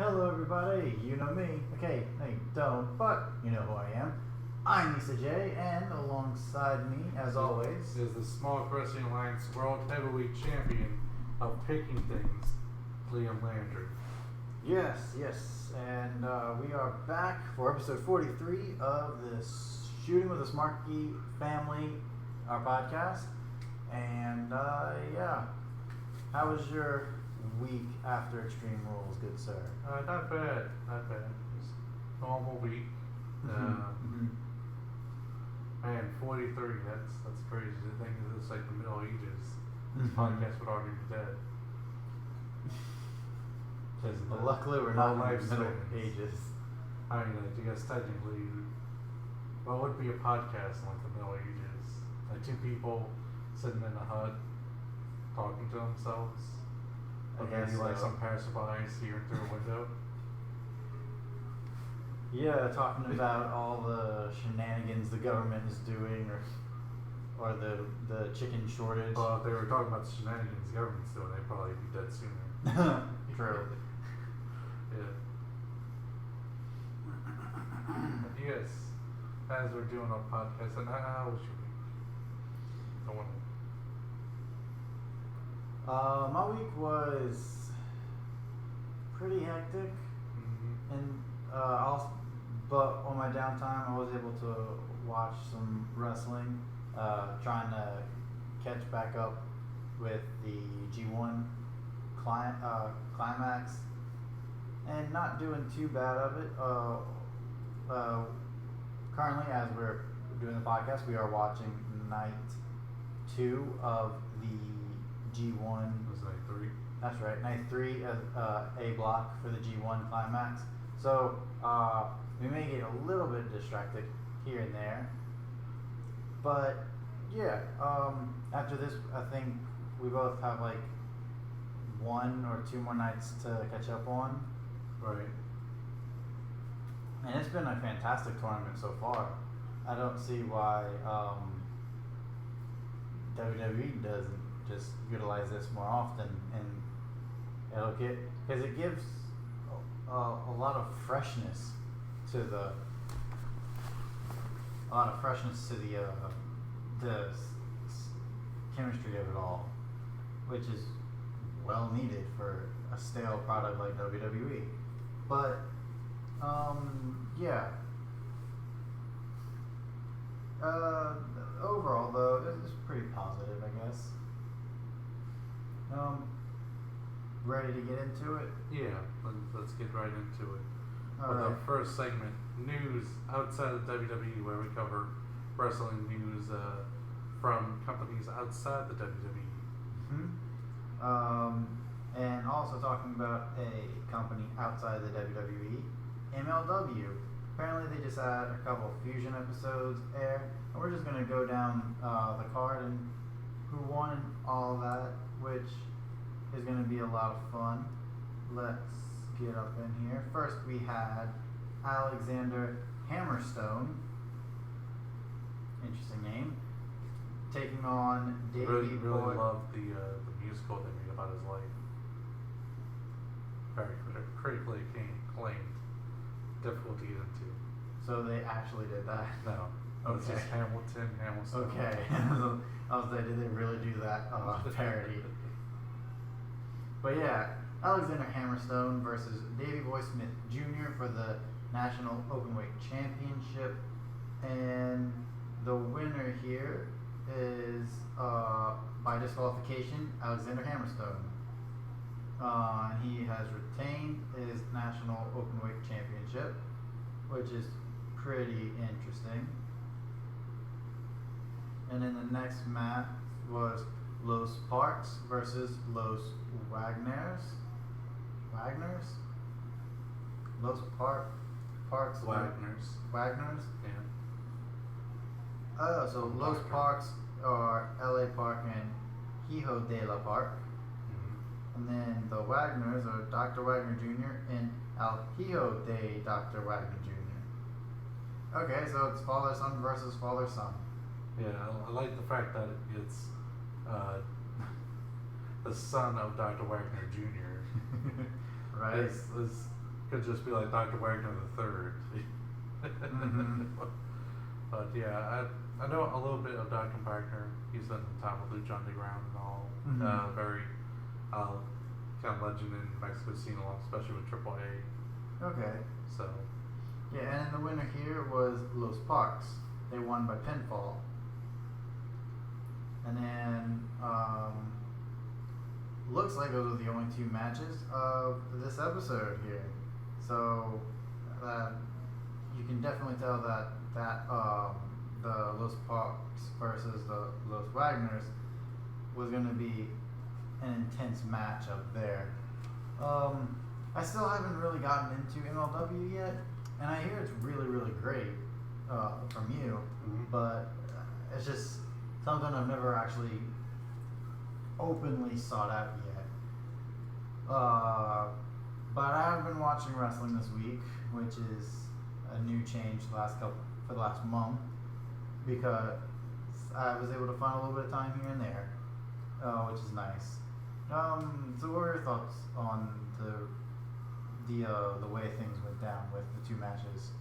Hello everybody, you know me. Okay, no you don't, but you know who I am. I'm Issa J, and alongside me, as always, is the Small Wrestling Alliance World Heavyweight Champion of Picking Things, Liam Landry. yes, and we are back for episode 43 of this Shooting with the Smarky family, our podcast. And yeah, how was your week after Extreme Rules, good sir? Not bad. Just normal week. Man, 43, that's crazy to think of this like the Middle Ages. This podcast would already be dead. Well, luckily we're not in the Middle Ages. I mean, I guess technically, well, it would be a podcast in like the Middle Ages. Like two people sitting in a hut talking to themselves. Or maybe like some passerby hearing through a window. Yeah, talking about all the shenanigans the government is doing, or the chicken shortage. Well, if they were talking about the shenanigans the government's doing, they'd probably be dead sooner. True. Yeah. Yes, as we're doing our podcast, and how was your week? I want to. My week was pretty hectic, and but on my downtime, I was able to watch some wrestling, trying to catch back up with the G1 climax, and not doing too bad of it. Currently, as we're doing the podcast, we are watching night 2 of the G1. Was night 3? That's right, night 3 of A block for the G1 climax. So we may get a little bit distracted here and there, but yeah. After this, I think we both have like 1 or 2 more nights to catch up on. Right. And it's been a fantastic tournament so far. I don't see why WWE doesn't just utilize this more often, and it'll get, because it gives a lot of freshness to the chemistry of it all, which is well needed for a stale product like WWE. But yeah. Overall, though, it's pretty positive, I guess. Ready to get into it? Yeah, let's get right into it. All With right. our first segment, news outside of WWE, where we cover wrestling news from companies outside the WWE. And also talking about a company outside the WWE, MLW. Apparently they just had a couple of Fusion episodes air, and we're just going to go down the card and who won and all that, which is going to be a lot of fun. Let's get up in here. First we had Alexander Hammerstone, interesting name, taking on Davey Really Boy. love the musical they made about his life. Very critically acclaimed. Difficult to get into. So they actually did that? No. It's Okay. just Hamilton. Okay. I was like, did they really do that parody? But yeah, Alexander Hammerstone versus Davey Boy Smith Jr. for the National Openweight Championship. And the winner here is, by disqualification, Alexander Hammerstone. He has retained his National Openweight Championship, which is pretty interesting. And then the next match was Los Parks versus Los Wagners. Los Parks. Wagners. Yeah. Oh, so Los Parks are L.A. Park and Hijo de la Park. And then the Wagners are Dr. Wagner Jr. and El Hijo de Dr. Wagner Jr. Okay, so it's father-son versus father-son. Yeah, I like the fact that it's the son of Dr. Wagner Jr. Right. It's could just be like Dr. Wagner the Third. But yeah, I know a little bit of Dr. Wagner. He's been in time with Lucha Underground and all. Very kind of legend in Mexico scene, a lot, especially with AAA. Okay. So. Yeah, and the winner here was Los Parks. They won by pinfall. And then, looks like those are the only two matches of this episode here. So, you can definitely tell that the Los Parks versus the Los Wagners was going to be an intense match up there. I still haven't really gotten into MLW yet, and I hear it's really, really great from you, but it's just something I've never actually openly sought out yet. But I have been watching wrestling this week, which is a new change for the last month, because I was able to find a little bit of time here and there, which is nice. So what are your thoughts on the way things went down with the two matches?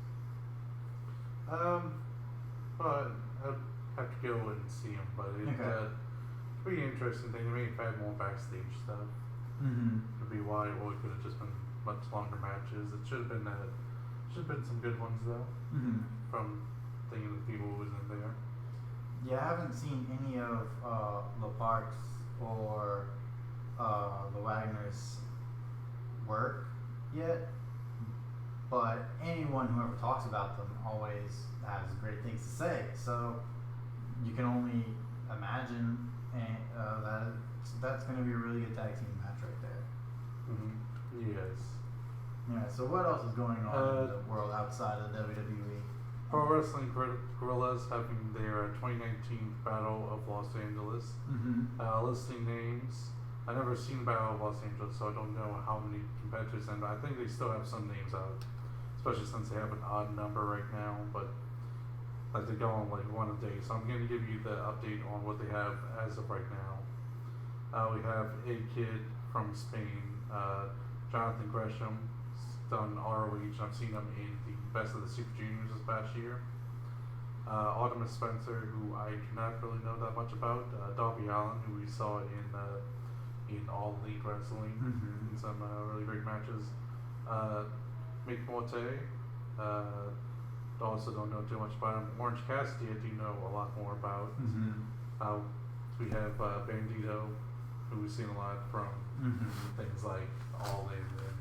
But I'd have to go and see them, but it's pretty interesting thing. They may have had more backstage stuff. Could be why, or it could have just been much longer matches. It should have been some good ones though. From thinking of the people who was in there. Yeah, I haven't seen any of the Parks or the Wagner's work yet, but anyone who ever talks about them always has great things to say. So you can only imagine that that's going to be a really good tag team match right there. Yes. Yeah. So what else is going on in the world outside of WWE? Pro Wrestling Guerrillas having their 2019 Battle of Los Angeles. Listing names. I've never seen Battle of Los Angeles, so I don't know how many competitors, and I think they still have some names out, especially since they have an odd number right now, but like they go on like one a day. So I'm going to give you the update on what they have as of right now. We have a kid from Spain, Jonathan Gresham, done ROH. I've seen him in the Best of the Super Juniors this past year. Artemis Spencer, who I do not really know that much about. Darby Allin, who we saw in All Elite Wrestling, in some really great matches. Mick Morte, also don't know too much about him. Orange Cassidy, I do know a lot more about. We have Bandito, who we've seen a lot from things like All In and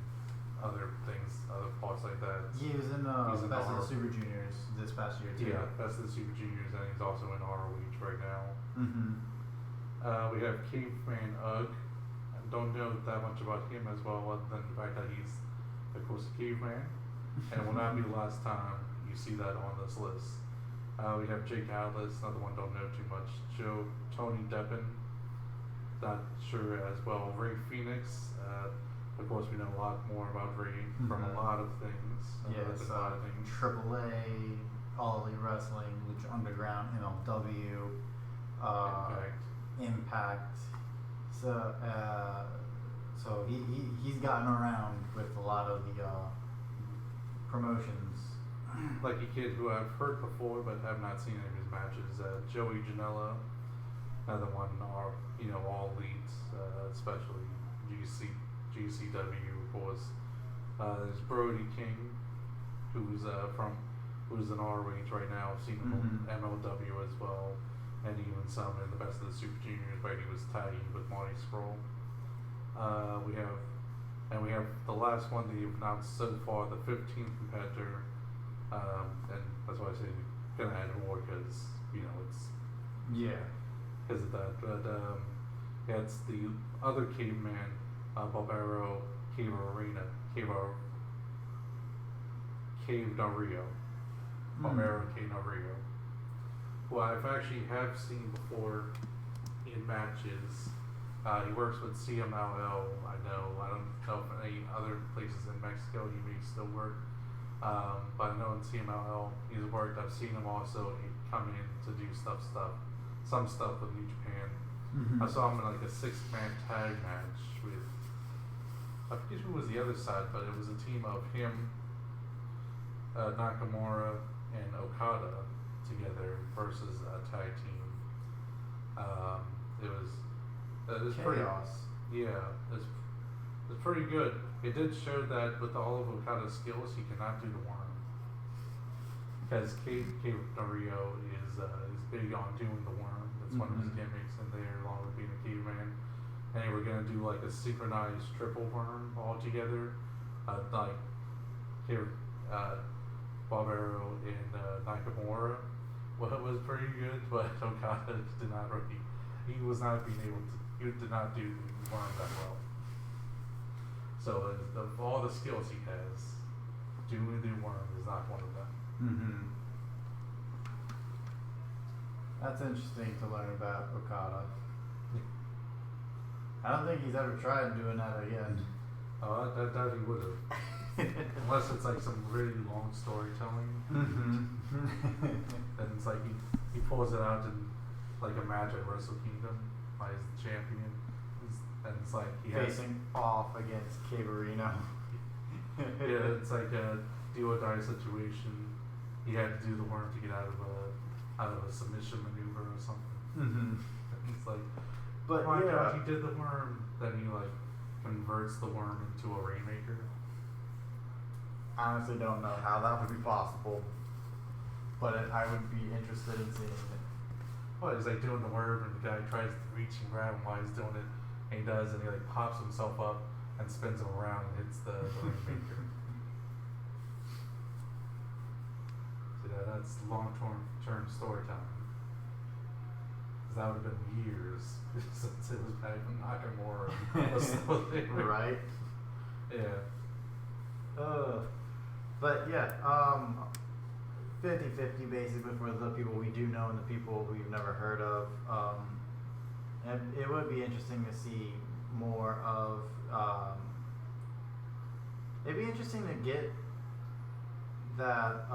other things, other parts like that. He was in Best of the Super Juniors this past year too. Yeah, Best of the Super Juniors, and he's also in ROH right now. We have Caveman Ugg. I don't know that much about him as well, other than the fact that he's, of course, a caveman. And it will not be the last time you see that on this list. We have Jake Atlas, another one don't know too much. Tony Deppen, not sure as well. Ray Phoenix, of course we know a lot more about Ray from a lot of things. Yes, a lot of things. AAA, All Elite Wrestling, Lucha Underground, MLW, Impact. So he's gotten around with a lot of the promotions. Like a kid who I've heard before but have not seen any of his matches. Joey Janela, another one, All Elite, especially GCW, of course. There's Brody King, who's in ROH right now. I've seen him in MLW as well, and even some in the Best of the Super Juniors where he was tagging with Marty Scurll. We have the last one that you've announced so far, the 15th competitor, and that's why I say we're gonna add more because it's because of that. But it's the other caveman, Barbaro Cave Del Rio, Barbaro Cave Del Rio, who I've actually have seen before in matches. He works with CMLL. I don't know if any other places in Mexico he may still work, but I know in CMLL he's worked. I've seen him also come in to do some stuff with New Japan. I saw him in like a 6-man tag match with I forget who was the other side, but it was a team of him, Nakamura, and Okada together versus a tag team. It was pretty. Chaos. Yeah, it's pretty good. It did show that with all of Okada's skills, he cannot do the worm. Because Cave Rio is big on doing the worm. That's one of his gimmicks in there, along with being a caveman. And they were gonna do like a synchronized triple worm all together, like here, Barbaro and Nakamura. Well, it was pretty good, but Okada did not really. He was not being able to. He did not do the worm that well. So of all the skills he has, doing the worm is not one of them. Mm-hmm. That's interesting to learn about Okada. I don't think he's ever tried doing that again. Oh, I doubt he would have. Unless it's like some really long storytelling. Then it's like he pulls it out in like a match at Wrestle Kingdom by his champion. And it's like he facing off against Caverino. Yeah, it's like a do or die situation. He had to do the worm to get out of a submission maneuver or something. Mm-hmm. It's like, but oh my yeah, God, he did the worm. Then he like converts the worm into a rainmaker. honestly don't know how that would be possible, but I would be interested in seeing it. Well, he's like doing the worm, and the guy tries to reach and grab him while he's doing it, and he does, and he like pops himself up and spins him around and hits the rainmaker. So yeah, that's long-term storytelling. Because that would have been years since it was back when Nakamura was still there. Right? Yeah. But yeah, 50-50 basically for the people we do know and the people we've never heard of. And it would be interesting to see more of. It'd be interesting to get that.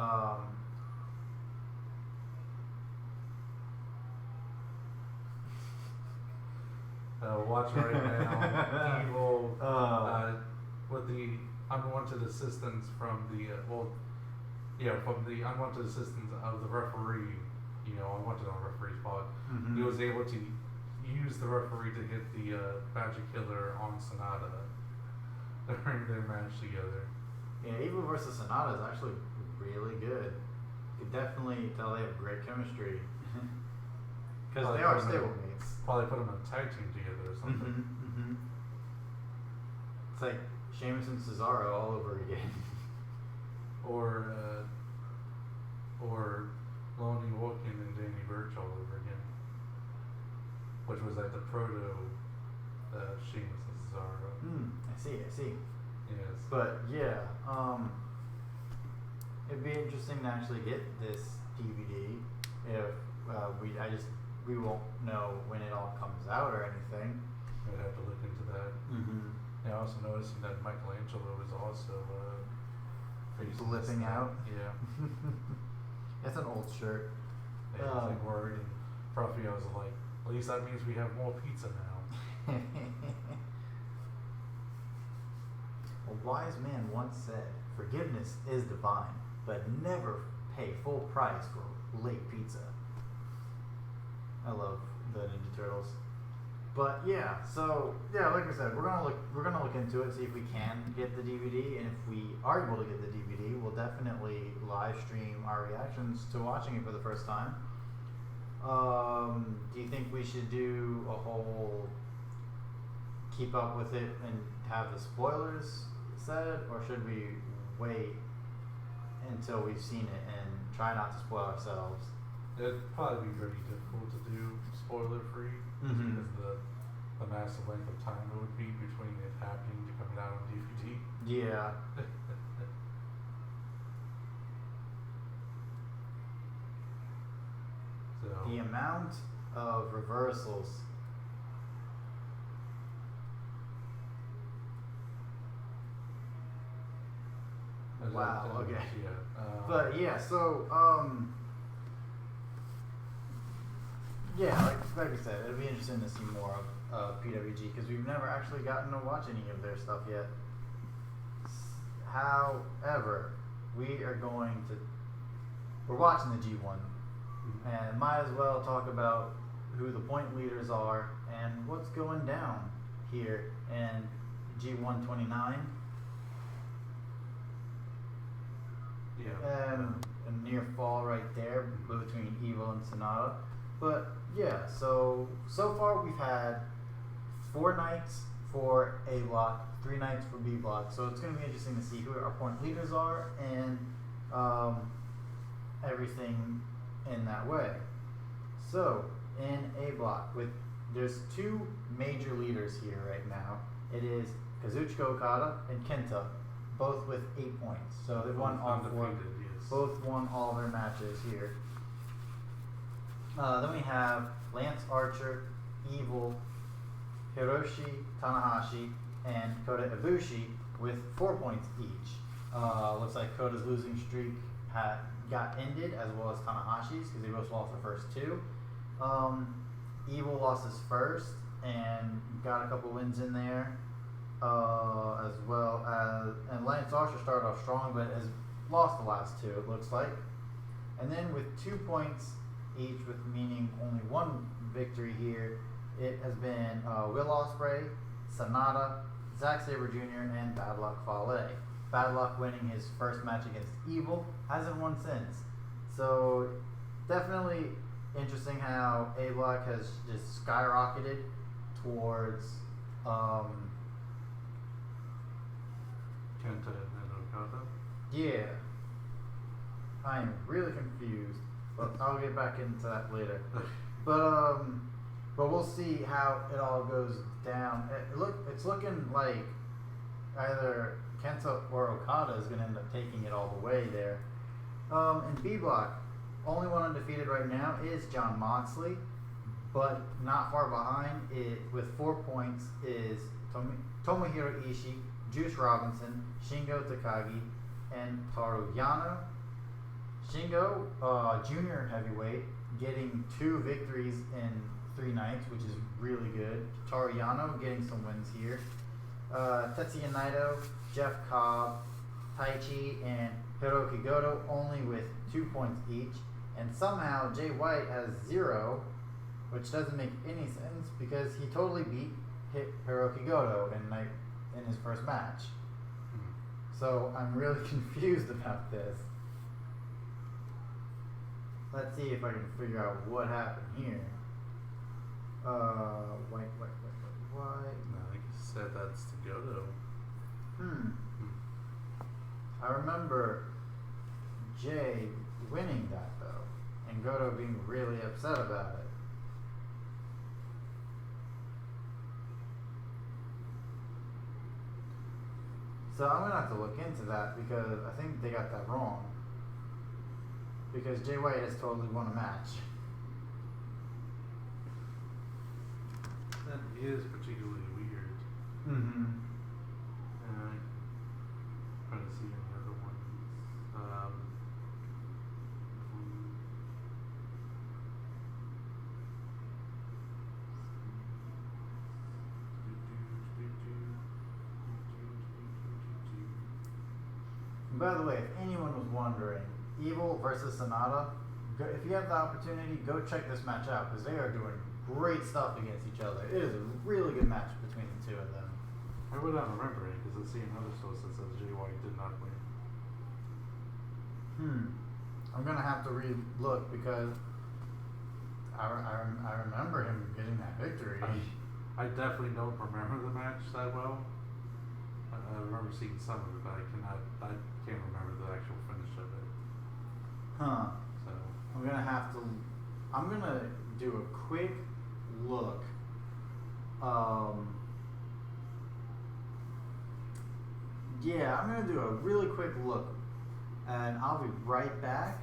Watching right now, Evil with the unwanted assistance from the from the unwanted assistance of the referee. Unwanted on referee's spot. Mm-hmm. He was able to use the referee to hit the Magic Killer on Sonata during their match together. Yeah, Evil versus Sonata is actually really good. You could definitely tell they have great chemistry. Because they are stablemates. Probably put them in a tag team together or something. Mm-hmm. It's like Sheamus and Cesaro all over again. Or Lonnie Wilkin and Danny Burch all over again. Which was like the proto Sheamus and Cesaro. I see. Yes. But yeah, it'd be interesting to actually get this DVD if we won't know when it all comes out or anything. I'd have to look into that. Mm-hmm. Yeah, I also noticing that Michelangelo is also Flipping out. Yeah. That's an old shirt. Yeah, it's like worried, and Raphael was like, at least that means we have more pizza now. A wise man once said, "Forgiveness is divine, but never pay full price for late pizza." I love the Ninja Turtles. But yeah, so yeah, like I said, we're gonna look into it, see if we can get the DVD, and if we are able to get the DVD, we'll definitely live stream our reactions to watching it for the first time. Do you think we should do a whole keep up with it and have the spoilers said, or should we wait until we've seen it and try not to spoil ourselves? It'd probably be very difficult to do spoiler free because the massive length of time it would be between it happening to coming out on DVD. Yeah. So The amount of reversals. Wow, okay. Yeah. But yeah, so yeah, like we said, it'd be interesting to see more of PWG because we've never actually gotten to watch any of their stuff yet. However, we're watching the G1 and might as well talk about who the point leaders are and what's going down here in G129. Yeah. And a near fall right there between Evil and Sonata. But yeah, so far we've had 4 nights for A block, 3 nights for B block. So it's going to be interesting to see who our point leaders are and everything in that way. So in A block, there's 2 major leaders here right now. It is Kazuchika Okada and Kenta, both with 8 points. So they've won all 4. Yes. Both won all their matches here. Then we have Lance Archer, Evil, Hiroshi Tanahashi, and Kota Ibushi with 4 points each. Looks like Kota's losing streak got ended, as well as Tanahashi's, because they both lost their first 2. Evil lost his first and got a couple wins in there, as well as, and Lance Archer started off strong, but has lost the last 2, it looks like. And then with 2 points each, with meaning only 1 victory here, it has been Will Ospreay, Sonata, Zack Sabre Jr., and Bad Luck Fale. Bad Luck winning his first match against Evil, hasn't won since. So definitely interesting how A Block has just skyrocketed towards Kenta and Okada. yeah. I am really confused, but I'll get back into that later. But we'll see how it all goes down. It's looking like either Kenta or Okada is going to end up taking it all the way there. In B block, only one undefeated right now is John Moxley, but not far behind it with 4 points is Tomohiro Ishii, Juice Robinson, Shingo Takagi, and Toru Yano. Shingo, junior heavyweight, getting 2 victories in 3 nights, which is really good. Toru Yano getting some wins here. Tetsuya Naito, Jeff Cobb, Taichi, and Hiroki Goto only with 2 points each. And somehow Jay White has 0, which doesn't make any sense because he totally beat Hiroki Goto in his first match. So I'm really confused about this. Let's see if I can figure out what happened here. White. No, I think you said that's to Goto. I remember Jay winning that though, and Goto being really upset about it. So I'm gonna have to look into that because I think they got that wrong. Because Jay White has totally won a match. That is particularly weird. Mm-hmm. Trying to see any other ones. By the way, if anyone was wondering, Evil versus Sonata, if you have the opportunity, go check this match out because they are doing great stuff against each other. It is a really good match between the 2 of them. I would not remember it because I see another source that says Jay White did not win. I'm gonna have to re-look because I remember him getting that victory. I definitely don't remember the match that well. I remember seeing some of it, but I can't remember the actual finish of it. Huh. So I'm gonna do a quick look. Yeah, I'm gonna do a really quick look, and I'll be right back.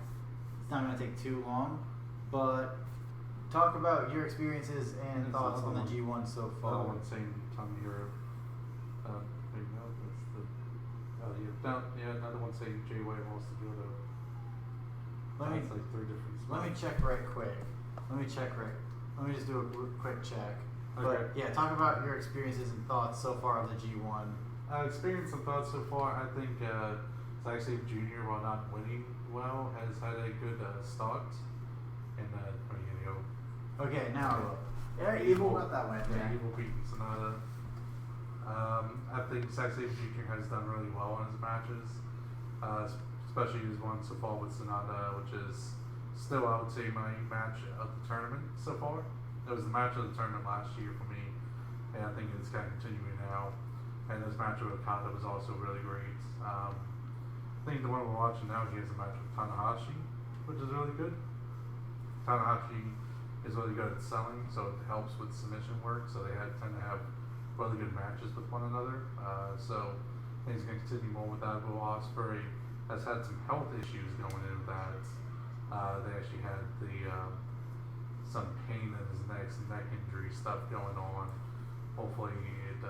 It's not gonna take too long, but talk about your experiences and thoughts on the G1 so far. Another one saying Tommy Hero. Wait, no, that's the. Another one saying Jay White wants to go to. It's like 3 different spots. Let me check right quick. Let me just do a quick check. But yeah, talk about your experiences and thoughts so far of the G1. Experience and thoughts so far. I think Zack Sabre Jr., while not winning well, has had a good start. And are you gonna go? Okay, now Evil got that win. Yeah, Evil beating Sonata. I think Zack Sabre Jr. has done really well in his matches, especially his one so far with Sonata, which is still, I would say, my match of the tournament so far. It was the match of the tournament last year for me, and I think it's kind of continuing now. And this match with Okada was also really great. I think the one we're watching now, he has a match with Tanahashi, which is really good. Tanahashi is really good at selling, so it helps with submission work. So they tend to have really good matches with one another. So I think he's going to continue more with that. Will Ospreay has had some health issues going into that. They actually had some pain in his neck injury stuff going on. Hopefully it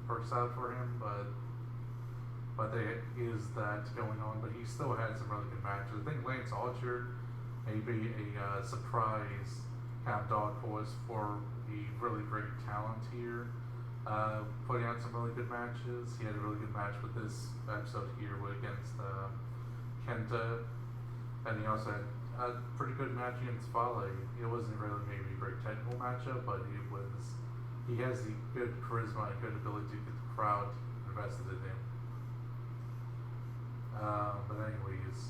works out for him, but there is that going on. But he still had some really good matches. I think Lance Archer may be a surprise kind of dog horse for the really great talent here. Putting out some really good matches. He had a really good match with this episode here against Kenta, and he also had a pretty good match against Fale. It wasn't really maybe a very technical matchup, but he has the good charisma and good ability to get the crowd invested in him. But anyways,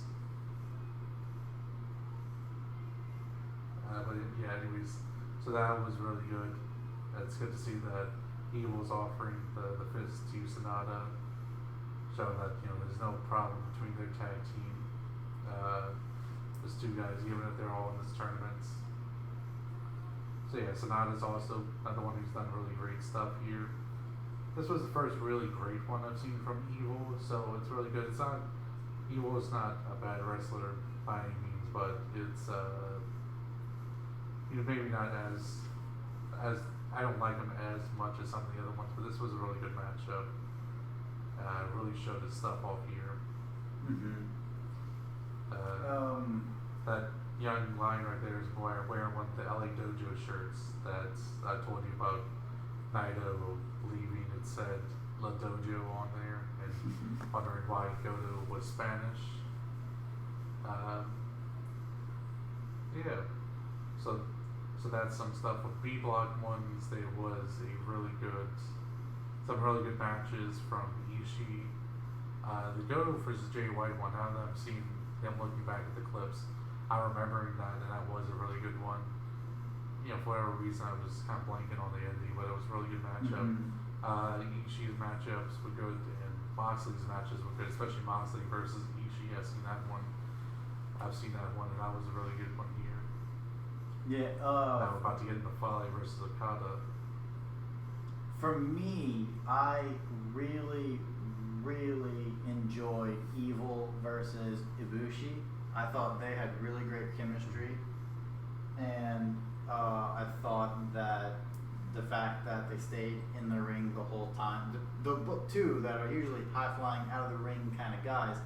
so that was really good. It's good to see that Evil's offering the fist to Sonata, showing that there's no problem between their tag team. Those two guys, even if they're all in this tournament. So yeah, Sonata's also another one who's done really great stuff here. This was the first really great one I've seen from Evil, so it's really good. Evil is not a bad wrestler by any means, but it's maybe not as I don't like him as much as some of the other ones, but this was a really good matchup. Really showed his stuff off here. Mm-hmm. That young line right there is wearing one of the LA Dojo shirts that I told you about. Naito leaving, it said La Dojo on there, and wondering why Goto was Spanish. Yeah, so that's some stuff. With B Block ones, there was some really good matches from Ishii. The Goto versus Jay White one, now that I'm seeing them looking back at the clips, I'm remembering that, and that was a really good one. For whatever reason, I was kind of blanking on the ending, but it was a really good matchup. Mm-hmm. Ishii's matchups were good, and Moxley's matches were good, especially Moxley versus Ishii. I've seen that one, and that was a really good one here. Yeah. Now we're about to get into Fale versus Okada. For me, I really, really enjoyed Evil versus Ibushi. I thought they had really great chemistry, and I thought that the fact that they stayed in the ring the whole time, the two that are usually high flying out of the ring kind of guys,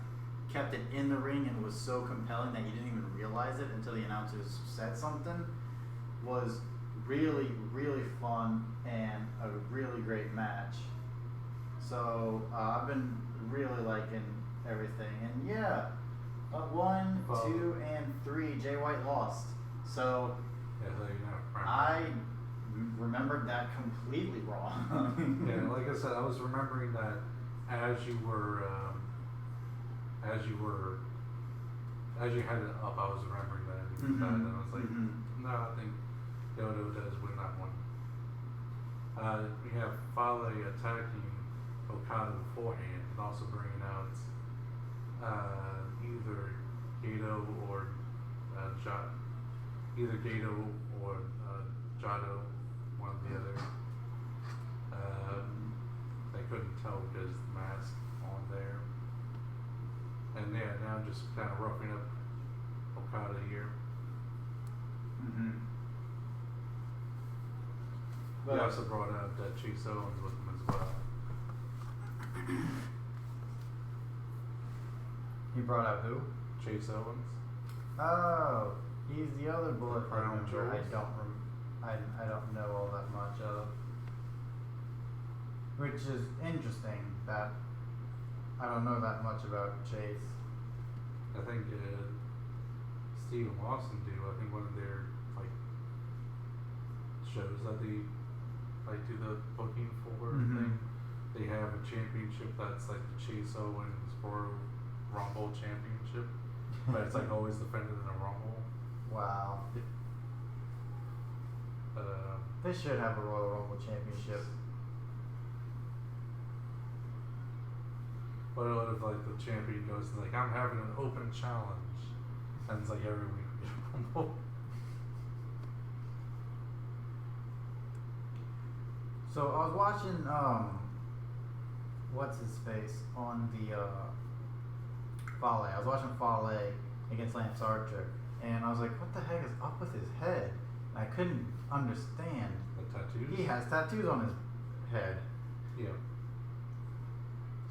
kept it in the ring and was so compelling that you didn't even realize it until the announcers said something, was really, really fun and a really great match. So I've been really liking everything, and yeah, 1, 2, and 3, Jay White lost. So I remembered that completely wrong. Yeah, like I said, I was remembering that as you had it up, I was remembering that, and I was like, no, I think Goto does win that one. We have Fale attacking Okada beforehand, and also bringing out either Gato or Jado, one or the other. They couldn't tell because the mask on there. And yeah, now just kind of roughing up Okada here. He also brought out Chase Owens with him as well. He brought out who? Chase Owens. Oh, he's the other Bullet Crown member. I Jewels. don't remember. I don't know all that much of. Which is interesting that I don't know that much about Chase. I think Steve and Lawson do. I think one of their like shows that they like do the booking for thing. They have a championship that's like the Chase Owens Royal Rumble Championship, but it's like always defended in a Rumble. Wow. They should have a Royal Rumble Championship. But what if like the champion goes and like, I'm having an open challenge, and it's like every week we get a Rumble. So I was watching what's his face on the Fale. I was watching Fale against Lance Archer, and I was like, what the heck is up with his head? And I couldn't understand. The tattoos? He has tattoos on his head. Yeah.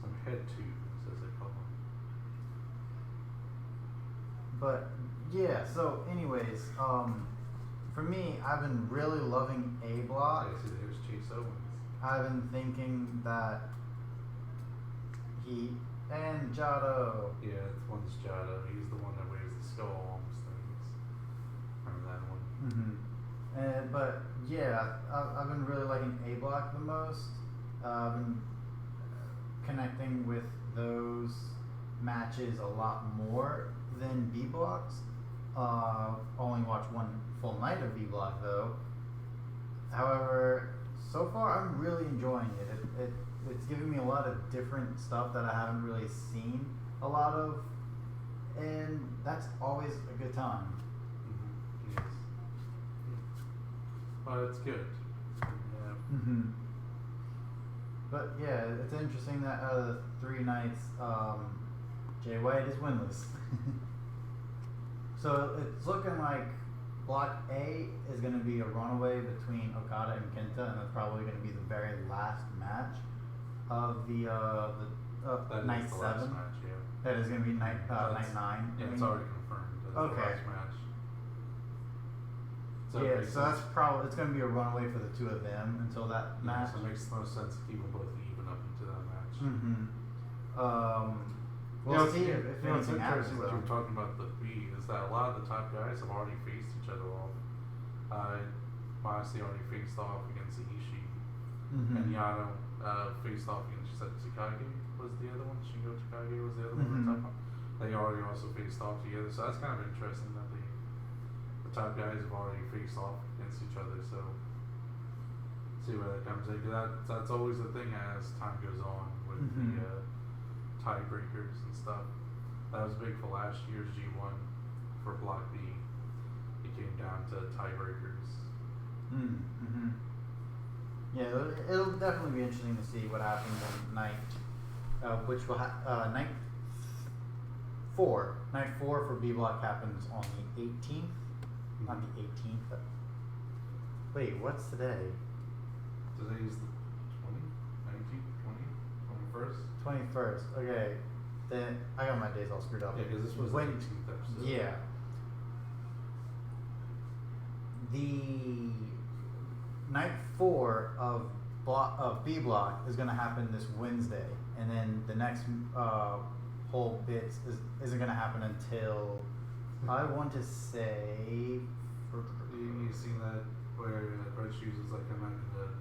Some head tubes, as they call them. But yeah, so anyways, for me, I've been really loving A Block. I see there's Chase Owens. I've been thinking that he and Jado. Yeah, one's Jado. He's the one that wears the skull almost things. Remember that one? But yeah, I've been really liking A Block the most. I've been connecting with those matches a lot more than B Blocks. Only watched one full night of B Block though. However, so far I'm really enjoying it. It's giving me a lot of different stuff that I haven't really seen a lot of, and that's always a good time. Yes. Well, it's good. Yeah. But yeah, it's interesting that out of the 3 nights, Jay White is winless. So it's looking like Block A is going to be a runaway between Okada and Kenta, and that's probably going to be the very last match of the night 7. Last match, yeah. That is going to be night 9. Yeah, it's already confirmed. That's the last match. So yeah, so that's probably it's going to be a runaway for the two of them until that match. So it makes the most sense to keep them both even up into that match. We'll see if what's anything happens. interesting that you were talking about the B is that a lot of the top guys have already faced each other off. Moxley already faced off against Ishii, and Yano faced off against Tsukage was the other one. Shingo Tsukage was the other one. We were talking about. They already also faced off together, so that's kind of interesting that the top guys have already faced off against each other. So see where that comes in. That's always the thing as time goes on with the tiebreakers and stuff. That was big for last year's G1 for Block B. It came down to tiebreakers. Yeah, it'll definitely be interesting to see what happens on night, which will night 4. Night 4 for B Block happens on the 18th. Not the 18th. Wait, what's today? Today is the 19th, 20th, 21st? 21st. Okay. Then I got my days all screwed up. Yeah, because this was the 18th episode. Yeah. The night 4 of B Block is going to happen this Wednesday, and then the next whole bit isn't going to happen until I want to say. You seen that where Red Shoes was like, I'm not gonna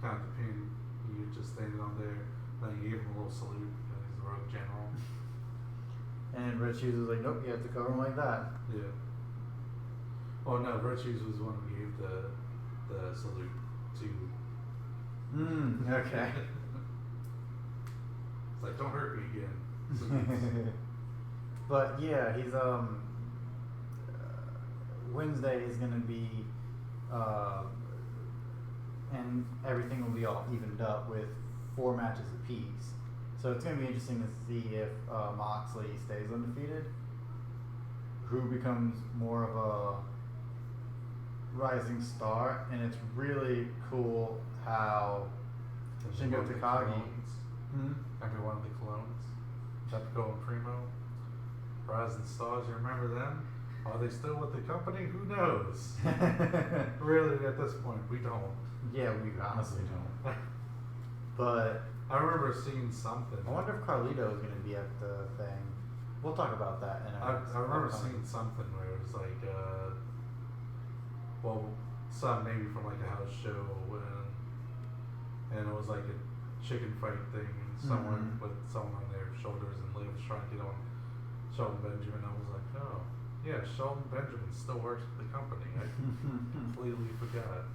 count the pin. You just standing on there, then you gave him a little salute because he's the Rogue General. And Red Shoes was like, nope, you have to cover him like that. Yeah. Oh no, Red Shoes was the one who gave the salute to. Okay. It's like, don't hurt me again. But yeah, he's Wednesday is gonna be and everything will be all evened up with 4 matches apiece. So it's gonna be interesting to see if Moxley stays undefeated, who becomes more of a rising star, and it's really cool how Shingo Takagi. Maybe one of the clones. Pepco and Primo. Rising Stars, you remember them? Are they still with the company? Who knows? Really, at this point, we don't. Yeah, we honestly don't. But I remember seeing something. I wonder if Carlito is going to be at the thing. We'll talk about that in a I remember seeing something where it was like, some maybe from like a house show, and it was like a chicken fight thing, and someone with someone on their shoulders, and Leah was trying to get on Shelton Benjamin. I was like, oh, yeah, Shelton Benjamin still works for the company. I completely forgot.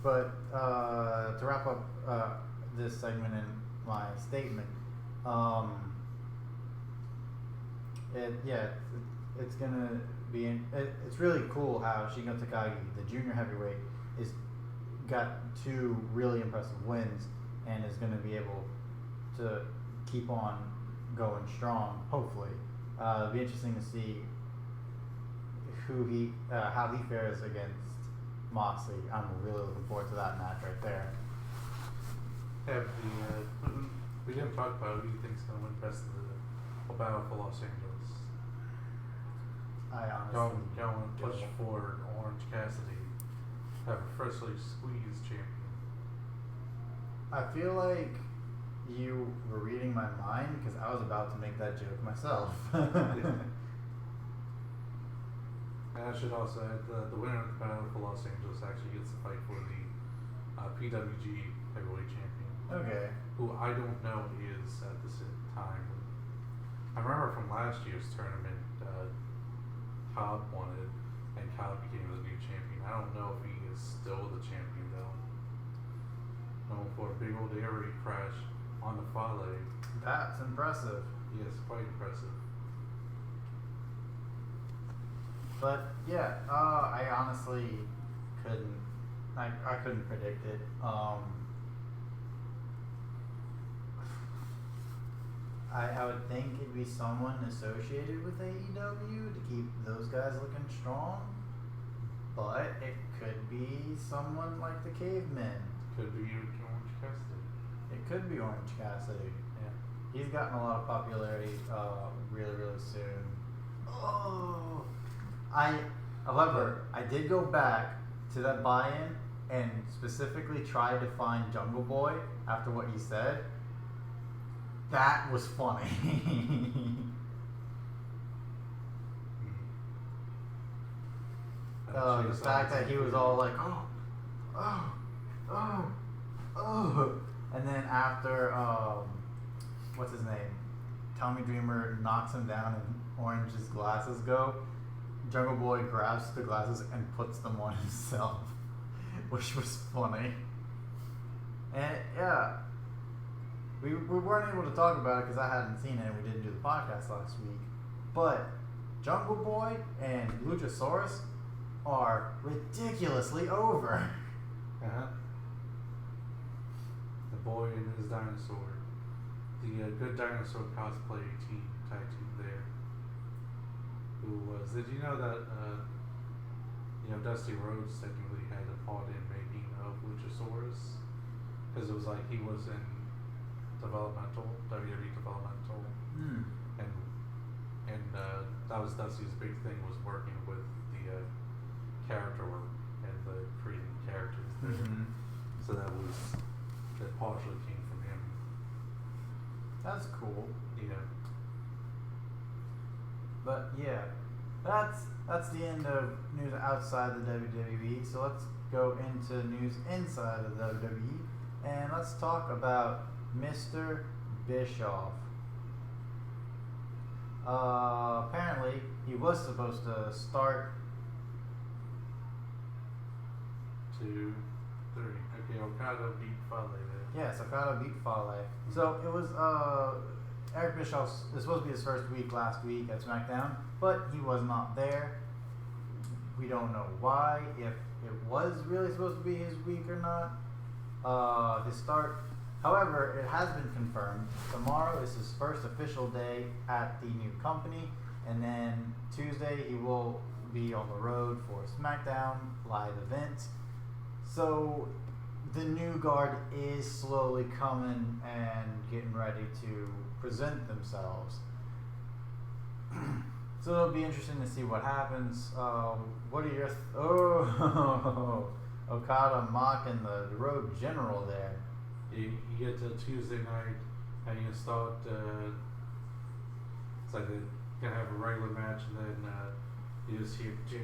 But to wrap up this segment and my statement, it's gonna be. It's really cool how Shingo Takagi, the junior heavyweight, is got 2 really impressive wins and is gonna be able to keep on going strong. Hopefully, it'll be interesting to see how he fares against Moxley. I'm really looking forward to that match right there. We didn't talk about who you think's going to win best of the battle for Los Angeles. I honestly Going to push for Orange Cassidy, have a freshly squeezed champion. I feel like you were reading my mind because I was about to make that joke myself. And I should also add the winner of the battle for Los Angeles actually gets to fight for the PWG heavyweight champion. Okay. Who I don't know is at this time. I remember from last year's tournament, Cobb won it, and Cobb became the new champion. I don't know if he is still the champion though. Known for a big old air raid crash on the Fale. That's impressive. Yes, quite impressive. But yeah, I honestly couldn't. I couldn't predict it. I would think it'd be someone associated with AEW to keep those guys looking strong, but it could be someone like the Cavemen. Could be Orange Cassidy. It could be Orange Cassidy. Yeah. He's gotten a lot of popularity really, really soon. Oh, however, I did go back to that buy-in and specifically tried to find Jungle Boy after what he said. That was funny. The fact that he was all like, and then after, what's his name? Tommy Dreamer knocks him down and Orange's glasses go. Jungle Boy grabs the glasses and puts them on himself, which was funny. And yeah, we weren't able to talk about it because I hadn't seen it and we didn't do the podcast last week. But Jungle Boy and Luchasaurus are ridiculously over. Uh-huh. The boy and his dinosaur. The Good Dinosaur cosplay tag team there. Did you know that Dusty Rhodes technically had a part in making of Luchasaurus? Because it was like he was in WWE developmental, and that was Dusty's big thing, was working with the character work and the creating characters there. Mm-hmm. So that partially came from him. That's cool. Yeah. But yeah, that's the end of news outside the WWE. So let's go into news inside of the WWE, and let's talk about Mr. Bischoff. Apparently, he was supposed to start. 2, 3. Okay, Okada beat Fale there. Yes, Okada beat Fale. So it was Eric Bischoff's. It was supposed to be his first week last week at SmackDown, but he was not there. We don't know why. If it was really supposed to be his week or not. His start. However, it has been confirmed. Tomorrow is his first official day at the new company, and then Tuesday he will be on the road for SmackDown live events. So the new guard is slowly coming and getting ready to present themselves. So it'll be interesting to see what happens. What are your Okada mocking the Road General there? You get to Tuesday night and you start. It's like they're gonna have a regular match and then you just hear do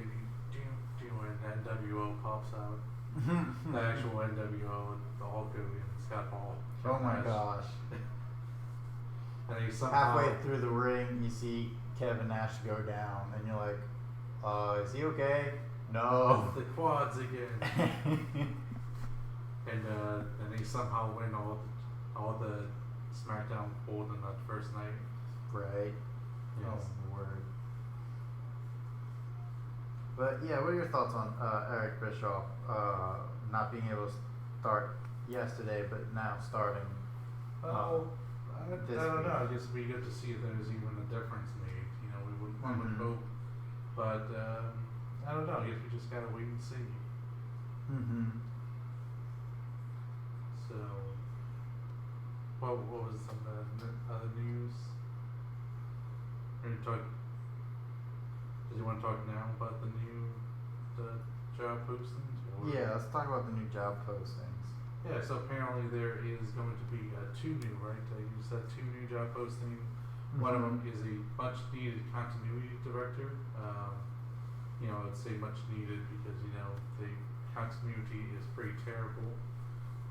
and NWO pops out. The actual NWO and the Hulk Hogan and Scott Hall. Oh my gosh. And they somehow Halfway through the ring, you see Kevin Nash go down, and you're like, is he okay? No. the quads again. and they somehow win all the SmackDown gold on that first night. Right. Yes. Oh, word. But yeah, what are your thoughts on Eric Bischoff not being able to start yesterday, but now starting? I don't this know. week? I guess it'd be good to see if there's even a difference made. You know, one would hope, but I don't know. I guess we just gotta wait and see. Mm-hmm. So, what was some other news? Are you talk? Did you want to talk now about the job postings? Or? Yeah, let's talk about the new job postings. Yeah, so apparently there is going to be two new, right? You said two new job postings. Mm-hmm. One of them is a much needed continuity director. You know, I'd say much needed because, you know, the continuity is pretty terrible.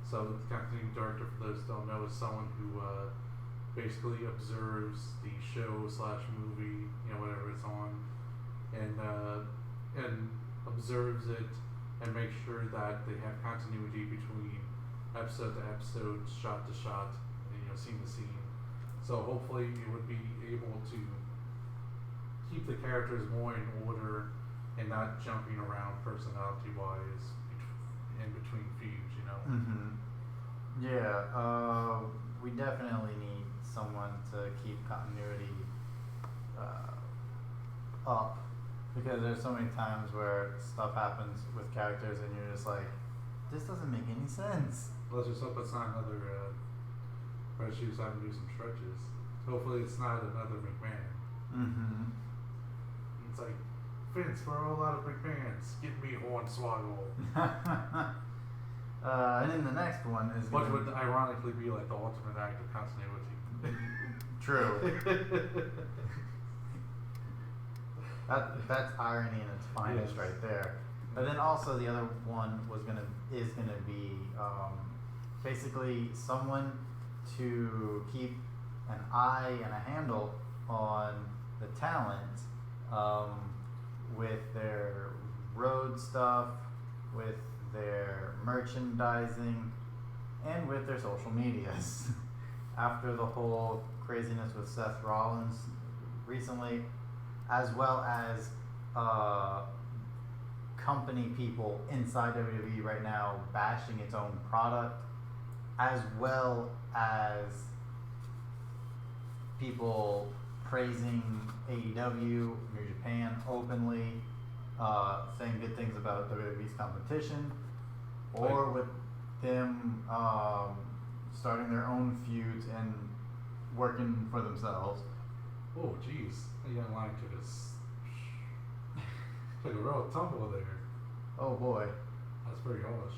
So the continuity director, for those who don't know, is someone who basically observes the show / movie, you know, whatever it's on, and observes it and makes sure that they have continuity between episode to episode, shot to shot, and, you know, scene to scene. So hopefully it would be able to keep the characters more in order and not jumping around personality wise in between feuds, you know. Mm-hmm. Yeah, we definitely need someone to keep continuity up, because there's so many times where stuff happens with characters and you're just like, this doesn't make any sense. Let's just hope it's not another where she was having to do some stretches. Hopefully it's not another McMahon. Mm-hmm. It's like, Vince, we're all out of McMahons. Give me Hornswoggle. And then the next one is Which would ironically be like the ultimate act of continuity. True. That's irony in its finest, Yes. right there. But then also the other one is gonna be basically someone to keep an eye and a handle on the talent with their road stuff, with their merchandising, and with their social medias. After the whole craziness with Seth Rollins recently, as well as company people inside WWE right now bashing its own product, as well as people praising AEW, New Japan openly, saying good things about WWE's competition, or with them starting their own feuds and working for themselves. Oh, jeez. That young lion took a real tumble there. Oh boy. That's pretty harsh.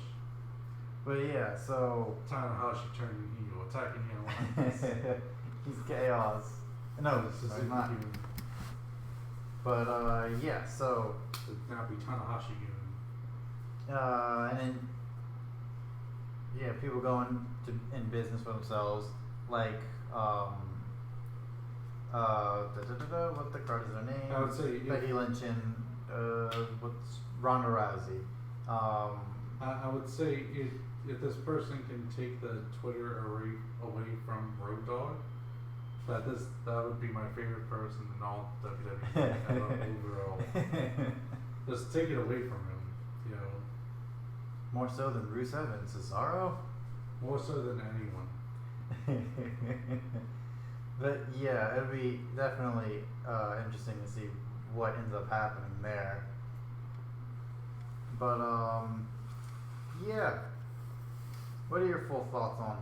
But yeah, so Tanahashi turning heel, attacking young lions. he's chaos. No, This is he's not. But yeah, so Should now be Tanahashi Goon. and then yeah, people going to in business for themselves, like what the card is their name? I would say Becky Lynch and what's Ronda Rousey. I would say if this person can take the Twitter away from Road Dogg, that would be my favorite person in all WWE overall. Just take it away from him, you know. More so than Rusev and Cesaro. More so than anyone. But yeah, it'd be definitely interesting to see what ends up happening there. But yeah. What are your full thoughts on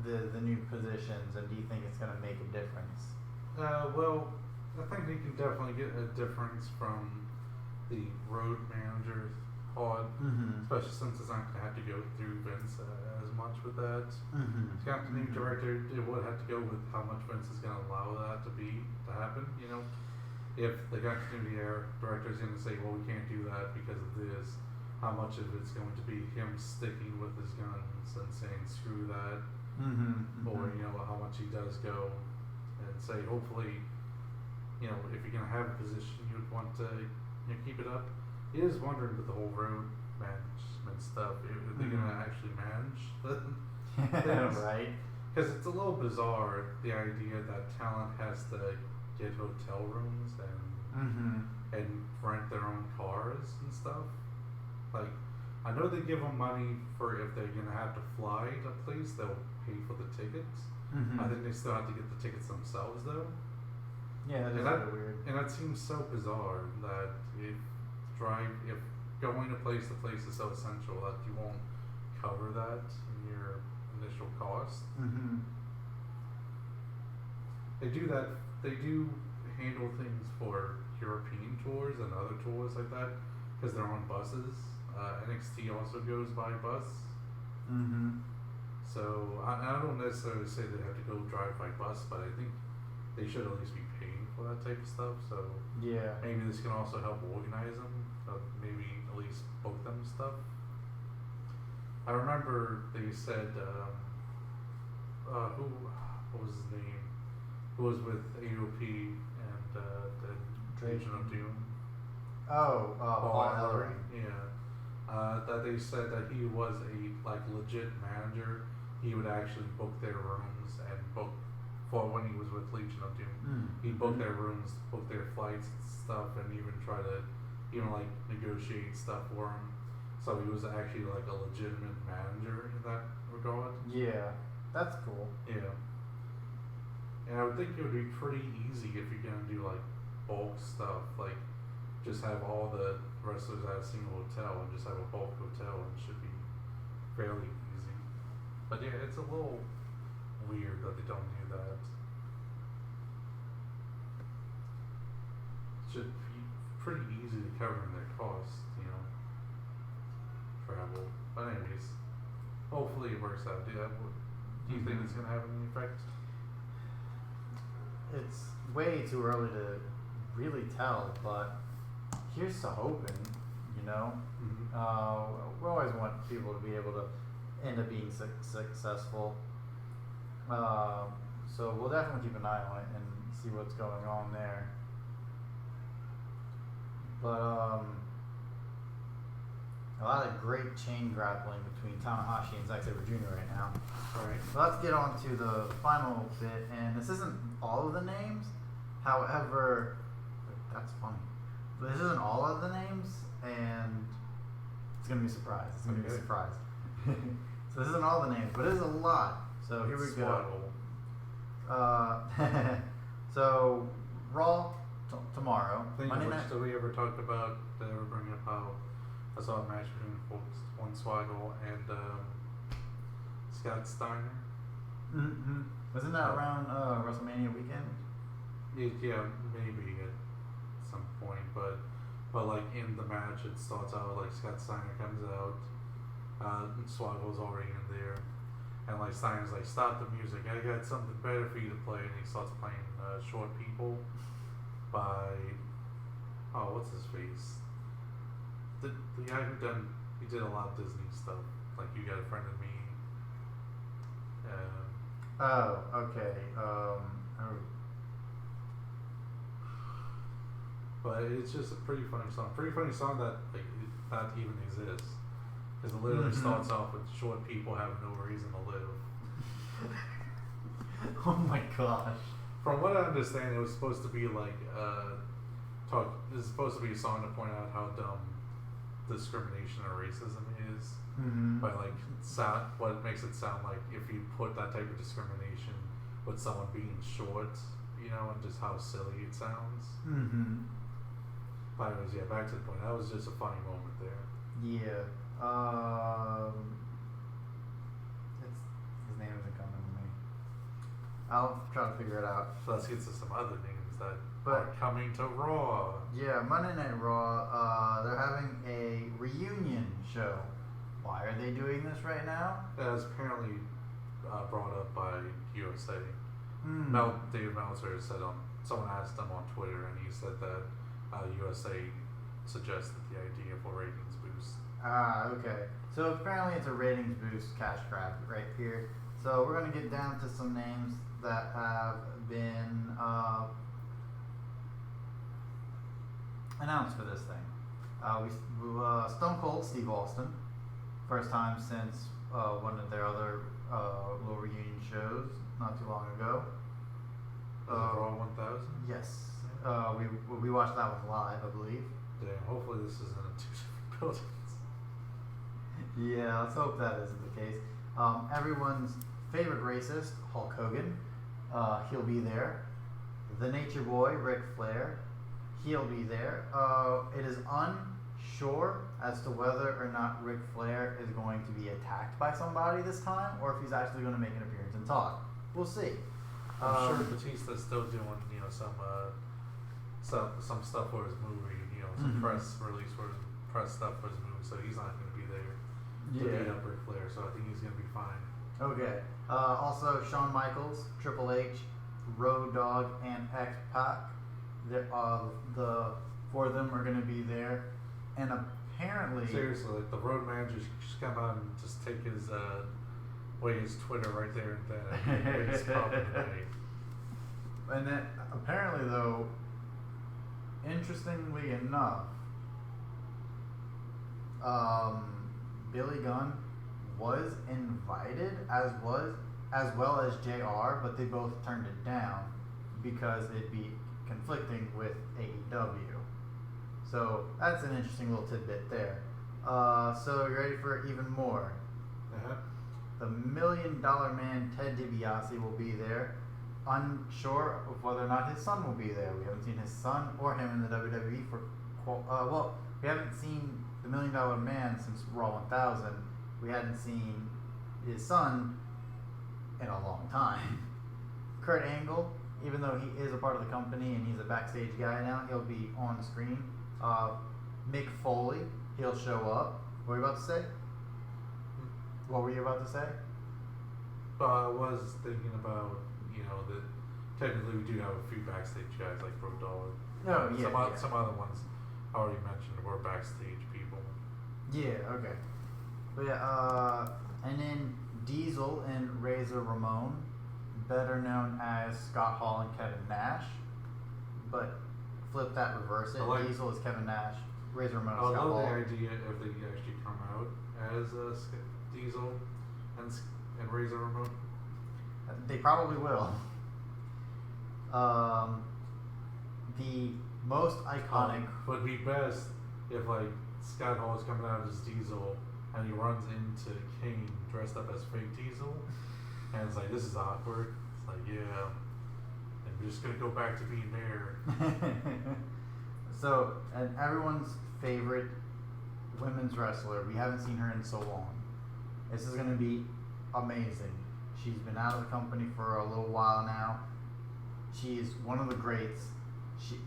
the new positions, and do you think it's going to make a difference? Well, I think you can definitely get a difference from the road manager pod, especially since it's not going to have to go through Vince as much with that. It's got the new director, it would have to go with how much Vince is going to allow that to happen, you know. If the continuity director is going to say, well, we can't do that because of this, how much of it's going to be him sticking with his guns and saying screw that, or you know how much he does go and say hopefully, you know, if you're going to have a position you'd want to keep it up. He is wondering with the whole road management stuff, if they're going to actually manage things. Right. Because it's a little bizarre, the idea that talent has to get hotel rooms and rent their own cars and stuff. Like, I know they give them money for if they're going to have to fly to a place, they'll pay for the tickets. I think they still have to get the tickets themselves though. Yeah, that is kind of weird. And that seems so bizarre that if going to place is so essential that you won't cover that in your initial cost. They do that. They do handle things for European tours and other tours like that because they're on buses. NXT also goes by bus. So I don't necessarily say they have to go drive by bus, but I think they should at least be paying for that type of stuff. So yeah, maybe this can also help organize them. Maybe at least book them stuff. I remember they said what was his name? Who was with AOP and the Legion of Doom? Oh, Paul Ellery. Yeah. That they said that he was a legit manager. He would actually book their rooms and book for when he was with Legion of Doom. He'd book their rooms, book their flights and stuff, and even try to negotiate stuff for them. So he was actually like a legitimate manager in that regard. Yeah, that's cool. Yeah. And I would think it would be pretty easy if you're gonna do like bulk stuff, like just have all the wrestlers at a single hotel and just have a bulk hotel, and it should be fairly easy. But yeah, it's a little weird that they don't do that. It should be pretty easy to cover in their costs, you know, travel. But anyways, hopefully it works out. Do you think it's gonna have any effect? It's way too early to really tell, but here's to hoping, you know. We always want people to be able to end up being successful. So we'll definitely keep an eye on it and see what's going on there. But a lot of great chain grappling between Tanahashi and Zack Sabre Jr. right now. Alright. So let's get on to the final bit, and this isn't all of the names. However, that's funny. But this isn't all of the names, and it's gonna be a surprise. It's gonna be a surprise. So this isn't all the names, but it is a lot. So here we go. So Raw tomorrow. Monday night. So we ever talked about? Did I ever bring up how I saw a match between one Swaggle and Scott Steiner? Wasn't that around WrestleMania weekend? Yeah, maybe at some point, but like in the match, it starts out like Scott Steiner comes out, Swaggle's already in there, and like Steiner's like, stop the music, I got something better for you to play, and he starts playing Short People by what's his face, the guy he did a lot of Disney stuff, like You Got a Friend in Me. Oh, okay. But it's just a pretty funny song. Pretty funny song that that even exists, because it literally starts off with short people have no reason to live. Oh my gosh. From what I understand, it was supposed to be like It's supposed to be a song to point out how dumb discrimination or racism is. By like what makes it sound like if you put that type of discrimination with someone being short, you know, and just how silly it sounds. But anyways, yeah, back to the point. That was just a funny moment there. Yeah. His name isn't coming to me. I'll try to figure it out. So let's get to some other names things that But- are coming to Raw. Yeah, Monday Night Raw, they're having a reunion show. Why are they doing this right now? That was apparently brought up by USA. David Meltzer said someone asked him on Twitter, and he said that USA suggested the idea for ratings boost. Ah, okay. So apparently it's a ratings boost cash grab right here. So we're going to get down to some names that have been announced for this thing. Stone Cold Steve Austin, first time since one of their other little reunion shows not too long ago. Raw 1000? Yes. We watched that one live, I believe. Damn, hopefully this isn't in two different buildings. Yeah, let's hope that isn't the case. Everyone's favorite racist, Hulk Hogan, he'll be there. The Nature Boy, Ric Flair, he'll be there. It is unsure as to whether or not Ric Flair is going to be attacked by somebody this time, or if he's actually going to make an appearance and talk. We'll see. I'm sure Batista's still doing, some stuff for his movie, some press release for his press stuff for his movie, so he's not going to be there to beat up Ric Flair, so I think he's going to be fine. Okay. Also, Shawn Michaels, Triple H, Road Dogg, and X-Pac. The four of them are going to be there, and apparently Seriously, like the road manager just come out and just take his his Twitter right there and then he's probably And then apparently though, interestingly enough, Billy Gunn was invited as well as JR, but they both turned it down because it'd be conflicting with AEW. So that's an interesting little tidbit there. So you ready for even more? Uh-huh. The $1 Million Man Ted DiBiase will be there. Unsure of whether or not his son will be there. We haven't seen his son or him in the WWE for we haven't seen the $1 Million Man since Raw 1000. We hadn't seen his son in a long time. Kurt Angle, even though he is a part of the company and he's a backstage guy now, he'll be on the screen. Mick Foley, he'll show up. What were you about to say? What were you about to say? I was thinking about, that technically we do have a few backstage guys like Road Dogg. Oh, yeah. Some other ones I already mentioned were backstage people. Yeah, okay. But yeah, and then Diesel and Razor Ramon, better known as Scott Hall and Kevin Nash, but flip that, reverse it. Diesel is Kevin Nash, Razor Ramon is Scott Hall. I love the idea if they actually come out as Diesel and Razor Ramon. They probably will. The most iconic would be best if Scott Hall is coming out as Diesel and he runs into Kane dressed up as fake Diesel, and it's like, this is awkward. It's like, yeah, and we're just gonna go back to being there. So, and everyone's favorite women's wrestler, we haven't seen her in so long. This is gonna be amazing. She's been out of the company for a little while now. She's one of the greats.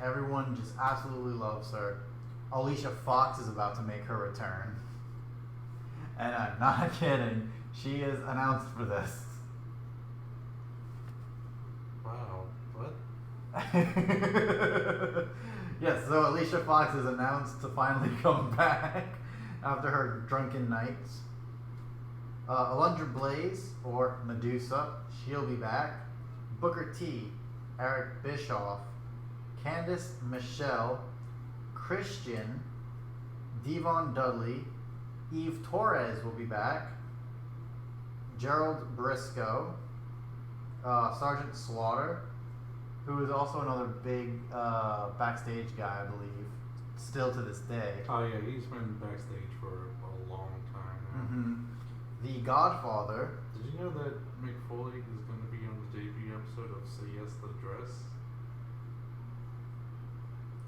Everyone just absolutely loves her. Alicia Fox is about to make her return. And I'm not kidding. She is announced for this. Wow, what? Yes, so Alicia Fox is announced to finally come back after her drunken nights. Alundra Blaze, or Medusa, she'll be back. Booker T, Eric Bischoff, Candice Michelle, Christian, Devon Dudley, Eve Torres will be back. Gerald Briscoe, Sergeant Slaughter, who is also another big backstage guy, I believe, still to this day. Oh yeah, he's been backstage for a long time now. Mm-hmm. The Godfather. Did you know that Mick Foley is going to be on the debut episode of Say Yes to the Dress?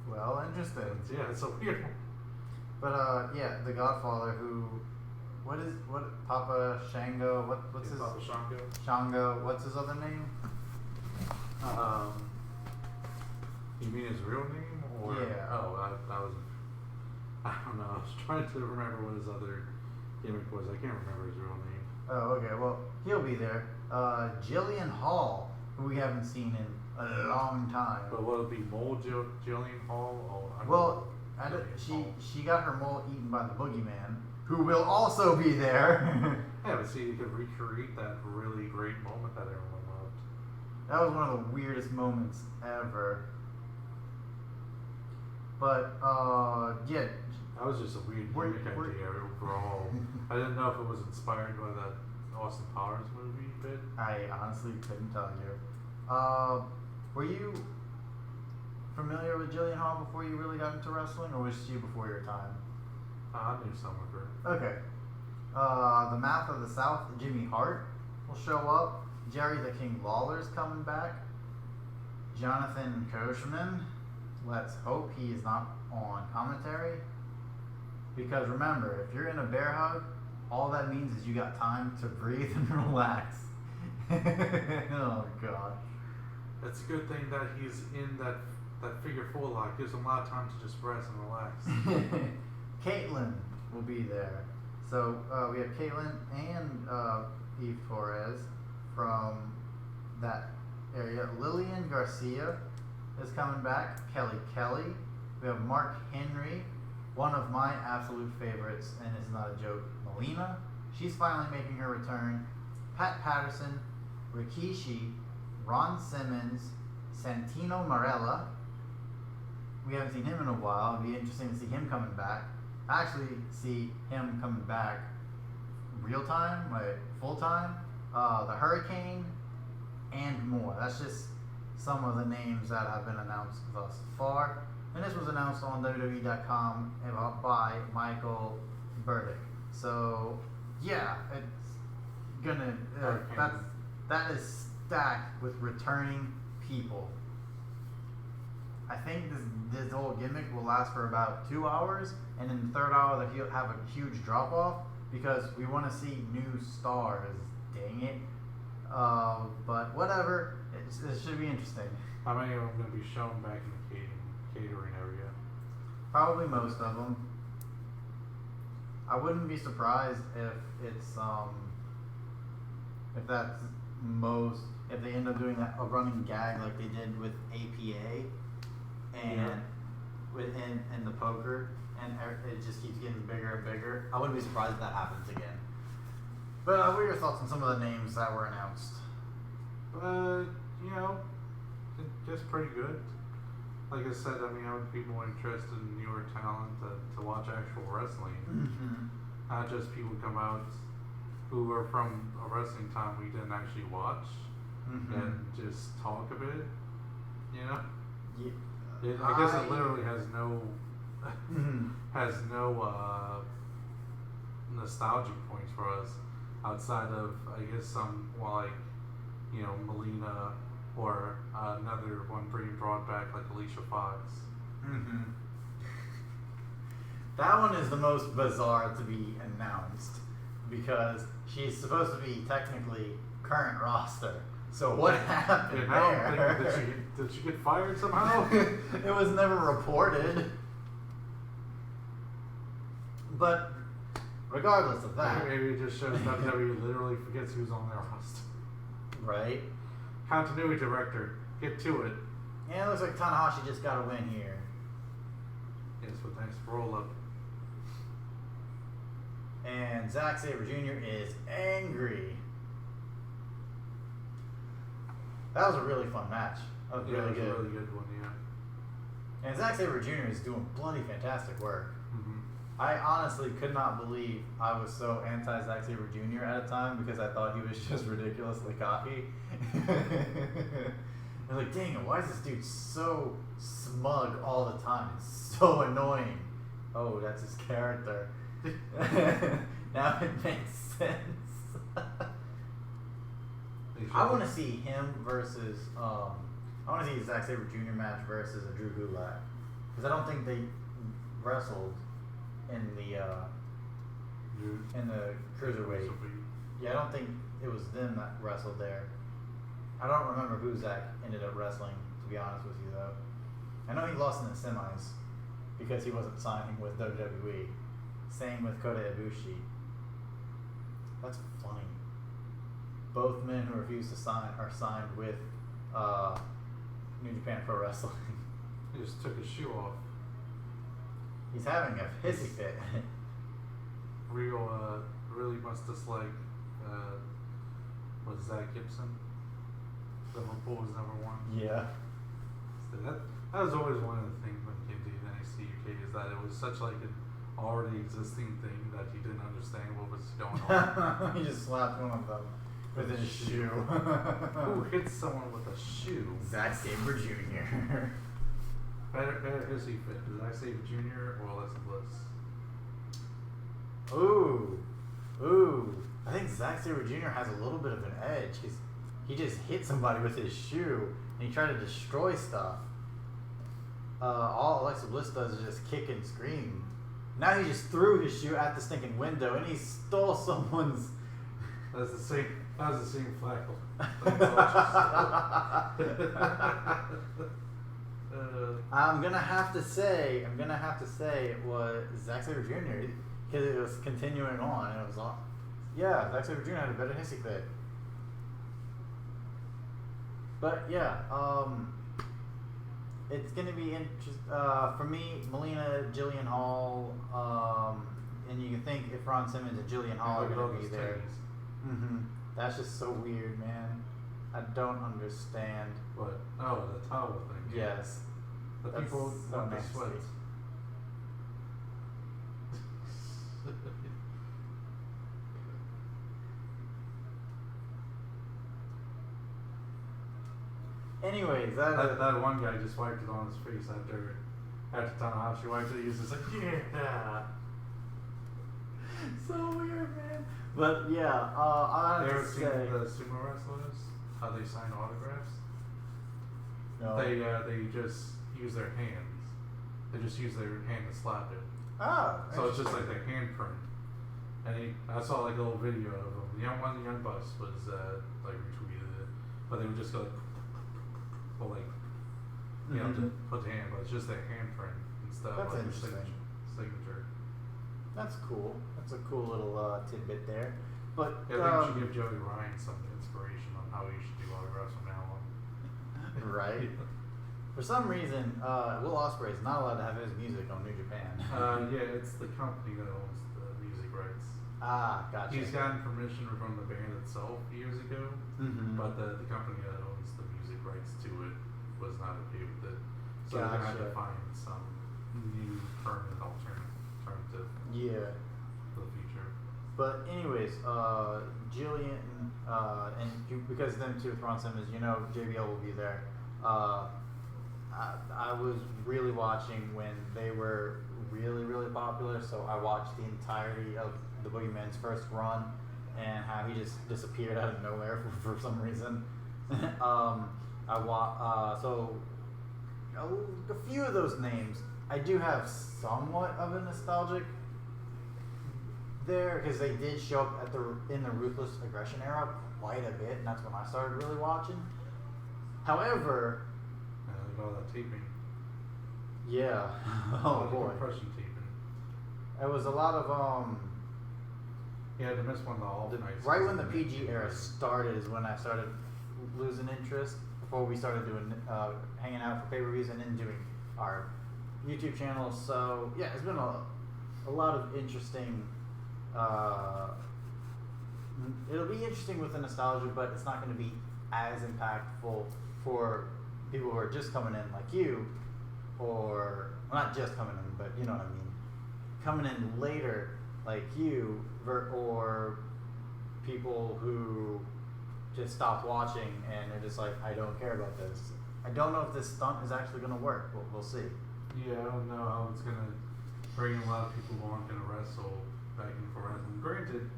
Well, interesting. Yeah, it's a weird one. But yeah, the Godfather, who, what Papa Shango? What's his? Papa Shango. Shango. What's his other name? You mean his real name, or Yeah. Oh, I was. I don't know. I was trying to remember what his other gimmick was. I can't remember his real name. Oh, okay. Well, he'll be there. Jillian Hall, who we haven't seen in a long time. But will it be Mole Jillian Hall? Oh, Well, she got her mole eaten by the boogeyman, who will also be there. Yeah, but see, you could recreate that really great moment that everyone loved. That was one of the weirdest moments ever. But yeah. That was just a weird gimmick idea overall. I didn't know if it was inspired by that Austin Powers movie bit. I honestly couldn't tell you. Were you familiar with Jillian Hall before you really got into wrestling, or was she before your time? I knew some of her. Okay. The Mouth of the South, Jimmy Hart will show up. Jerry the King Lawler's coming back. Jonathan Koshman. Let's hope he is not on commentary. Because remember, if you're in a bear hug, all that means is you got time to breathe and relax. Oh gosh. It's a good thing that he's in that figure four lock. Gives him a lot of time to just rest and relax. Caitlyn will be there. So we have Caitlyn and Eve Torres from that area. Lillian Garcia is coming back. Kelly. We have Mark Henry, one of my absolute favorites, and it's not a joke, Melina. She's finally making her return. Pat Patterson, Rikishi, Ron Simmons, Santino Marella. We haven't seen him in a while. It'd be interesting to see him coming back. Actually, see him coming back real time, like full time. The Hurricane, and more. That's just some of the names that have been announced thus far. And this was announced on WWE.com by Michael Burdick. So, yeah, it's gonna that is stacked with returning people. I think this whole gimmick will last for about 2 hours, and in the third hour they'll have a huge drop off because we want to see new stars. Dang it! But whatever, it should be interesting. How many of them are going to be shown back in the catering area? Probably most of them. I wouldn't be surprised if it's if that's most, if they end up doing a running gag like they did with APA and in the poker, and it just keeps getting bigger and bigger. I wouldn't be surprised if that happens again. But what are your thoughts on some of the names that were announced? Just pretty good. Like I said, I mean, I would be more interested in newer talent to watch actual wrestling. Mm-hmm. Not just people come out who are from a wrestling time we didn't actually watch and just talk a bit. Yeah. I guess it literally has no nostalgic points for us outside of, I guess, some Melina or another one being brought back like Alicia Fox. Mm-hmm. That one is the most bizarre to be announced because she's supposed to be technically current roster. So what happened there? Did she get fired somehow? It was never reported. But regardless of that, maybe it just shows WWE literally forgets who's on their roster. Right? Continuity director, get to it. Yeah, it looks like Tanahashi just got a win here. Yes, with nice roll up. And Zack Sabre Jr. is angry. That was a really fun match. That was really good. It was a really good one, yeah. And Zack Sabre Jr. is doing bloody fantastic work. Mm-hmm. I honestly could not believe I was so anti-Zack Sabre Jr. at a time because I thought he was just ridiculously cocky. I was like, dang it, why is this dude so smug all the time? It's so annoying. Oh, that's his character. Now it makes sense. I want to see him versus, I want to see a Zack Sabre Jr. match versus a Drew Gulak. Because I don't think they wrestled in the cruiserweight. Yeah, I don't think it was them that wrestled there. I don't remember who Zack ended up wrestling, to be honest with you, though. I know he lost in the semis because he wasn't signing with WWE. Same with Kota Ibushi. That's funny. Both men who refuse to sign are signed with New Japan Pro Wrestling. He just took his shoe off. He's having a hissy fit. Really must dislike was Zach Gibson. Liverpool was #1. Yeah. So that was always one of the things when it came to NXT UK is that it was such like an already existing thing that he didn't understand what was going on. He just slapped one of them with his shoe. Who hits someone with a shoe? Zack Sabre Jr. Better is he fit? Is Zack Sabre Jr. or Alexa Bliss? Ooh. I think Zack Sabre Jr. has a little bit of an edge because he just hit somebody with his shoe and he tried to destroy stuff. All Alexa Bliss does is just kick and scream. Now he just threw his shoe at the stinking window and he stole someone's. That was the same flag. I'm gonna have to say it was Zack Sabre Jr. because it was continuing on and it was on. Yeah, Zack Sabre Jr. had a better hissy fit. But yeah, it's gonna be interesting for me. Melina, Jillian Hall, and you can think if Ron Simmons and Jillian Hall are gonna be there. That's just so weird, man. I don't understand. What? Oh, the towel thing. Yes. The That's people so want the nasty. sweat. Anyways, that one guy just wiped it on his face after telling how she wiped it. He was just like, yeah. So weird, man. But yeah, I You have ever to seen say. the sumo wrestlers? How they sign autographs? No. They just use their hands. They just use their hand to slap it. Oh. So it's just like their handprint. And I saw like a little video of them. The one of the Young Bucks was like retweeted it, but they would just go like, you know, to put the hand, but it's just their handprint and stuff. That's like interesting. Signature. That's cool. That's a cool little tidbit there. But Yeah, I think we should give Joey Ryan some inspiration on how he should do autographs from now on. right. For some reason, Will Ospreay is not allowed to have his music on New Japan. Yeah, it's the company that owns the music rights. Ah, gotcha. He's gotten permission from the band itself years ago, but the company that owns the music rights to it was not okay with it. So they're going to have to find some new permanent alternative Yeah. for the future. But anyways, Jillian, and because of them two with Ron Simmons, you know JBL will be there. I was really watching when they were really, really popular, so I watched the entirety of the Boogeyman's first run and how he just disappeared out of nowhere for some reason. So a few of those names I do have somewhat of a nostalgic there because they did show up in the Ruthless Aggression era quite a bit, and that's when I started really watching. However, Like all that taping. yeah, oh boy, Compression taping. it was a lot of Yeah, to miss one of the off nights. right when the PG era started is when I started losing interest. Before we started doing hanging out for pay-per-views and then doing our YouTube channel. So yeah, it's been a lot of interesting. It'll be interesting with the nostalgia, but it's not going to be as impactful for people who are just coming in like you, or well, not just coming in, but you know what I mean, coming in later like you, or people who just stopped watching and they're just like, I don't care about this. I don't know if this stunt is actually going to work, but we'll see. Yeah, I don't know how it's gonna bring a lot of people who aren't gonna wrestle back in for wrestling. Granted,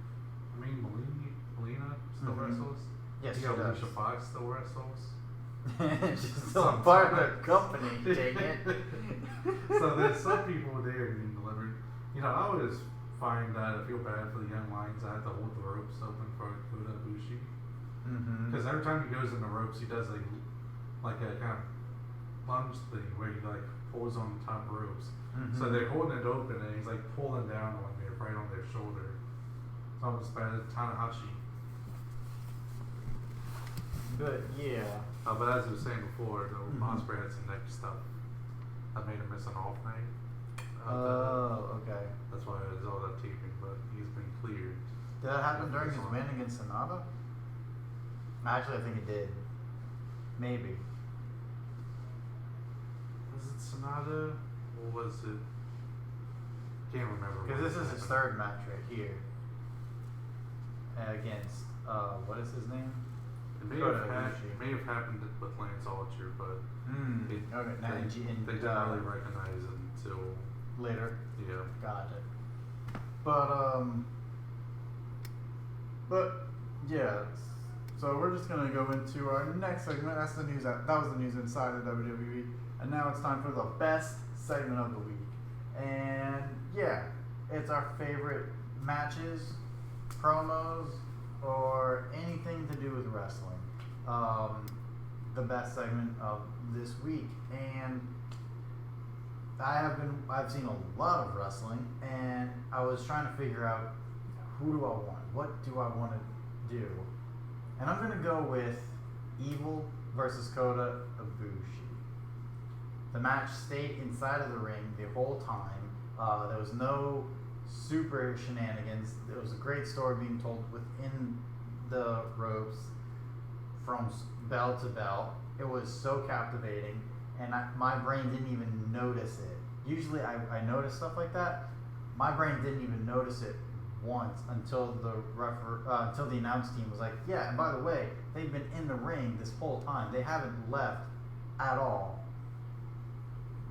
I mean Melina still wrestles. Yes, you she know, does. Alicia Fox still wrestles. She's still a part of the company, dang it. So there's some people there being delivered. You know, I always find that I feel bad for the young lions. I have to hold the ropes open for Kota Ibushi. Because every time he goes in the ropes, he does like a kind of lunge thing where he like pulls on the top ropes. Mhm. So they're holding it open and he's like pulling down on it right on their shoulder. It's almost bad as Tanahashi. But yeah. But as I was saying before, Mhm. Osprey had some neck stuff that made him miss an off night. Oh, okay. That's why it was all that taping, but he's been cleared. Did that happen Yeah, during this his one. win against Sonata? Actually, I think it did. Maybe. Was it Sonata or was it? Can't remember. Because when this it is his happened. third match right here. Against, what is his name? It may, Kota have Ibushi. it may have happened with Lance Archer, but Okay, now they, in they didn't really recognize it until later. yeah. Got it. But yeah, so we're just gonna go into our next segment. That's the news. That was the news inside of WWE, and now it's time for the best segment of the week. And yeah, it's our favorite matches, promos, or anything to do with wrestling. The best segment of this week, and I've seen a lot of wrestling, and I was trying to figure out who do I want? What do I want to do? And I'm gonna go with Evil versus Kota Ibushi. The match stayed inside of the ring the whole time. There was no super shenanigans. There was a great story being told within the ropes from bell to bell. It was so captivating, and my brain didn't even notice it. Usually I notice stuff like that. My brain didn't even notice it once until until the announce team was like, yeah, and by the way, they've been in the ring this whole time. They haven't left at all.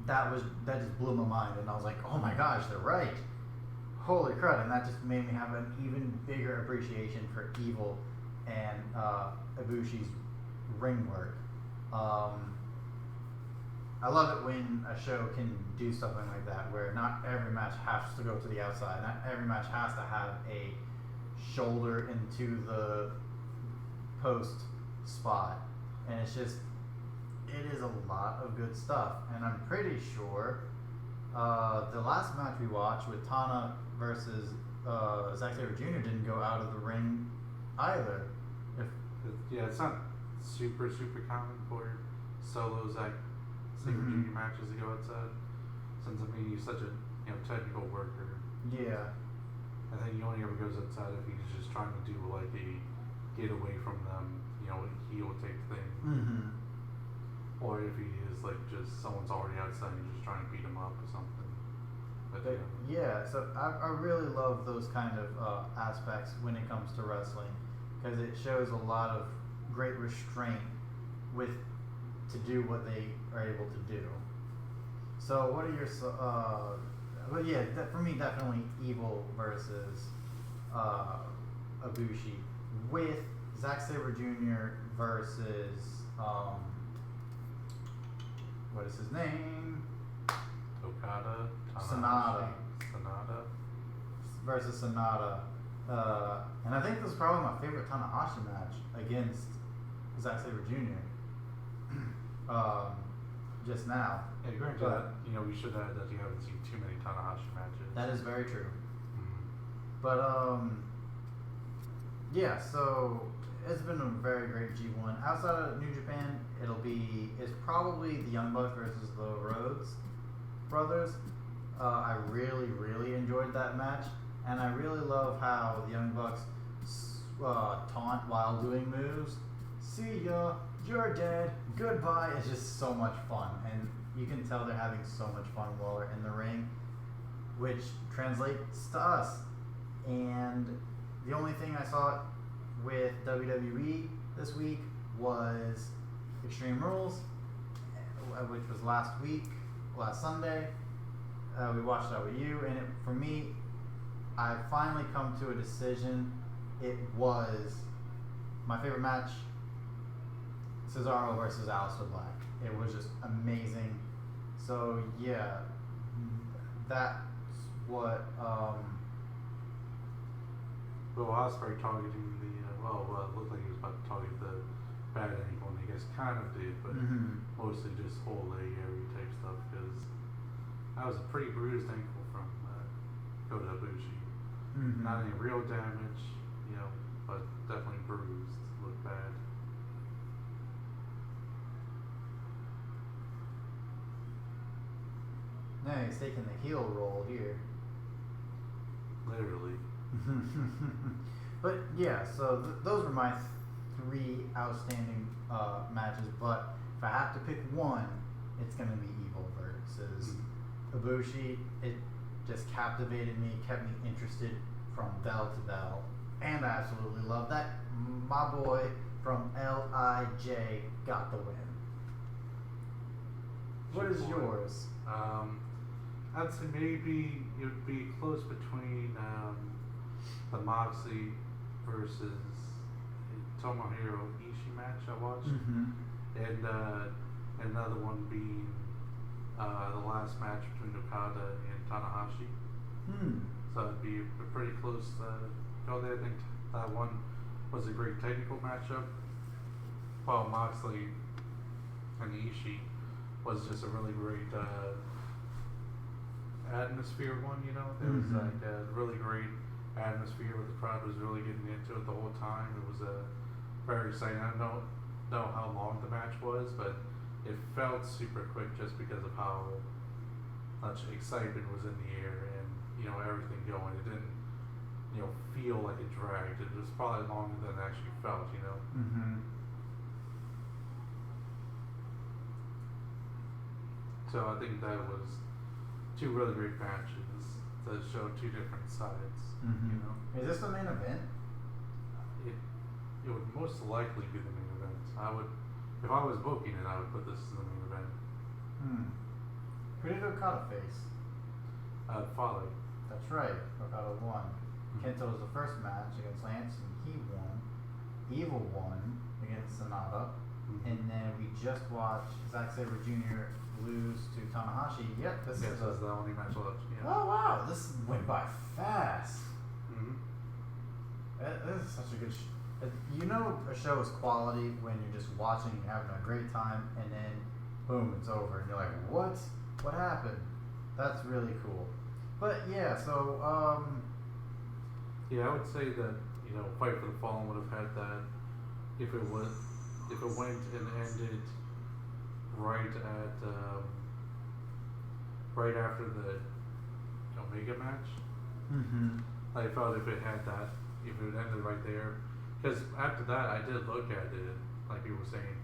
That just blew my mind, and I was like, oh my gosh, they're right. Holy crud. And that just made me have an even bigger appreciation for Evil and Ibushi's ring work. I love it when a show can do something like that, where not every match has to go to the outside. Not every match has to have a shoulder into the post spot. And it is a lot of good stuff. And I'm pretty sure the last match we watched with Tana versus Zack Sabre Jr. didn't go out of the ring either. Yeah, it's not super common for solo Zack Sabre Mhm. Jr. matches to go outside. Since I mean he's such a technical worker. Yeah. I think he only ever goes outside if he's just trying to do like a get away from them, heel type thing. Mm-hmm. Or if he is like just someone's already outside and you're just trying to beat him up or something. But Yeah, so I really love those kind of aspects when it comes to wrestling, because it shows a lot of great restraint to do what they are able to do. So what are your but yeah, for me definitely Evil versus Ibushi, with Zack Sabre Jr. versus what is his name? Okada, Sonata. Sonata. Versus Sonata. And I think this is probably my favorite Tanahashi match against Zack Sabre Jr. Just now. Yeah, granted that we should add that you haven't seen too many Tanahashi matches. That is very true. Mm-hmm. But yeah, so it's been a very great G1. Outside of New Japan, it's probably the Young Bucks versus the Rhodes brothers. I really enjoyed that match, and I really love how the Young Bucks taunt while doing moves. See ya, you're dead, goodbye. It's just so much fun, and you can tell they're having so much fun while they're in the ring, which translates to us. And the only thing I saw with WWE this week was Extreme Rules, which was last Sunday. We watched that with you, and for me, I finally come to a decision. It was my favorite match, Cesaro versus Aleister Black. It was just amazing. So yeah, that's what. Will Ospreay targeting the it looked like he was about to target the bad ankle, and I guess guess kind of did, but mostly just whole leg area type stuff because I was a pretty bruised ankle from Kota Ibushi. Not any real damage, but definitely bruised. Looked bad. No, he's taking the heel roll here. Literally. But yeah, so those were my three outstanding matches. But if I have to pick one, it's gonna be Evil versus Ibushi. It just captivated me, kept me interested from bell to bell, and I absolutely love that. My boy from LIJ got the win. What is yours? I'd say maybe it would be close between the Moxley versus Tomohiro Ishii match I watched, and another one being the last match between Okada and Tanahashi. So it'd be a pretty close go there. I think that one was a great technical matchup, while Moxley and Ishii was just a really great atmosphere one, There was like a really great atmosphere where the crowd was really getting into it the whole time. It was very exciting. I don't know how long the match was, but it felt super quick just because of how much excitement was in the air and, everything going. It didn't, feel like it dragged. It was probably longer than it actually felt, So I think that was two really great matches to show two different sides. Is this the main event? It would most likely be the main event. If I was booking it, I would put this as the main event. Who did Okada face? Folly. That's right, Okada won. Kenta was the first match against Lance, and he won. Evil won against Sonata, and then we just watched Zack Sabre Jr. lose to Tanahashi. Yep, this is the only match left. Yeah. Oh wow, this went by fast. This is such a good. A show is quality when you're just watching, you're having a great time, and then boom, it's over, and you're like, what? What happened? That's really cool. But yeah, so yeah, I would say that Fight for the Fallen would have had that if it went and ended right after the Omega match. I felt if it had that, if it ended right there, because after that I did look at it, like you were saying,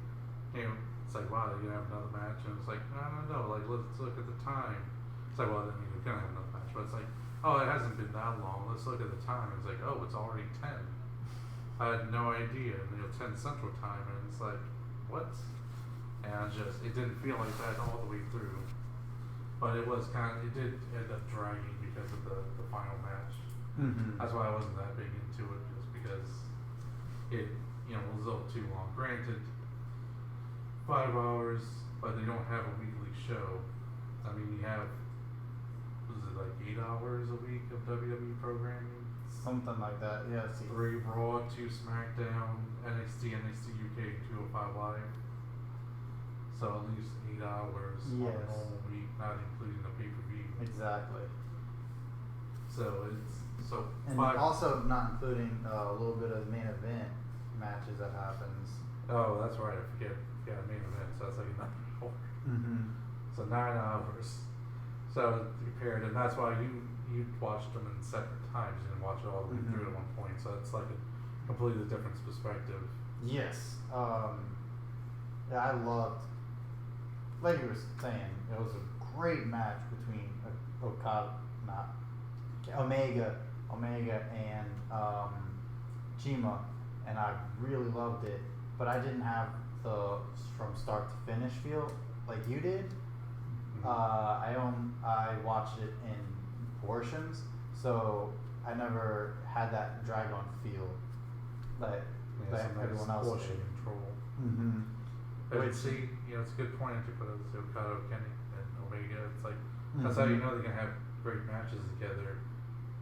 it's like, wow, they're gonna have another match, and it's like, I don't know, like let's look at the time. It's like, well, I mean, they're gonna have another match, but it's like, oh, it hasn't been that long. Let's look at the time. It's like, oh, it's already 10. I had no idea, and 10 Central Time, and it's like, what? And it didn't feel like that all the way through. But it did end up dragging because of the final match. That's why I wasn't that big into it, just because it, was a little too long. Granted, 5 hours, but they don't have a weekly show. I mean, you have, was it like 8 hours a week of WWE programming? Something like that, yeah. 3 Raw, 2 SmackDown, NXT UK, 205 Live. So at least 8 hours on a normal week, not including the pay-per-view. Exactly. So and also not including a little bit of main event matches that happens. Oh, that's right. I forget. Yeah, main event. So that's like another 4. So 9 hours. So compared, and that's why you watched them in separate times. You didn't watch it all the way through at one point. So it's like a completely different perspective. Yes. Yeah, I loved. Like you were saying, it was a great match between Omega and Chima, and I really loved it. But I didn't have the from start to finish feel like you did. I watched it in portions, so I never had that drag on feel that everyone else did. Control. But see, it's a good point to put out to Okada, Kenny, and Omega. It's like that's how you know they're gonna have great matches together.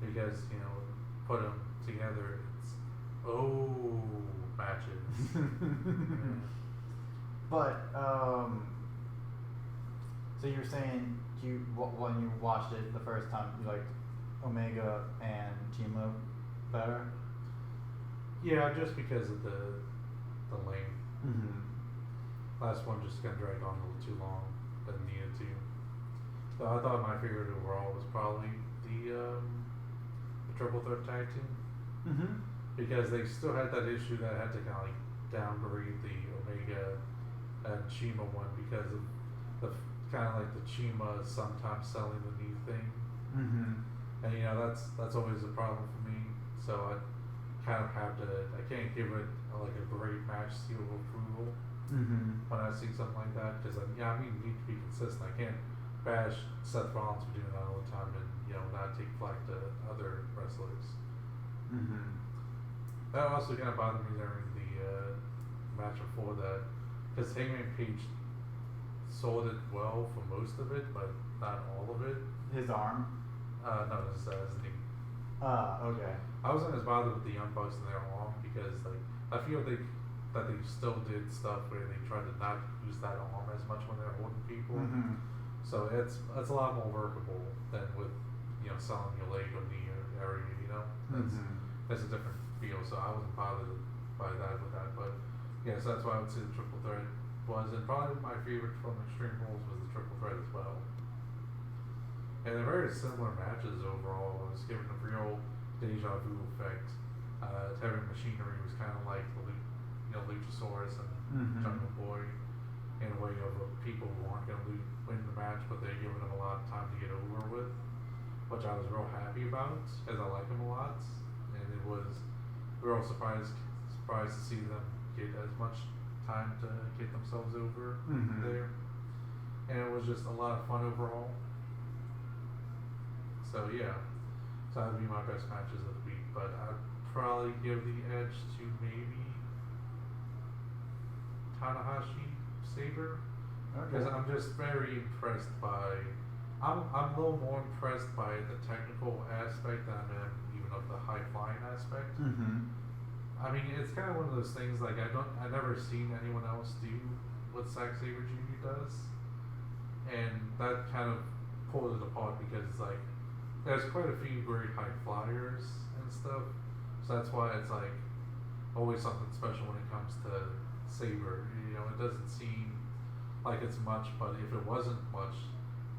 Because put them together, it's matches. But so you were saying when you watched it the first time, you liked Omega and Chima better? Yeah, just because of the length. Mm-hmm. Last one just got dragged on a little too long than needed to. So I thought my favorite overall was probably the triple threat tag team. Mm-hmm. Because they still had that issue that had to kind of like downgrade the Omega and Chima one because of the kind of like the Chima sometimes selling the new thing. Mm-hmm. And you know that's always a problem for me. So I kind of have to. I can't give it like a great match seal of approval Mm-hmm. when I see something like that because you need to be consistent. I can't bash Seth Rollins for doing that all the time and not take flack to other wrestlers. Mm-hmm. That also kind of bothered me during the match before that because Hangman Page sold it well for most of it, but not all of it. His arm? No, his knee. Okay. I wasn't as bothered with the Young Bucks and their arm because like I feel that they still did stuff where they tried to not use that arm as much when they're holding people. Mm-hmm. So it's a lot more workable than with selling your leg or knee area. That's a different feel. So I wasn't bothered by that with that. But yeah, so that's why I would say the triple threat was, and probably my favorite from Extreme Rules was the triple threat as well. And they're very similar matches overall. It was given a real deja vu effect. Heavy Machinery was kind of like the Luchasaurus and Mm-hmm. Jungle Boy in a way of people who aren't going to win the match, but they're giving them a lot of time to get over with, which I was real happy about, as I like them a lot, and it was real surprised to see them get as much time to get themselves over Mm-hmm. there, and it was just a lot of fun overall. So yeah, so that would be my best matches of the week, but I'd probably give the edge to maybe Tanahashi Saber. Because I'm just very impressed by. I'm a little more impressed by the technical aspect than I am even of the high flying aspect. Mm-hmm. I mean, it's kind of one of those things like I've never seen anyone else do what Zack Sabre Jr. does, and that kind of pulls it apart because it's like there's quite a few very high flyers and stuff, so that's why it's like always something special when it comes to Sabre. It doesn't seem like it's much, but if it wasn't much,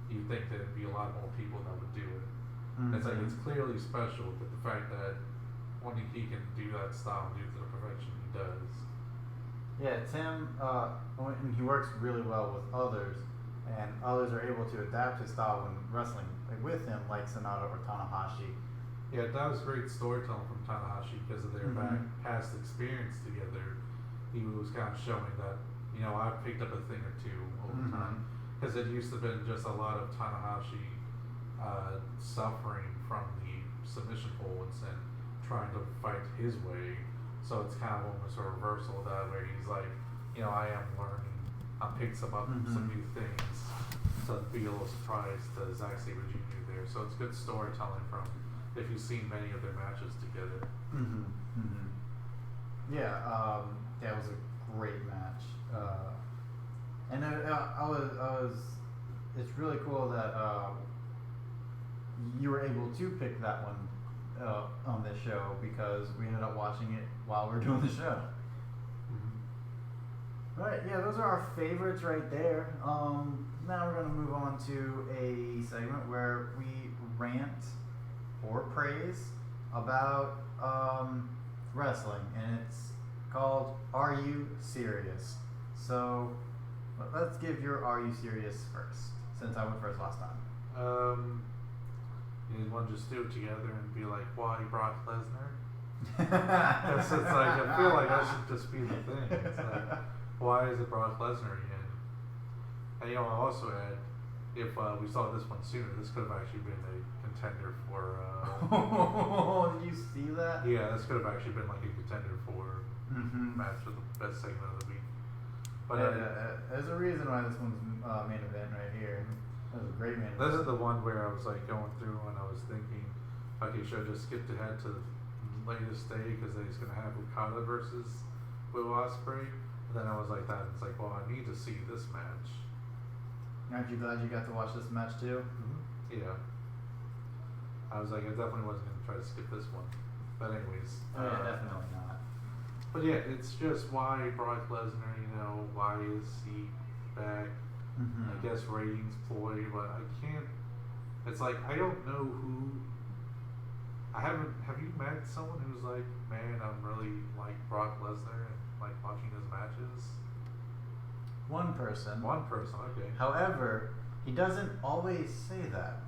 you'd think there'd be a lot more people that would do it. Mm-hmm. It's like it's clearly special, but the fact that only he can do that style and do it to the perfection he does. Yeah, Tim, and he works really well with others, and others are able to adapt his style when wrestling with him, like Sonata or Tanahashi. Yeah, that was great storytelling from Tanahashi because of their Mm-hmm. past experience together. He was kind of showing that, I've picked up a thing or two over Mm-hmm. time. Because it used to have been just a lot of Tanahashi suffering from the submission holds and trying to fight his way. So it's kind of almost a reversal of that, where he's like, I am learning. I picked some Mm-hmm. new things. So it'd be a little surprise to Zack Sabre Jr. there. So it's good storytelling from if you've seen many of their matches together. Mm-hmm. Mm-hmm. Yeah, that was a great match. And I was. It's really cool that you were able to pick that one on this show because we ended up watching it while we were doing the show. Mm-hmm. Right, yeah, those are our favorites right there. Now we're going to move on to a segment where we rant or praise about wrestling, and it's called Are You Serious? So let's give your Are You Serious first, since I went first last time. You want to just do it together and be like, why Brock Lesnar? It's like, I feel like that should just be the thing. It's like, why is it Brock Lesnar again? And I also add, if we saw this one sooner, this could have actually been a contender for. Did you see that? Yeah, this could have actually been like a contender for Mm-hmm. match for the best segment of the week. But there's a reason why this one's main event right here. That was a great main event. this is the one where I was like going through and I was thinking, okay, should I just skip ahead to the latest day because he's going to have Okada versus Will Ospreay? And then I was like that. It's like, well, I need to see this match. Aren't you glad you got to watch this match too? Mm-hmm. Yeah. I was like, I definitely wasn't going to try to skip this one. But anyways. Oh, yeah, definitely not. But yeah, it's just why Brock Lesnar, why is he back? Mm-hmm. I guess ratings ploy, but I can't. It's like, I don't know who. Have you met someone who's like, man, I'm really like Brock Lesnar and like watching his matches? One person. Okay. However, he doesn't always say that.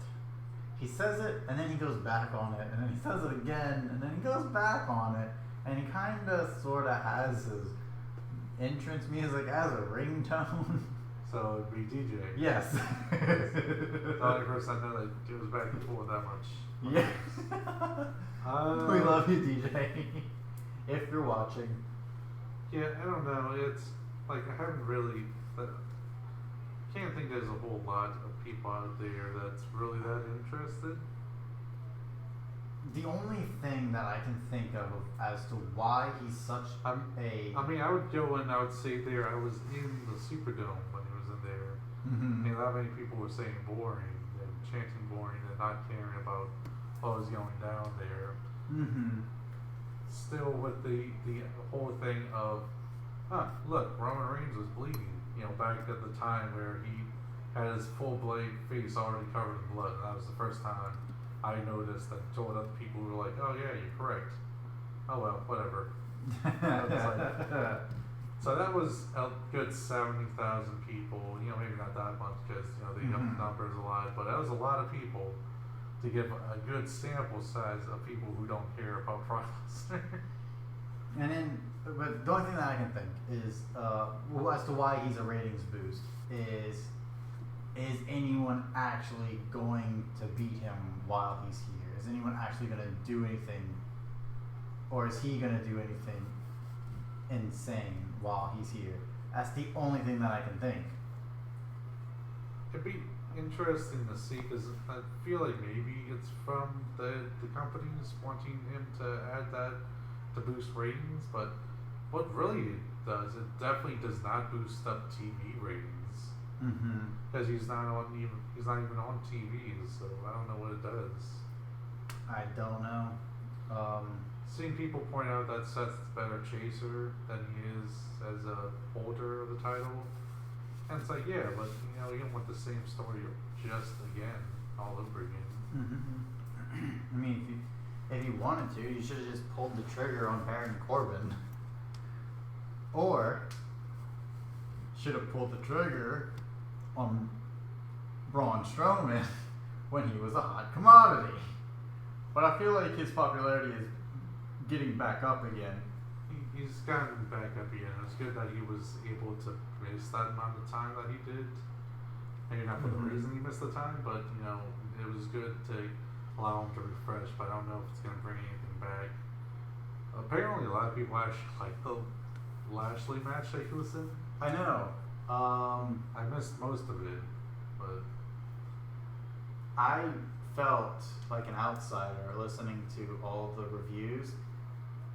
He says it, and then he goes back on it, and then he says it again, and then he goes back on it, and he kind of, sort of has his entrance music as a ringtone. So it'd be DJ. Yes. The only person I know that goes back and forth that much. Yeah. We love you, DJ. If you're watching. Yeah, I don't know. It's like I haven't really. Can't think there's a whole lot of people out there that's really that interested. The only thing that I can think of as to why he's such I mean, I would go and I would say there. I was in the Superdome when he was in there. Mm-hmm. I mean, not many people were saying boring and chanting boring and not caring about what was going down there. Mm-hmm. Still, with the whole thing of, look, Roman Reigns was bleeding. Back at the time where he had his full blade face already covered in blood. That was the first time I noticed and told other people who were like, oh yeah, you're correct. Oh well, whatever. So that was a good 70,000 people. Maybe not that much because they up the numbers a lot, but that was a lot of people to give a good sample size of people who don't care about Brock Lesnar. And then, but the only thing that I can think is, as to why he's a ratings boost is anyone actually going to beat him while he's here? Is anyone actually going to do anything, or is he going to do anything insane while he's here? That's the only thing that I can think. It'd be interesting to see because I feel like maybe it's from the companies wanting him to add that to boost ratings, but what really it does, it definitely does not boost up TV ratings because he's not even on TV, so I don't know what it does. I don't know. Seeing people point out that Seth's a better chaser than he is as a holder of the title, and it's like, yeah, but you don't want the same story just again, all over again. I mean, if you wanted to, you should have just pulled the trigger on Baron Corbin. Or should have pulled the trigger on Braun Strowman when he was a hot commodity. But I feel like his popularity is getting back up again. He's gotten back up again. It's good that he was able to miss that amount of time that he did. Maybe not for the reason he missed the time, but it was good to allow him to refresh. But I don't know if it's going to bring anything back. Apparently, a lot of people actually like the Lashley match that he was in. I know. I missed most of it, but I felt like an outsider listening to all of the reviews.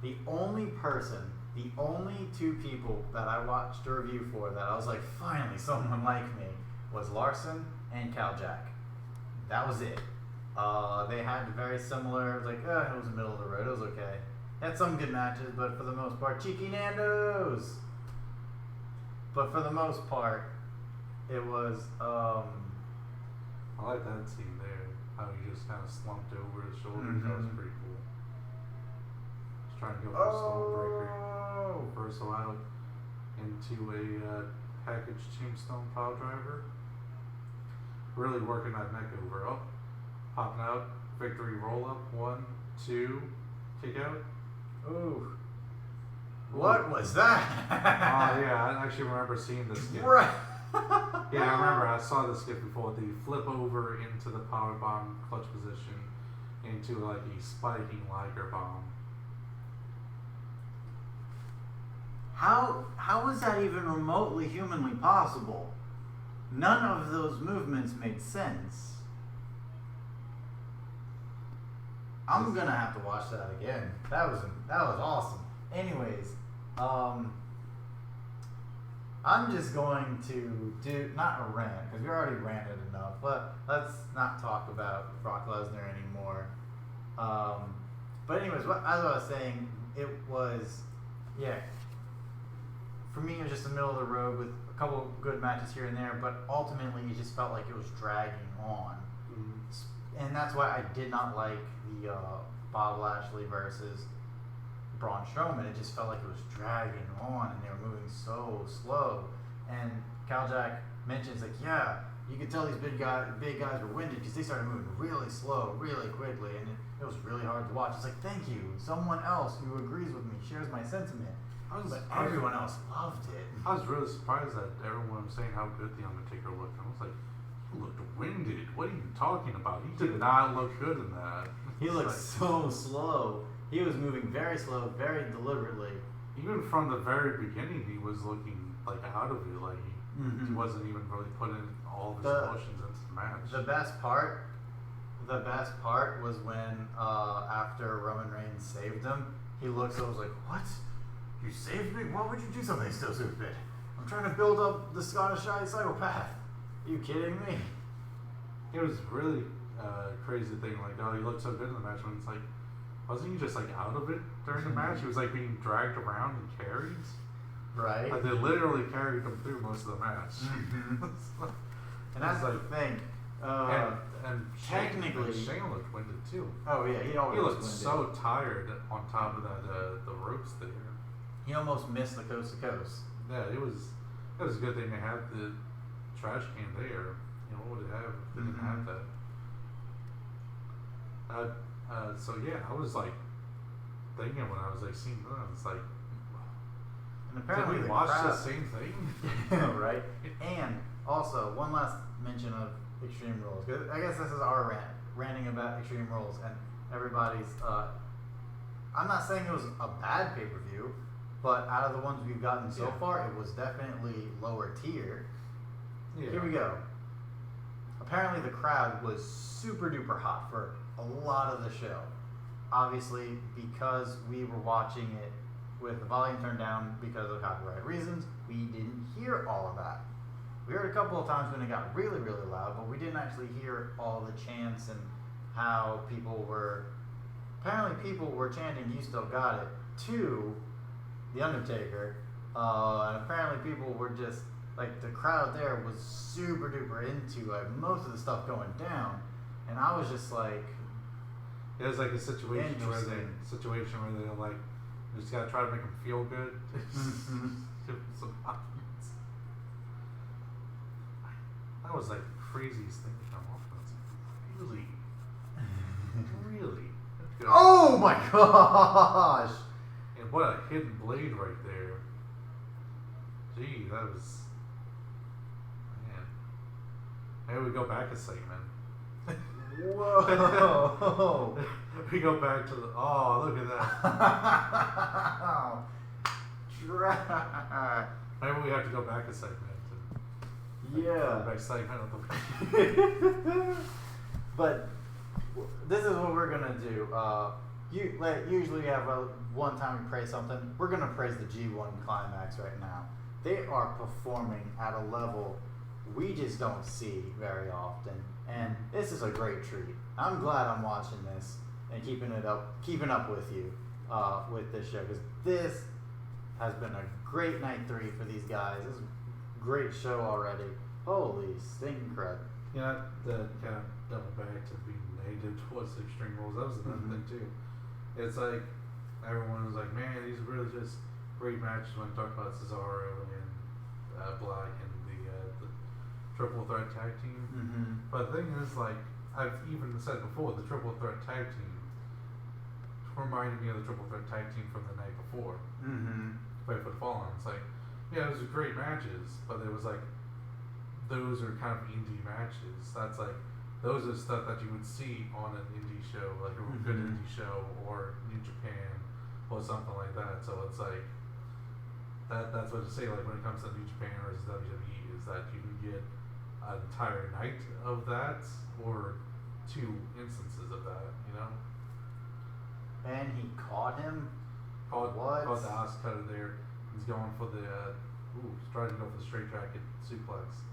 The only two people that I watched a review for that I was like, finally someone like me, was Larson and Cal Jack. That was it. They had very similar, it was the middle of the road, it was okay. Had some good matches, but for the most part, Cheeky Nando's! But for the most part, it was, I like that scene there. How he just kind of slumped over his shoulders. That was pretty cool. Just trying to go for a Stonebreaker. Reversal out into a package tombstone pile driver. Really working that neck over. Oh, popping out. Victory roll up. 1, 2, kick out. Ooh. What was that? Oh yeah, I actually remember seeing this skip. Right. Yeah, I remember I saw this skip before. The flip over into the power bomb clutch position into like a spiking Liger bomb. How was that even remotely humanly possible? None of those movements made sense. I'm gonna have to watch that again. That was awesome. Anyways, I'm just going to do not a rant because we already ranted enough. But let's not talk about Brock Lesnar anymore. But anyways, as I was saying, it was for me, it was just the middle of the road with a couple of good matches here and there, but ultimately it just felt like it was dragging on. Mm-hmm. And that's why I did not like the Bob Lashley versus Braun Strowman. It just felt like it was dragging on and they were moving so slow. And Cal Jack mentions, like, yeah, you could tell these big guys were winded because they started moving really slow, really quickly, and it was really hard to watch. It's like, thank you. Someone else who agrees with me, shares my sentiment. But everyone else loved it. I was really surprised that everyone was saying how good The Undertaker looked. I was like, he looked winded. What are you talking about? He did not look good in that. He looked so slow. He was moving very slow, very deliberately. Even from the very beginning, he was looking like out of it. Like he wasn't even really putting all of his emotions into the match. The best part was when after Roman Reigns saved him, he looks and was like, "What? You saved me? Why would you do something so stupid? I'm trying to build up the Scottish psychopath. Are you kidding me?" It was really crazy thing. Like, oh, he looked so good in the match. When it's like, wasn't he just like out of it during the match? He was like being dragged around and carried. Right. Like they literally carried him through most of the match. Mm-hmm. And that's like, the thing. And technically, Shane looked winded too. Oh yeah, he always looked winded. So tired on top of that the ropes there. He almost missed the coast to coast. Yeah, it was a good thing they had the trash can there. You know, what would it have if they didn't have that? So yeah, I was like thinking when I was like seeing that, it's like, and apparently did we watch the same thing? Right. And also one last mention of Extreme Rules, because I guess this is our ranting about Extreme Rules, and everybody's. I'm not saying it was a bad pay-per-view, but out of the ones we've gotten so far, it was definitely lower tier. Yeah. Here we go. Apparently the crowd was super duper hot for a lot of the show. Obviously, because we were watching it with the volume turned down because of copyright reasons, we didn't hear all of that. We heard a couple of times when it got really, really loud, but we didn't actually hear all the chants and how people were... Apparently people were chanting, "You still got it," to The Undertaker. And apparently people were just... Like, the crowd there was super duper into, like, most of the stuff going down. And I was just like... It was like a situation where they're like, you just gotta try to make them feel good. Give them some options. That was like the craziest thing to come off. I was like, really? Good. Oh my gosh! And what a hidden blade right there. Gee, that was... Man. Maybe we go back a segment. Whoa! We go back to the... Oh, look at that. Maybe we have to go back a segment. Yeah. Next segment of the week. But this is what we're gonna do. Usually we have one time we praise something. We're gonna praise the G1 Climax right now. They are performing at a level we just don't see very often, and this is a great treat. I'm glad I'm watching this and keeping up with you with this show, because this has been a great night 3 for these guys. This is a great show already. Holy stinking crud. Yeah, that kind of double back to being negative towards Extreme Rules. That was another thing too. It's like everyone was like, man, these are really just great matches when we talk about Cesaro and Black and the Triple Threat Tag Team. But the thing is, like I've even said before, the Triple Threat Tag Team reminded me of the Triple Threat Tag Team from the night before. Fight for the Fallen. It's like, yeah, those are great matches, but it was like, those are kind of indie matches. That's like, those are stuff that you would see on an indie show, like a good indie show, or New Japan, or something like that. So it's like, that's what to say, like when it comes to New Japan versus WWE, is that you can get an entire night of that, or 2 instances of that, you know? And he caught him? Caught the ass cutter there. He's going for the, tried to go for the straight jacket suplex,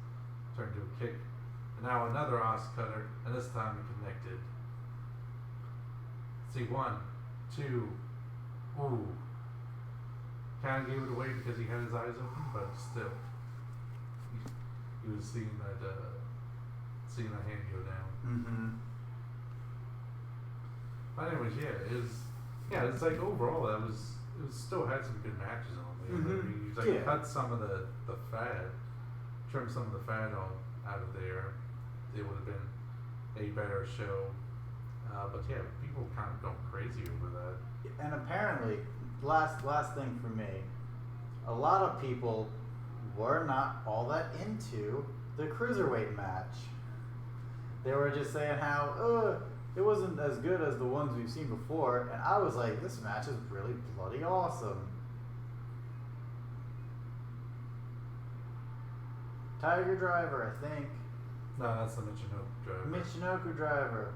turned to a kick, and now another Os cutter, and this time it connected. See, 1, 2, ooh. Kind of gave it away because he had his eyes open, but still, he was seeing that hand go down. Mm-hmm. But anyways, it's like overall it still had some good matches on there. Mm-hmm. I mean, he's like cut some of the fat, trimmed some of the fat out of there. It would have been a better show. But yeah, people kind of going crazy over that. And apparently, last thing for me, a lot of people were not all that into the cruiserweight match. They were just saying how it wasn't as good as the ones we've seen before, and I was like, this match is really bloody awesome. Tiger Driver, I think. No, that's the Michinoku Driver. Michinoku Driver.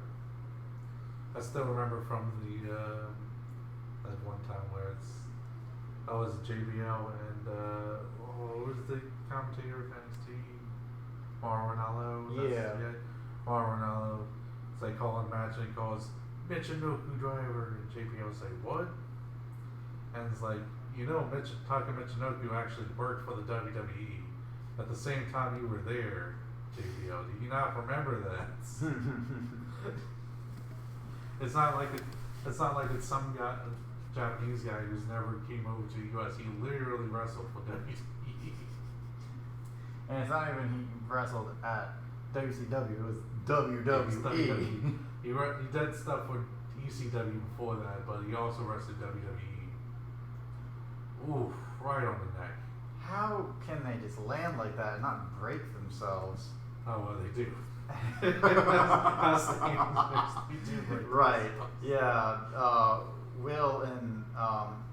I still remember from the that one time where it was JBL and what was the commentator of NXT? Mauro Ranallo. Yeah. Mauro Ranallo. So they call him match and he calls Michinoku Driver, and JBL say what? And it's like, Taka Michinoku actually worked for the WWE at the same time you were there, JBL. Do you not remember that? It's not like it's some guy, Japanese guy who's never came over to the US. He literally wrestled for WWE. And it's not even he wrestled at WCW, it was WWE. He did stuff for ECW before that, but he also wrestled WWE. Oof, right on the neck. How can they just land like that and not break themselves? Oh, well, they do. Right. Yeah. Will and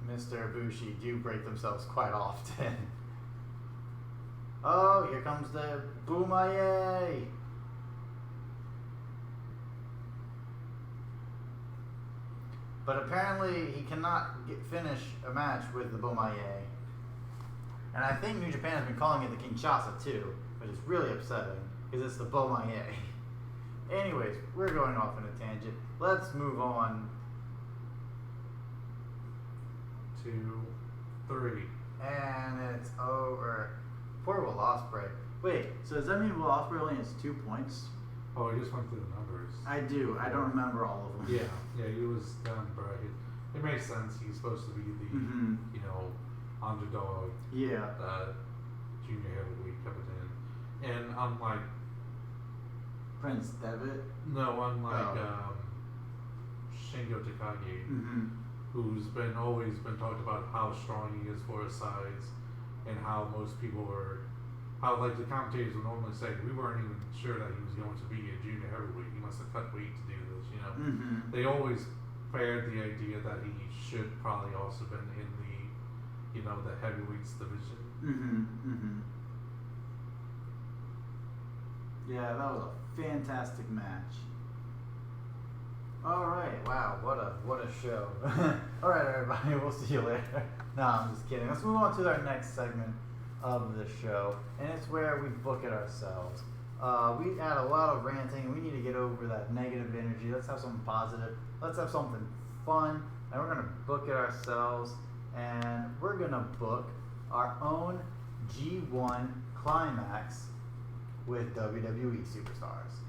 Mr. Ibushi do break themselves quite often. Oh, here comes the Boomaye. But apparently he cannot finish a match with the Boomaye. And I think New Japan has been calling it the Kinshasa too, which is really upsetting because it's the Boomaye. Anyways, we're going off on a tangent. Let's move on. 2, 3. And it's over. Poor Will Ospreay. Wait, so does that mean Will Ospreay only has 2 points? Oh, he just went through the numbers. I do. I don't remember all of them. Yeah, he was down the bracket. It makes sense. He's supposed to be the, underdog. Yeah. Junior heavyweight coming in. And unlike Prince Devitt? No, unlike Shingo Takagi, who's always been talked about how strong he is for his size, and how most people like the commentators would normally say, we weren't even sure that he was going to be a junior heavyweight. He must have cut weight to do this, They always paired the idea that he should probably also been in the, the heavyweights division. Yeah, that was a fantastic match. All right, wow, what a show. All right, everybody, we'll see you later. No, I'm just kidding. Let's move on to our next segment of the show, and it's where we book it ourselves. We had a lot of ranting. We need to get over that negative energy. Let's have something positive. Let's have something fun, and we're gonna book it ourselves. And we're gonna book our own G1 climax with WWE superstars.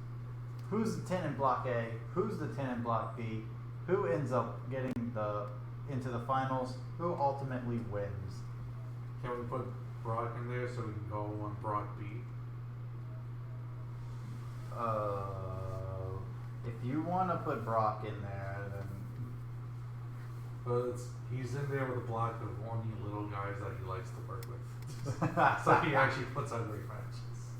Who's the 10 in Block A? Who's the 10 in Block B? Who ends up getting into the finals? Who ultimately wins? Can we put Brock in there so we can go on Brock B? If you want to put Brock in there, then. But he's in there with a block of only little guys that he likes to work with. So he actually puts on great matches.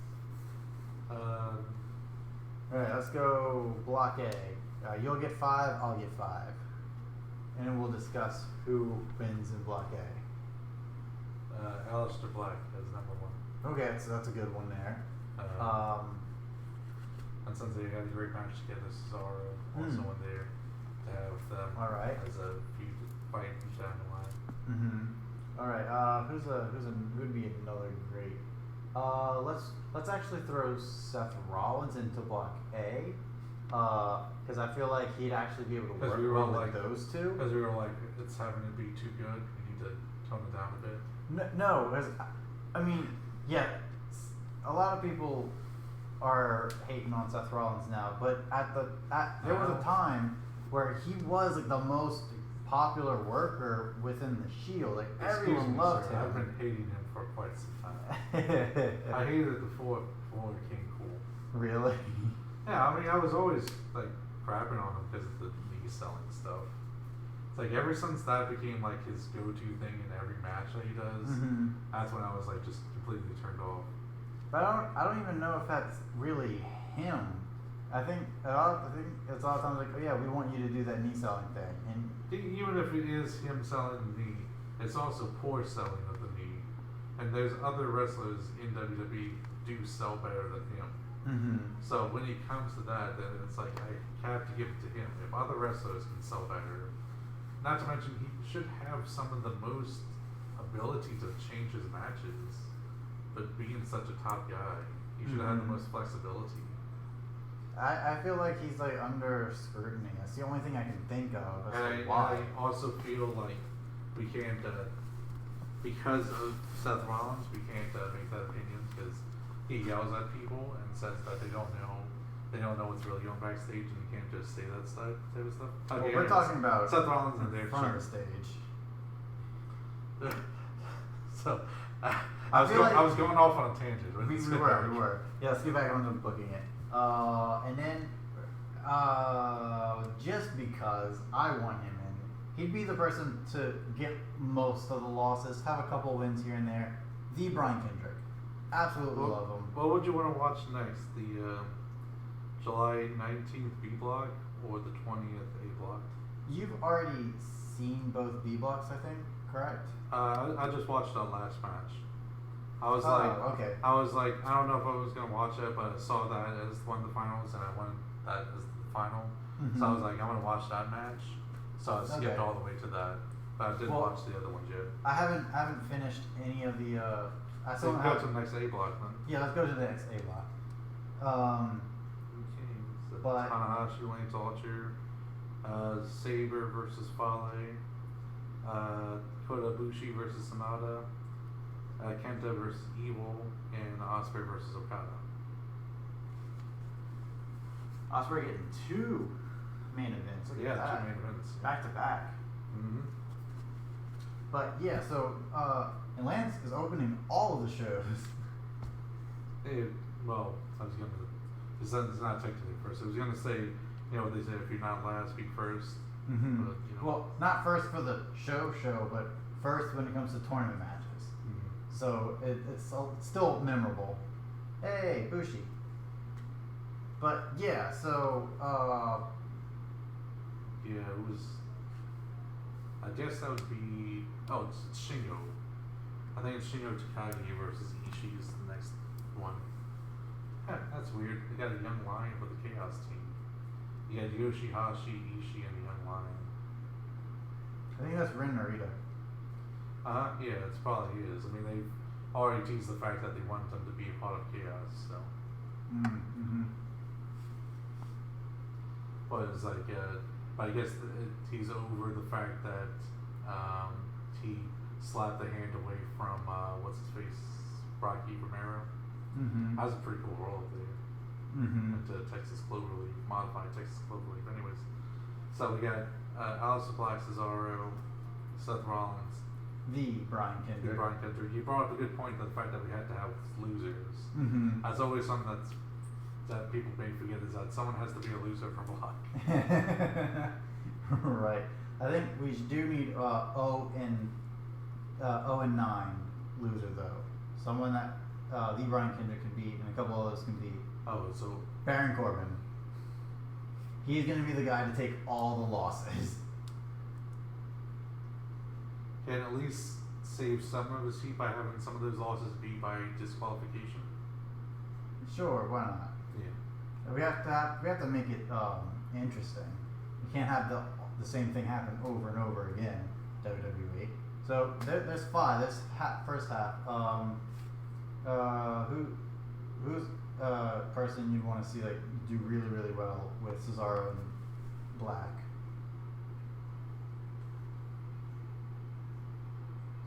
Alright, let's go Block A. You'll get 5, I'll get 5. And then we'll discuss who wins in Block A. Aleister Black as number 1. Okay, so that's a good one there. And since they had a great match together, Cesaro also in there to have them as a feud fight down the line. Alright, who'd be another great Let's actually throw Seth Rollins into block A, because I feel like he'd actually be able to work well with those two. Because we were like, it's having to be too good. We need to tone it down a bit. No, because I mean, yeah, a lot of people are hating on Seth Rollins now, but there was a time where he was like the most popular worker within the Shield. Like everyone loved him. I've been hating him for quite some time. I hated it before it became cool. Really? Yeah, I mean, I was always like crapping on him because of the knee selling stuff. It's like ever since that became like his go-to thing in every match that he does, that's when I was like just completely turned off. But I don't even know if that's really him. I think it's a lot of times like, oh yeah, we want you to do that knee selling thing, and even if it is him selling the knee, it's also poor selling of the knee. And there's other wrestlers in WWE do sell better than him. So when it comes to that, then it's like I have to give it to him. If other wrestlers can sell better, not to mention he should have some of the most ability to change his matches. But being such a top guy, he should have the most flexibility. I feel like he's like under scrutiny. That's the only thing I can think of. And I also feel like we can't, because of Seth Rollins, we can't make that opinion because he yells at people and says that they don't know what's really going backstage, and you can't just say that type of stuff. Well, we're talking about Seth Rollins in there front of the stage. So I was going off on a tangent. We were. Yeah, let's get back on to booking it. And then, just because I want him in, he'd be the person to get most of the losses, have a couple wins here and there. The Brian Kendrick. Absolutely love him. What would you want to watch next? The July 19th B block or the 20th A block? You've already seen both B blocks, I think, correct? I just watched that last match. I was okay. I don't know if I was gonna watch it, but I saw that as one of the finals, and I wanted that as the final. So I was like, I'm gonna watch that match. So I skipped all the way to that, but I didn't watch the other ones yet. I haven't finished any of the. I so we go to the next A block then. Yeah, let's go to the next A block. Okay, so but Tanahashi, Lance Archer, Saber versus Fale, Kota Ibushi versus Sonata. Kenta versus Evil, and Ospreay versus Okada. Ospreay getting 2 main events. Look at that. 2 main events. Back to back. But yeah, so and Lance is opening all of the shows. Well, I was gonna. It's not technically first. I was gonna say, what they say: if you're not last, speak first. But, Well, not first for the show, but first when it comes to tournament matches. So it's still memorable. Hey, Bushi. But yeah, so yeah, it was. I guess that would be. Oh, it's Shingo. I think it's Shingo Takagi versus Ishii is the next one. That's weird. They got a young lion for the Chaos team. You got Yoshihashi, Ishii, and the young lion. I think that's Ren Narita. Yeah, it probably is. I mean, they've already teased the fact that they want them to be a part of Chaos, so. But it's like, but I guess he's over the fact that he slapped the hand away from, what's his face, Rocky Romero. That was a pretty cool role there. Went to Texas Cloverleaf, modified Texas Cloverleaf. Anyways, so we got Aleister Black, Cesaro, Seth Rollins. The Brian Kendrick. You brought up a good point, the fact that we had to have losers. That's always something that people may forget, is that someone has to be a loser for block. Right. I think we do need 0 and 9 loser though. Someone that the Brian Kendrick can beat, and a couple others can beat. Oh, so Baron Corbin. He's going to be the guy to take all the losses. Can at least save some of his heat by having some of those losses be by disqualification. Sure, why not? Yeah. We have to make it interesting. We can't have the same thing happen over and over again. WWE. So there's 5. This first half. Who's person you'd want to see like do really really well with Cesaro and Black?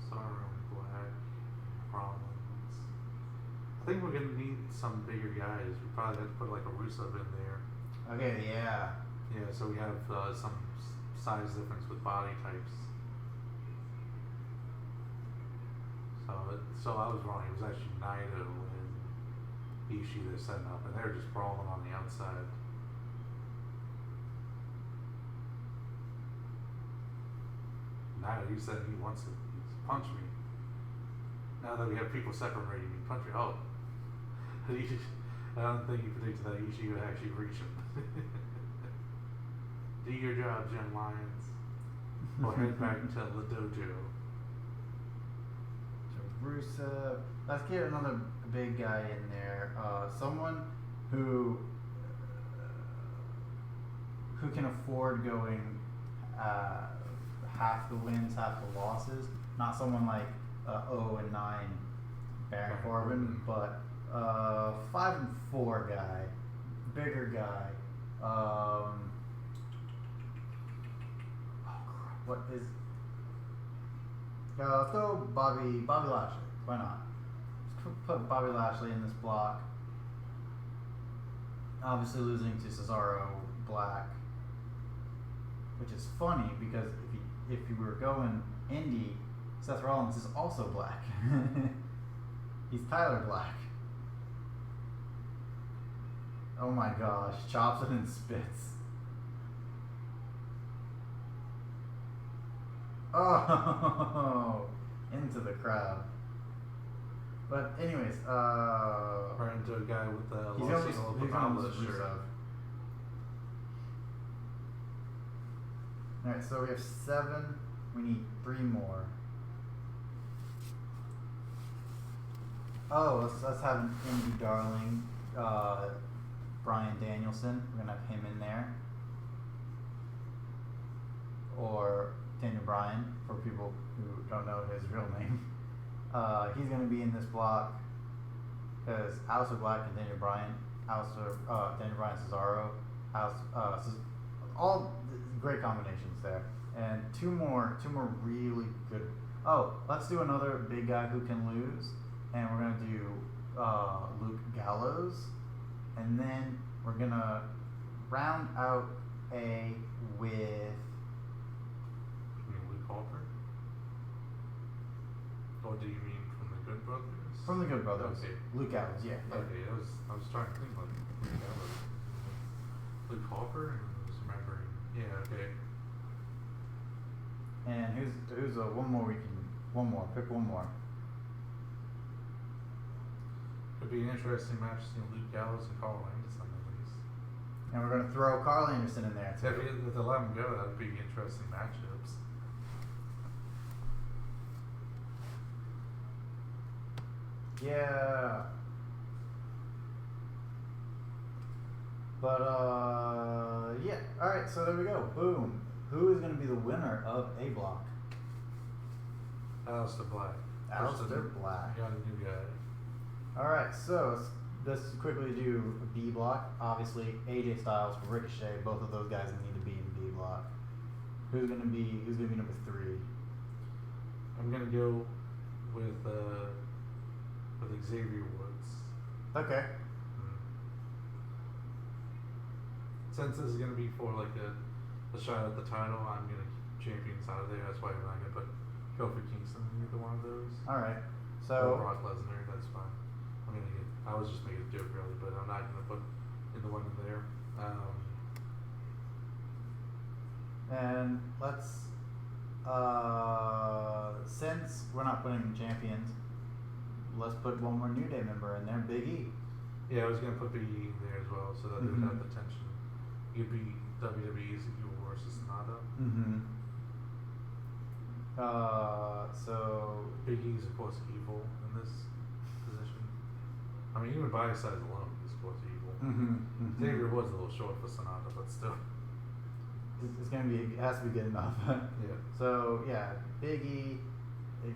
Sorrow, Black, Rollins. I think we're gonna need some bigger guys. We probably have to put like a Rusev in there. Okay, yeah. Yeah, so we have some size difference with body types. So I was wrong. It was actually Naito and Ishii they're setting up, and they're just brawling on the outside. Naito, he said he wants to punch me. Now that we have people separating me, punch me. Oh, I don't think he predicted that Ishii would actually reach him. Do your job, Jen Lyons. Or head back to the dojo. So Rusev. Let's get another big guy in there. Someone who can afford going half the wins, half the losses. Not someone like 0-9 Baron Corbin, but 5-4 guy, bigger guy. What is? Throw Bobby Lashley. Why not? Just put Bobby Lashley in this block. Obviously losing to Cesaro, Black, which is funny because if you were going indie, Seth Rollins is also Black. He's Tyler Black. Oh my gosh, chops it and spits. Oh, into the crowd. But anyways, Right into a guy with the he's Los almost shirt. Rusev. Alright, so we have 7. We need 3 more. Oh, let's have an indie darling, Bryan Danielson. We're gonna have him in there. Or Daniel Bryan, for people who don't know his real name. He's going to be in this block because Aleister Black and Daniel Bryan, Daniel Bryan, Cesaro, all great combinations there, and two more really good. Oh, let's do another big guy who can lose, and we're going to do Luke Gallows, and then we're going to round out with. Harper? Or do you mean from the Good Brothers? From the Good Brothers. Okay. Luke Gallows, yeah. Okay, I was trying to think like Luke Gallows. Luke Harper, and I was remembering. Yeah, okay. And who's one more? Pick one more. Could be an interesting match between Luke Gallows and Carl Anderson at least. And we're gonna throw Carl Anderson in there too. If they let him go, that'd be interesting matchups. Yeah. But yeah. All right. So there we go. Boom. Who is going to be the winner of A Block? Aleister Black. Aleister Black. Got a new guy. All right. So let's quickly do B Block. Obviously, AJ Styles, Ricochet. Both of those guys need to be in B Block. Who's going to be number 3? I'm gonna go with Xavier Woods. Okay. Since this is gonna be for like a shot at the title, I'm gonna keep champions out of there. That's why I'm not gonna put Kofi Kingston in either one of those. All right. Or So Brock Lesnar, that's fine. I was just making a joke really, but I'm not gonna put either one in there. and let's since we're not putting champions, let's put one more New Day member in there, Big E. Yeah, I was gonna put Big E in there as well, so that Mhm. there's that tension. You'd be WWE's Evil versus Sonata. Mm-hmm. So Big E's of course evil in this position. I mean, even by his size alone, he's of course evil. mm-hmm. Xavier was a little short for Sonata, but still. It's gonna be. It has to be good enough. Yeah. So yeah, Big E,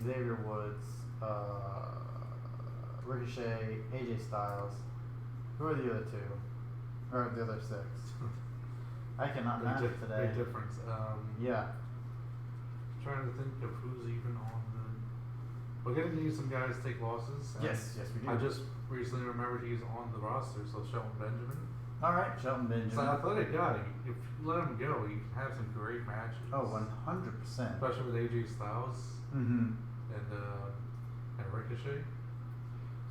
Xavier Woods, Ricochet, AJ Styles. Who are the other two? Or the other 6? I cannot match today. Big difference. Yeah. Trying to think of who's even on the. We're gonna need some guys to take losses. Yes, we do. I just recently remembered he's on the roster, so Shelton Benjamin. All right, Shelton Benjamin. He's an athletic guy. If you let him go, he can have some great matches. Oh, 100%. Especially with AJ Styles Mm-hmm. and Ricochet.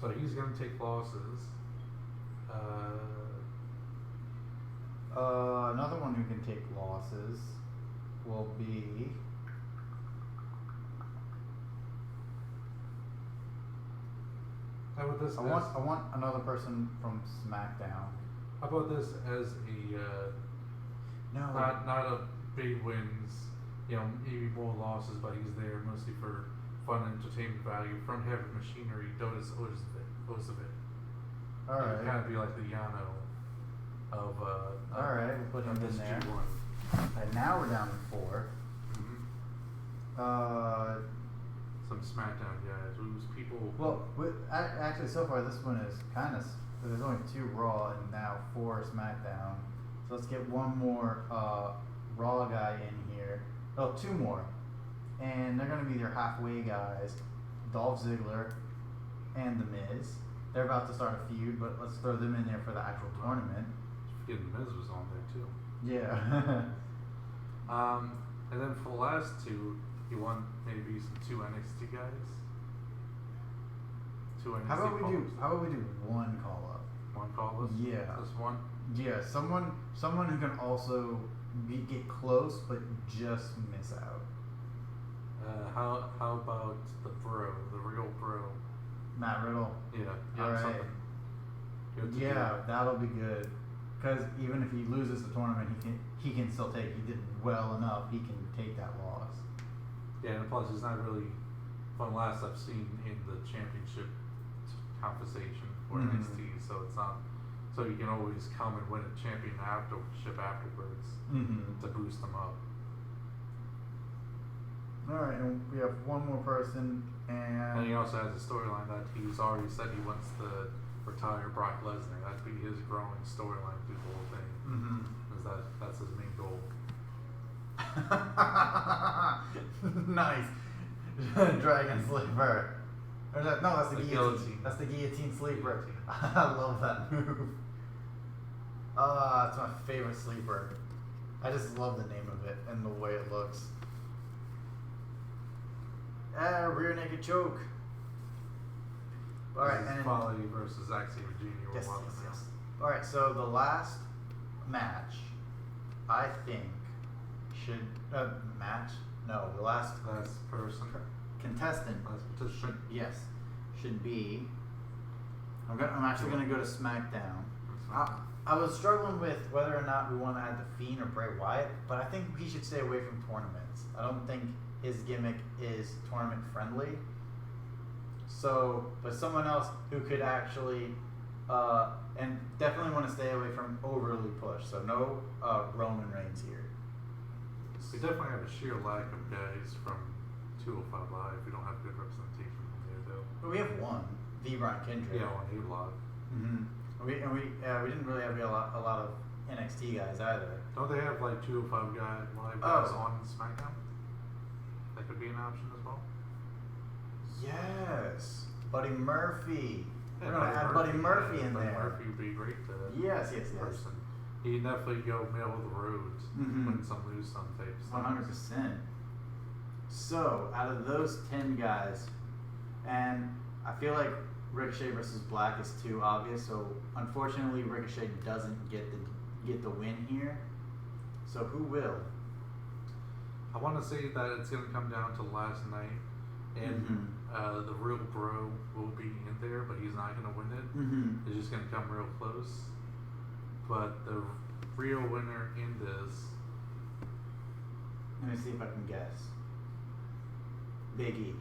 So he's gonna take losses. Another one who can take losses will be. How about this? I want another person from SmackDown. How about this as a No. not a big wins, maybe more losses, but he's there mostly for fun and entertainment value from Heavy Machinery. Dotis Ozovic. All right. Kind of be like the Yano of All right, we'll put him in there. G1. And now we're down to 4. Mm-hmm. Some SmackDown guys. Who's people? Well, actually, so far this one is kind of. There's only 2 Raw and now 4 SmackDown. So let's get one more Raw guy in here. Oh, 2 more. And they're going to be their halfway guys, Dolph Ziggler and The Miz. They're about to start a feud, but let's throw them in there for the actual tournament. Forgetting The Miz was on there too. Yeah. And then for the last 2, you want maybe some 2 NXT guys. 2 NXT. How about we call-ups. do one call up? One call list? Yeah. Just one? Yeah, someone who can also get close but just miss out. How about the real bro? Matt Riddle. Yeah. All right. Something good to Yeah, that'll be good. Because even if he loses the tournament, he can still take. He did well enough. He can take that loss. do. Yeah, and plus it's not really from last I've seen in the championship conversation for NXT, so it's not. So you can always come and win a championship afterwards to boost them up. All right, and we have one more person, And he also has a storyline that he's already said he wants to retire Brock Lesnar. That'd be his growing storyline through the whole thing. Is that's his main goal. Nice. Dragon sleeper. Or no, that's the guillotine. guillotine. That's the guillotine sleeper. Guillotine. I love that move. It's my favorite sleeper. I just love the name of it and the way it looks. Rear naked choke. All right, This is and Quality versus Zack Sabre Jr. yes. Now. All right, so the last match, I think, should match. No, the last Last person. contestant. Last petition. Should be. I'm actually gonna go to SmackDown. I was struggling with whether or not we want to add the Fiend or Bray Wyatt, but I think he should stay away from tournaments. I don't think his gimmick is tournament friendly. So, but someone else who could actually, and definitely want to stay away from overly push. So no Roman Reigns here. We definitely have a sheer lack of guys from 205 Live. We don't have good representation from there, though. But we have one, the Brian Kendrick. Yeah, on A-Block. We didn't really have a lot of NXT guys either. Don't they have like 205 Live guys on SmackDown? That could be an option as well. Yes, Buddy Murphy. Yeah, We're gonna add Buddy Murphy in Buddy there. Murphy would be great to Yes. person. He'd definitely go middle of the road, win some, lose some types. 100%. So, out of those 10 guys, and I feel like Ricochet versus Black is too obvious, so unfortunately Ricochet doesn't get the win here. So who will? I want to say that it's going to come down to last night, and the real bro will be in there, but he's not going to win it. It's just going to come real close. But the real winner in this. Let me see if I can guess. Big E.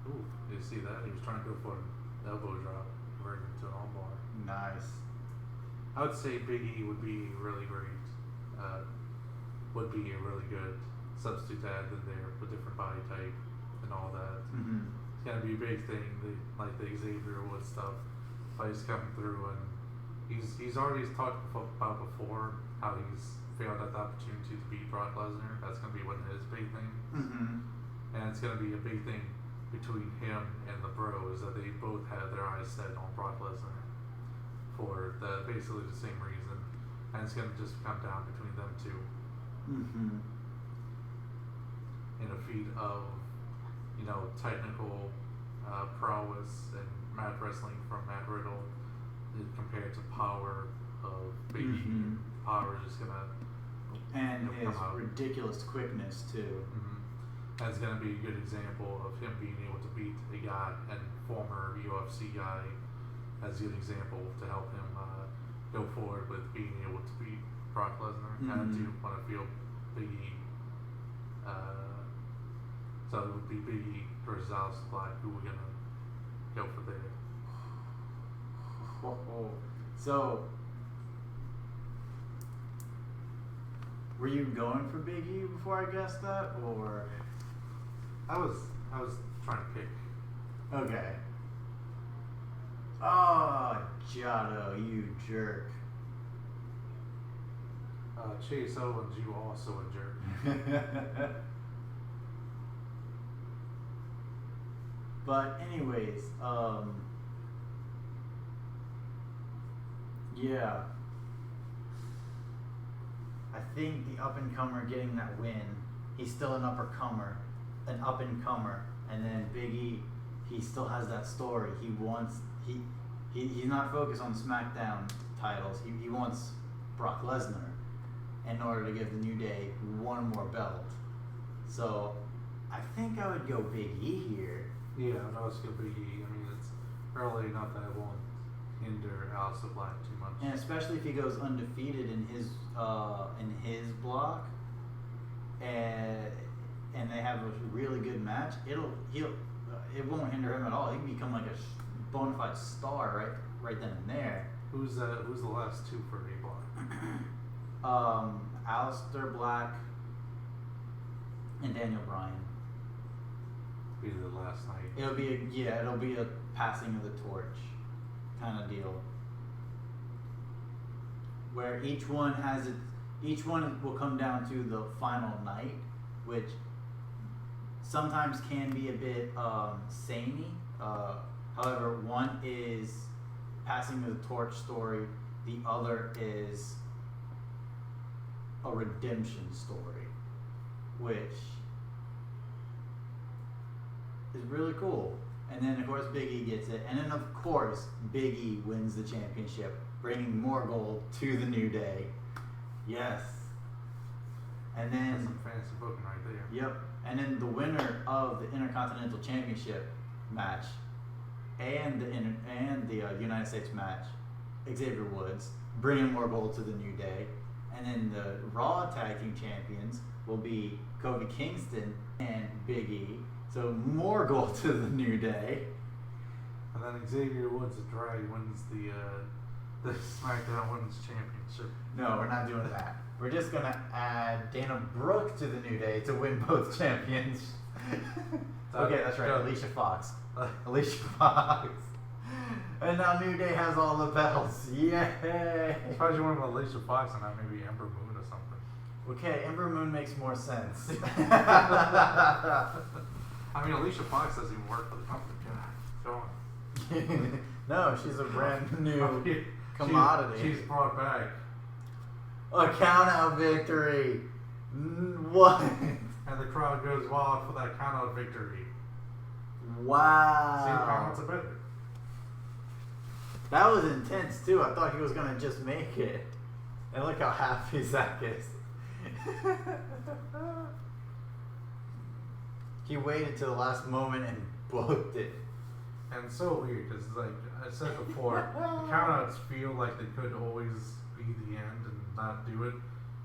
Ooh, you see that? He was trying to go for an elbow drop, converting into an armbar. Nice. I would say Big E would be really great. Would be a really good substitute to add in there with different body type and all that. it's gonna be a big thing. Like the Xavier Woods stuff, fights coming through, and he's already talked about before how he's failed at the opportunity to beat Brock Lesnar. That's gonna be one of his big things, and it's gonna be a big thing between him and the Bros that they both have their eyes set on Brock Lesnar for basically the same reason, and it's gonna just come down between them two. In a feat of, technical prowess and mat wrestling from Matt Riddle compared to power of Big E. Power is just gonna his come out. ridiculous quickness too. That's gonna be a good example of him being able to beat a guy and former UFC guy as a good example to help him go forward with being able to beat Brock Lesnar. And I do want to feel Big E. So it would be Big E versus Aleister Black, who we're gonna go for there. So, were you going for Big E before I guessed that, or? I was trying to pick. Okay. Oh, Giotto, you jerk. Chase Owens, you also a jerk. But anyways, yeah. I think the up-and-comer getting that win, he's still an up-and-comer, and then Big E, he still has that story. He's not focused on SmackDown titles. He wants Brock Lesnar in order to give the New Day one more belt. So I think I would go Big E here. Yeah, I was going Big E. I mean, it's early enough that it won't hinder Aleister Black too much. And especially if he goes undefeated in his block, and they have a really good match, it won't hinder him at all. He can become like a bona fide star right then and there. Who's the last two for A block? Aleister Black and Daniel Bryan. Be the last night. It'll be a passing of the torch kind of deal, where each one will come down to the final night, which sometimes can be a bit samey. However, one is passing the torch story, the other is a redemption story, which is really cool. And then of course Big E gets it, and then of course Big E wins the championship, bringing more gold to the New Day. Yes. And then that's some fancy booking right there. Yep. And then the winner of the Intercontinental Championship match and the United States match, Xavier Woods, bringing more gold to the New Day. And then the Raw Tag Team Champions will be Kofi Kingston and Big E. So more gold to the New Day. And then Xavier Woods, the drag, wins the SmackDown Women's Championship. No, we're not doing that. We're just gonna add Dana Brooke to the New Day to win both champions. Okay, that's right. Alicia Fox. Alicia Fox. And now New Day has all the belts. Yay! I'm surprised you went with Alicia Fox and not maybe Ember Moon or something. Okay, Ember Moon makes more sense. I mean, Alicia Fox doesn't even work for the company. God, go on. No, she's a brand new commodity. She's brought back a count-out victory. What? And the crowd goes wild for that count-out victory. Wow. See, count-outs are better. That was intense too. I thought he was gonna just make it. And look how happy Zach is. He waited till the last moment and booked it. And it's so weird because, like I said before, countouts feel like they could always be the end and not do it,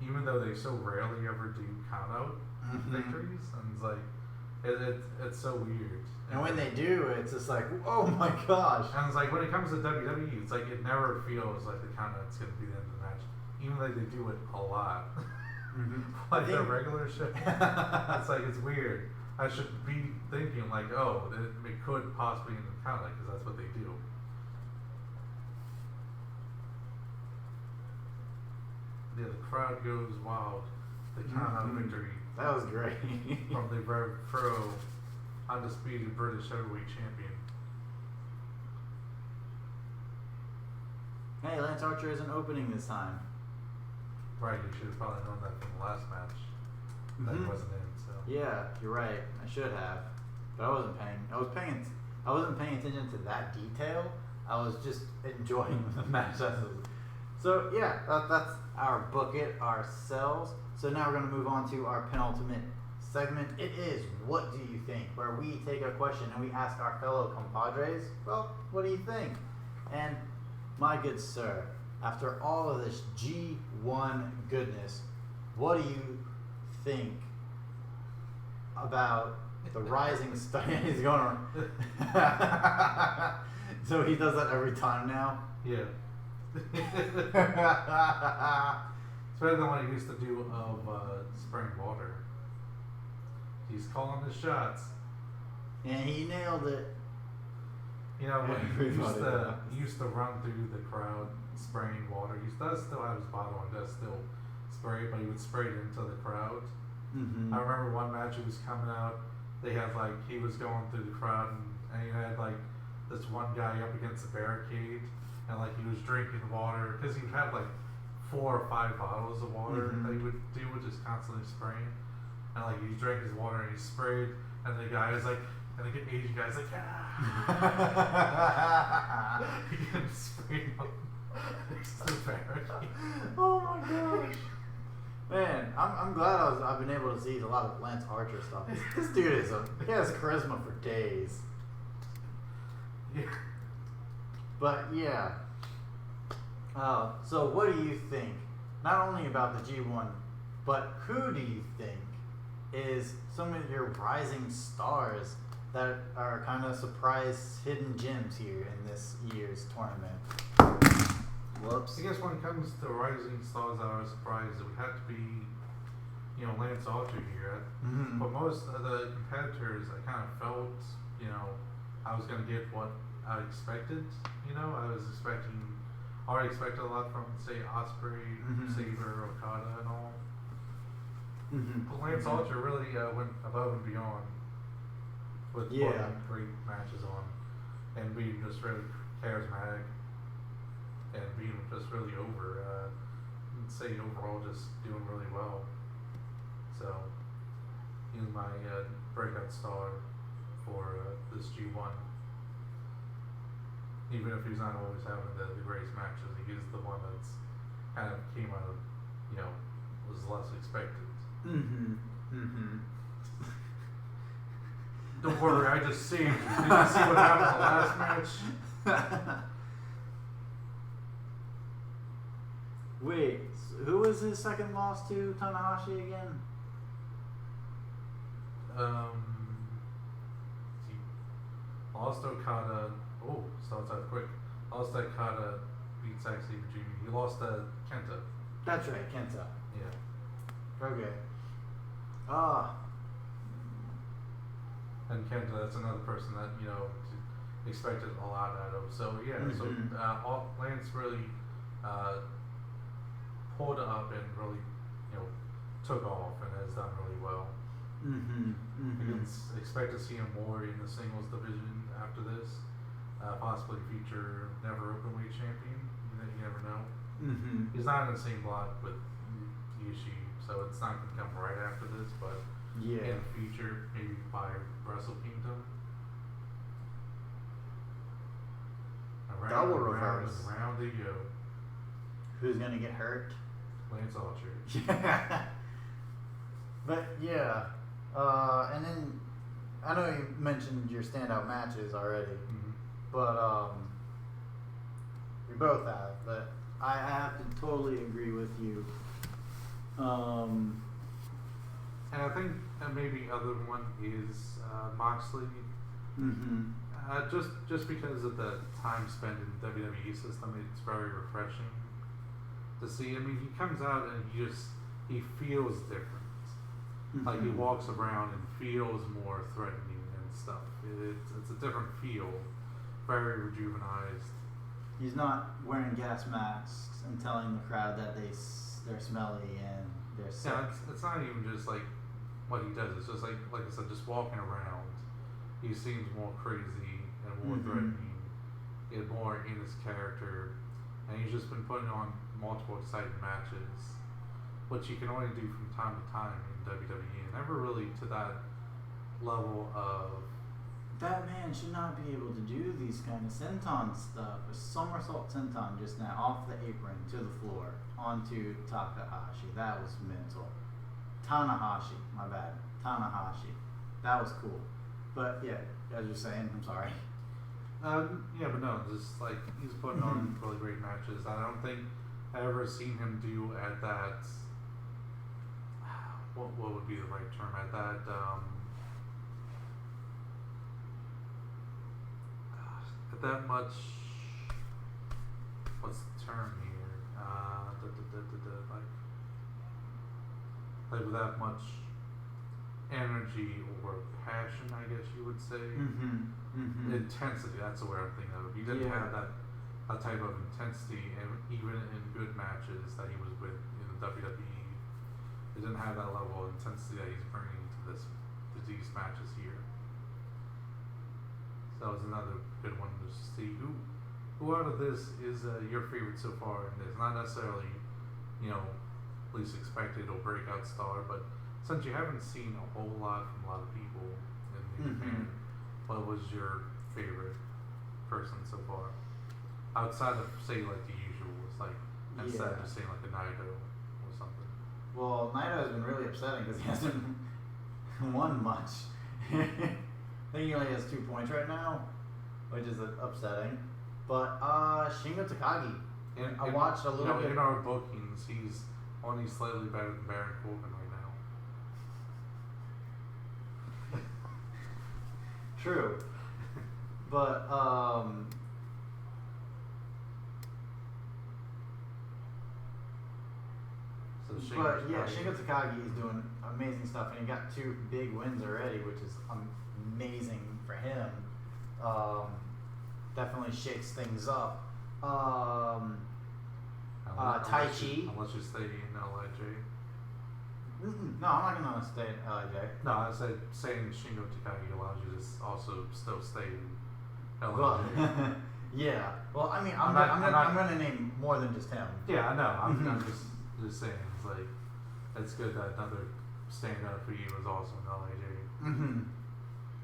even though they so rarely ever do countout victories. And it's like, it's so weird. And when they do, it's just like, oh my gosh. And it's like, when it comes to WWE, it's like it never feels like the countouts going to be the end of the match, even though they do it a lot. Like their regular shit. It's like, it's weird. I should be thinking like, oh, it could possibly end the count, like, because that's what they do. Yeah, the crowd goes wild. They count out victory That was great. from the Rev Pro undisputed British heavyweight champion. Hey, Lance Archer isn't opening this time. Right, you should have probably known that from the last match. That he wasn't in, so. Yeah, you're right. I should have, but I wasn't paying. I wasn't paying attention to that detail. I was just enjoying the match. So yeah, that's our book it ourselves. So now we're gonna move on to our penultimate segment. It is What Do You Think, where we take a question and we ask our fellow compadres, well, what do you think? And my good sir, after all of this G1 goodness, what do you think about the rising star? He's going on. So he does that every time now? Yeah. It's better than what he used to do of spraying water. He's calling the shots. And he nailed it. You know, when he used to run through the crowd spraying water. He does still have his bottle and does still spray, but he would spray it into the crowd. Mm-hmm. I remember one match he was coming out. They had he was going through the crowd and he had this one guy up against the barricade and he was drinking water because he would have 4 or 5 bottles of water that he would do with just constantly spraying. And he drank his water and he sprayed and the guy was and the Asian guy's he kept spraying up next to the barricade. Oh my gosh. Man, I'm glad I've been able to see a lot of Lance Archer stuff. This dude he has charisma for days. Yeah. But yeah. So what do you think? Not only about the G1, but who do you think is some of your rising stars that are kind of surprise hidden gems here in this year's tournament? Whoops. I guess when it comes to rising stars that are surprised, it would have to be, Lance Archer here. Mm-hmm. But most of the competitors, I kind of felt, I was going to get what I expected. I was already expected a lot from, say, Osprey, Saber, Okada, and all. Mm-hmm. But Lance Archer really went above and beyond with putting great matches on and being just really charismatic and being just really over. Say overall just doing really well. So he was my breakout star for this G1. Even if he's not always having the greatest matches, he is the one that's kind of came out of, was less expected. Don't worry, I just saved you. Did you see what happened in the last match? Wait, who was his second loss to Tanahashi again? He lost Okada. Oh, starts out quick. Lost Okada, beat Zack Sabre Jr. He lost Kenta. That's right, Kenta. Yeah. Okay. And Kenta, that's another person that, expected a lot out of. So, yeah, Lance really pulled up and really, took off and has done really well. We can expect to see him more in the singles division after this. Possibly feature never openweight champion. You never know. He's not in the same block with Ishii, so it's not going to come right after this, but in the future, maybe by Wrestle Kingdom. Double reverse. Round they go. Who's gonna get hurt? Lance Archer. But yeah, and then I know you mentioned your standout matches already, but we both have. But I have to totally agree with you. And I think maybe other one is Moxley. Just because of the time spent in the WWE system, it's very refreshing to see. I mean, he comes out and he feels different. Like he Mhm. walks around and feels more threatening and stuff. It's a different feel, very rejuvenized. He's not wearing gas masks and telling the crowd that they're smelly and they're sick. Yeah, it's not even just like what he does. It's just like I said, just walking around. He seems more crazy and more Mhm. threatening, and more in his character. And he's just been putting on multiple exciting matches, which you can only do from time to time in WWE, and never really to that level of. That man should not be able to do these kind of senton stuff. A somersault senton just now off the apron to the floor onto Takahashi. That was mental. Tanahashi, my bad. Tanahashi. That was cool. But yeah, as you're saying, I'm sorry. Yeah, but no, just like he's putting on really great matches. I don't think I ever seen him do at that. What would be the right term at that? At that much. What's the term here? Like with that much energy or passion, I guess you would say. Intensity, that's the word I'm thinking of. He didn't have that type of intensity, and even in good matches that he was with in the WWE, he didn't have that level of intensity that he's bringing to these matches here. So that was another good one to see. Who out of this is your favorite so far? And it's not necessarily, least expected or breakout star, but since you haven't seen a whole lot from a lot of people in Japan, what was your favorite person so far? Outside of, say, like the usuals, like instead of just saying like a Naito or something. Well, Naito has been really upsetting because he hasn't won much. I think he only has 2 points right now, which is upsetting. But Shingo Takagi. I watched a little bit. In our bookings, he's only slightly better than Baron Corbin right now. True. But Shingo Takagi is doing amazing stuff, and he got 2 big wins already, which is amazing for him. Definitely shakes things up. Tai Chi. Unless you stay in LIJ. No, I'm not gonna stay in LIJ. No, I said saying Shingo Takagi allows you to also still stay in LIJ. Well, yeah. Well, I mean, I'm gonna name more than just him. Yeah, I know. I'm just saying. It's like it's good that another stand-up for you was also in LIJ.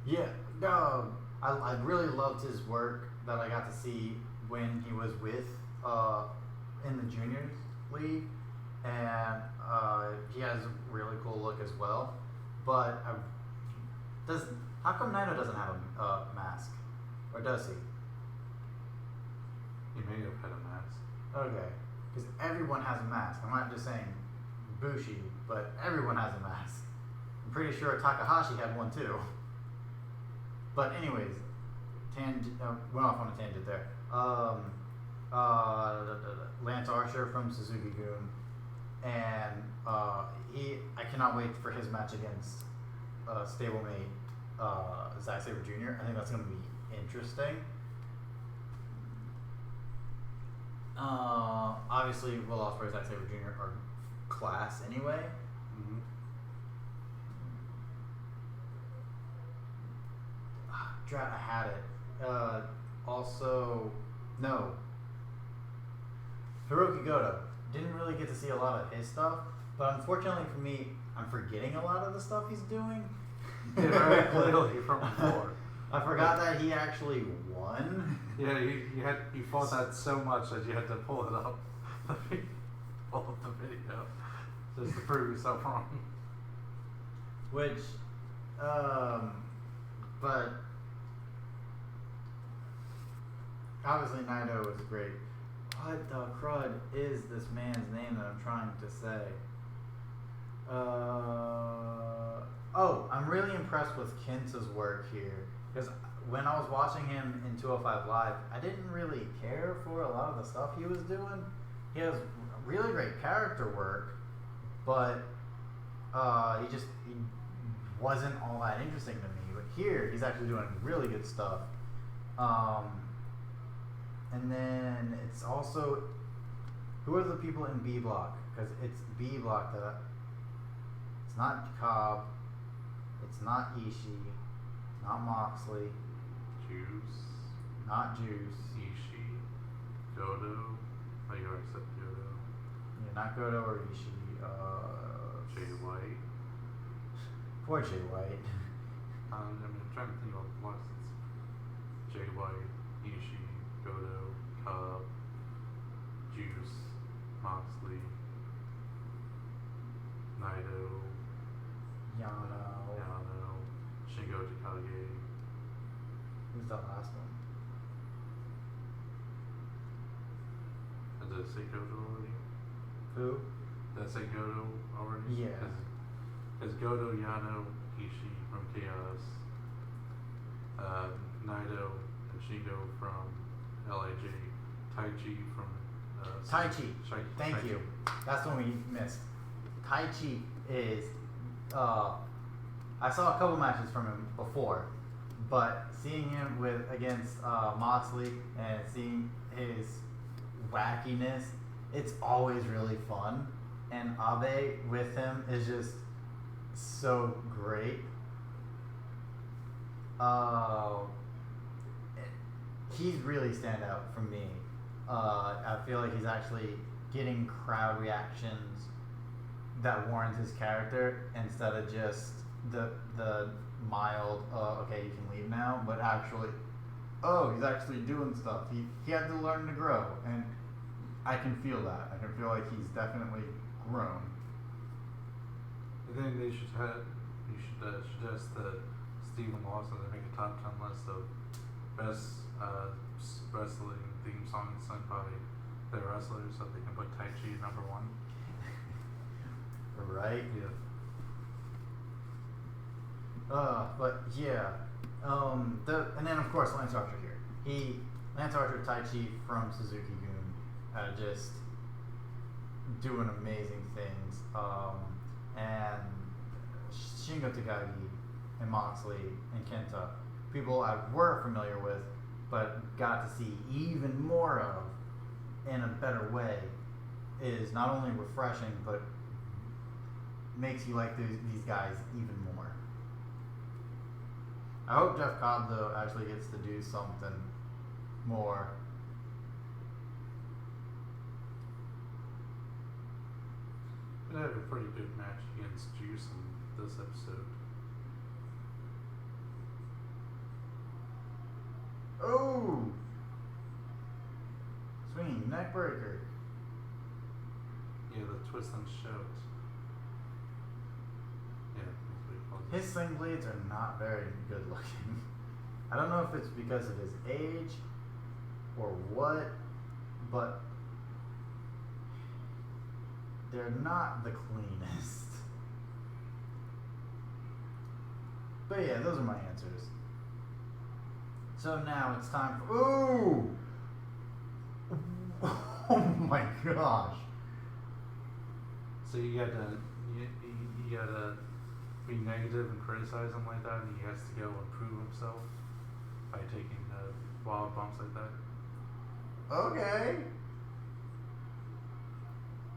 Yeah. I really loved his work that I got to see when he was with in the juniors league, and he has a really cool look as well. But how come Naito doesn't have a mask, or does he? He may have had a mask. Okay, because everyone has a mask. I'm not just saying Bushi, but everyone has a mask. I'm pretty sure Takahashi had one too. But anyways, went off on a tangent there. Lance Archer from Suzuki-gun, and I cannot wait for his match against stablemate Zack Sabre Jr. I think that's going to be interesting. Obviously, Will Ospreay, Zack Sabre Jr. are class anyway. Drat, I had it. Also, no. Hiroki Goto. Didn't really get to see a lot of his stuff, but unfortunately for me, I'm forgetting a lot of the stuff he's doing. Yeah, very clearly from before. I forgot that he actually won. Yeah, you fought that so much that you had to pull it up, pull up the video, just to prove yourself wrong. Which, but obviously Naito was great. What the crud is this man's name that I'm trying to say? I'm really impressed with Kenta's work here, because when I was watching him in 205 Live, I didn't really care for a lot of the stuff he was doing. He has really great character work, but he wasn't all that interesting to me. But here, he's actually doing really good stuff. And then it's also, who are the people in B Block? Because it's B Block that it's not Cobb, it's not Ishii, it's not Moxley, Juice. not Juice. Ishii. Goto. Oh, you already said Goto. Yeah, not Goto or Ishii. Jay White. Poor Jay White. I'm trying to think of lessons. Jay White, Ishii, Goto, Cobb, Juice, Moxley, Naito, Yano, Shingo Takagi. Who's the last one? Did I say Goto already? Who? Did I say Goto already? Yeah. Is Goto, Yano, Ishii from Chaos, Naito and Shingo from LIJ, Tai Chi from Tai Chi. Thank you. That's the one we missed. Tai Chi is. I saw a couple matches from him before, but seeing him against Moxley and seeing his wackiness, it's always really fun. And Abe with him is just so great. He's really stand out for me. I feel like he's actually getting crowd reactions that warrants his character instead of just the mild okay, you can leave now, but actually he's actually doing stuff. He had to learn to grow, and I can feel that. I can feel like he's definitely grown. I think you should suggest that Stephen Lawson to make a top 10 list of best wrestling theme songs sung by their wrestlers, so they can put Tai Chi at number 1. Right? Yeah. But yeah. And then of course Lance Archer here. Lance Archer, Tai Chi from Suzuki Gun, just doing amazing things. And Shingo Takagi and Moxley and Kenta, people I were familiar with, but got to see even more of in a better way, is not only refreshing, but makes you like these guys even more. I hope Jeff Cobb, though, actually gets to do something more. They have a pretty good match against Juice in this episode. Oh! Swinging neck breaker. Yeah, the twist and shout. Yeah, that's what he calls it. His sling blades are not very good looking. I don't know if it's because of his age or what, but they're not the cleanest. But yeah, those are my answers. So now it's time for. Ooh! Oh my gosh! So you gotta be negative and criticize him like that, and he has to go and prove himself by taking wild bumps like that. Okay.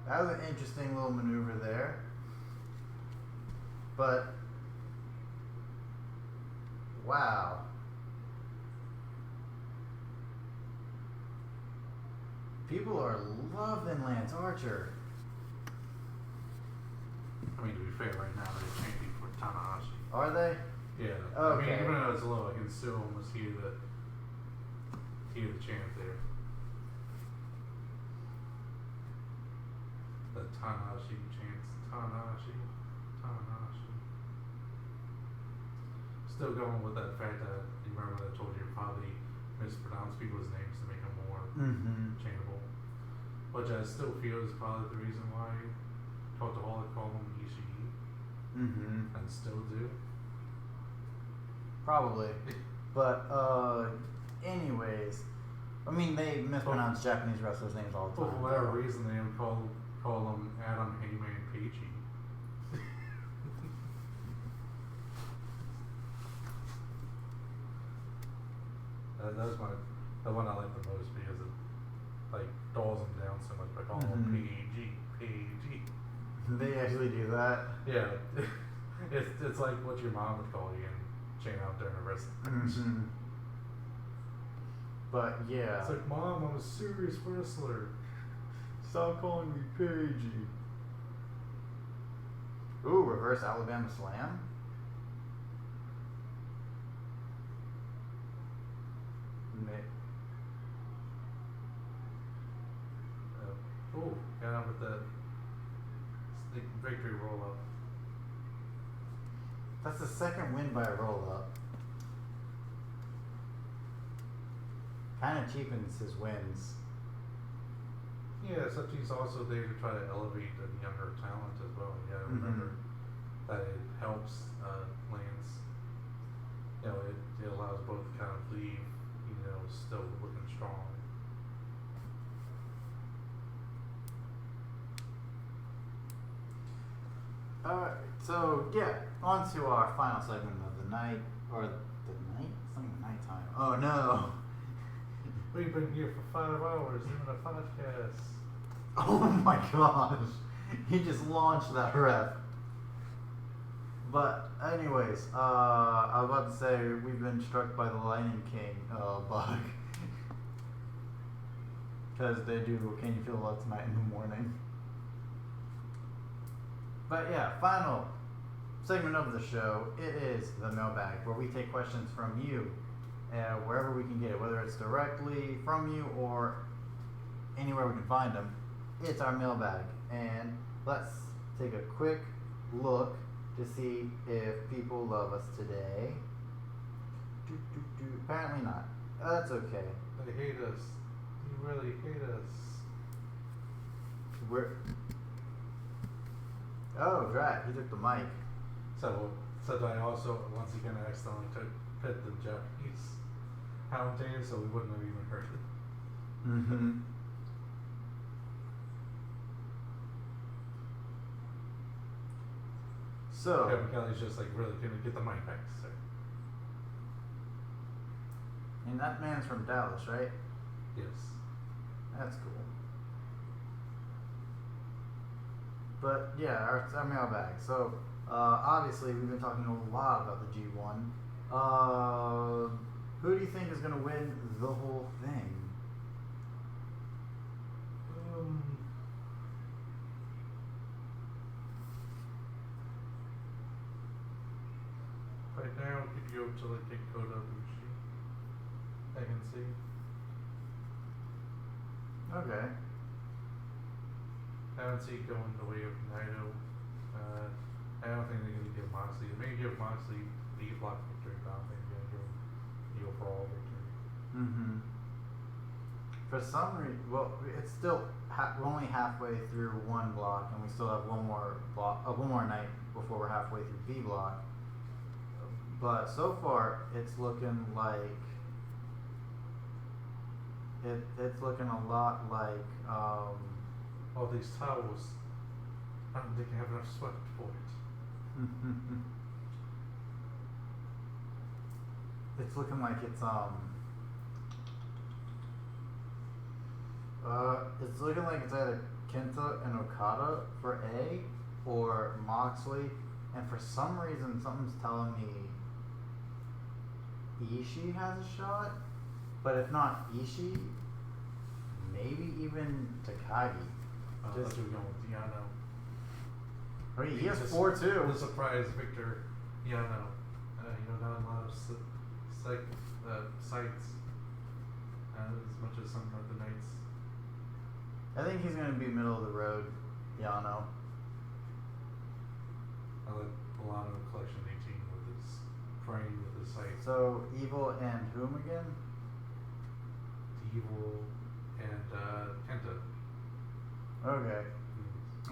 That was an interesting little maneuver there. But wow. People are loving Lance Archer. I mean, to be fair, right now they're chanting for Tanahashi. Are they? Yeah. Okay. I mean, even though it's low, I can still almost hear the chant there. The Tanahashi chants, Tanahashi. Still going with that fact that you remember that I told you probably mispronounce people's names to make them more chantable. Which I still feel is probably the reason why Totaholic call him Ishii. And still do. Probably. But anyways, I mean they mispronounce Japanese wrestlers' names all the Well, time. for whatever reason they call him Adam Heyman Peachy. That was the one I like the most because it like dulls them down so much by calling them PG. They actually do that. Yeah, it's like what your mom would call you and chain out during a wrestling match. But yeah. It's like, Mom, I'm a serious wrestler. Stop calling me Paige. Ooh, reverse Alabama slam. Oh, got out with the victory roll up. That's the second win by a roll up. Kind of cheapens his wins. Yeah, except he's also there to try to elevate the younger talent as well. You gotta remember that it helps Lance. You know, it allows both to kind of leave, still looking strong. Alright, so yeah, on to our final segment of the night. Or the night? It's not even nighttime. Oh no! We've been here for 5 hours doing a podcast. Oh my gosh! He just launched that rep. But anyways, I was about to say we've been struck by the Lightning King bug. Because they do Can You Feel Love Tonight in the morning. But yeah, final segment of the show, it is the mailbag, where we take questions from you, wherever we can get it, whether it's directly from you or anywhere we can find them. It's our mailbag, and let's take a quick look to see if people love us today. Apparently not. That's okay. They hate us. You really hate us. Oh, drat, he took the mic. So I also once again accidentally put the Japanese hound in, so we wouldn't have even heard it. Mm-hmm. So Kevin Kelly's just like, really, can we get the mic back, sir? And that man's from Dallas, right? Yes. That's cool. But yeah, our mailbag. So obviously we've been talking a lot about the G1. Who do you think is going to win the whole thing? Right now, could you go up to like Kota Ibushi? I can see. Okay. I don't see it going the way of Naito. I don't think they're going to give Moxley. They may give Moxley the block victory, but I don't think they're going to give him the overall victory. Mm-hmm. For some reason, well, it's still we're only halfway through one block, and we still have one more night before we're halfway through B block. But so far, it's looking like it's looking a lot like All these towels, I don't think I have enough sweat for it. it's looking like it's looking like it's either Kenta and Okada for A or Moxley, and for some reason something's telling me Ishii has a shot, but if not Ishii, maybe even Takagi. I thought you were going with Yano. I mean, he has 4-2. The surprise victor, Yano. Not a lot of sights as much as some of the Knights. I think he's going to be middle of the road, Yano. I like Milano Collection 18 with his frame with his sights. So, Evil and whom again? Evil and Kenta. Okay.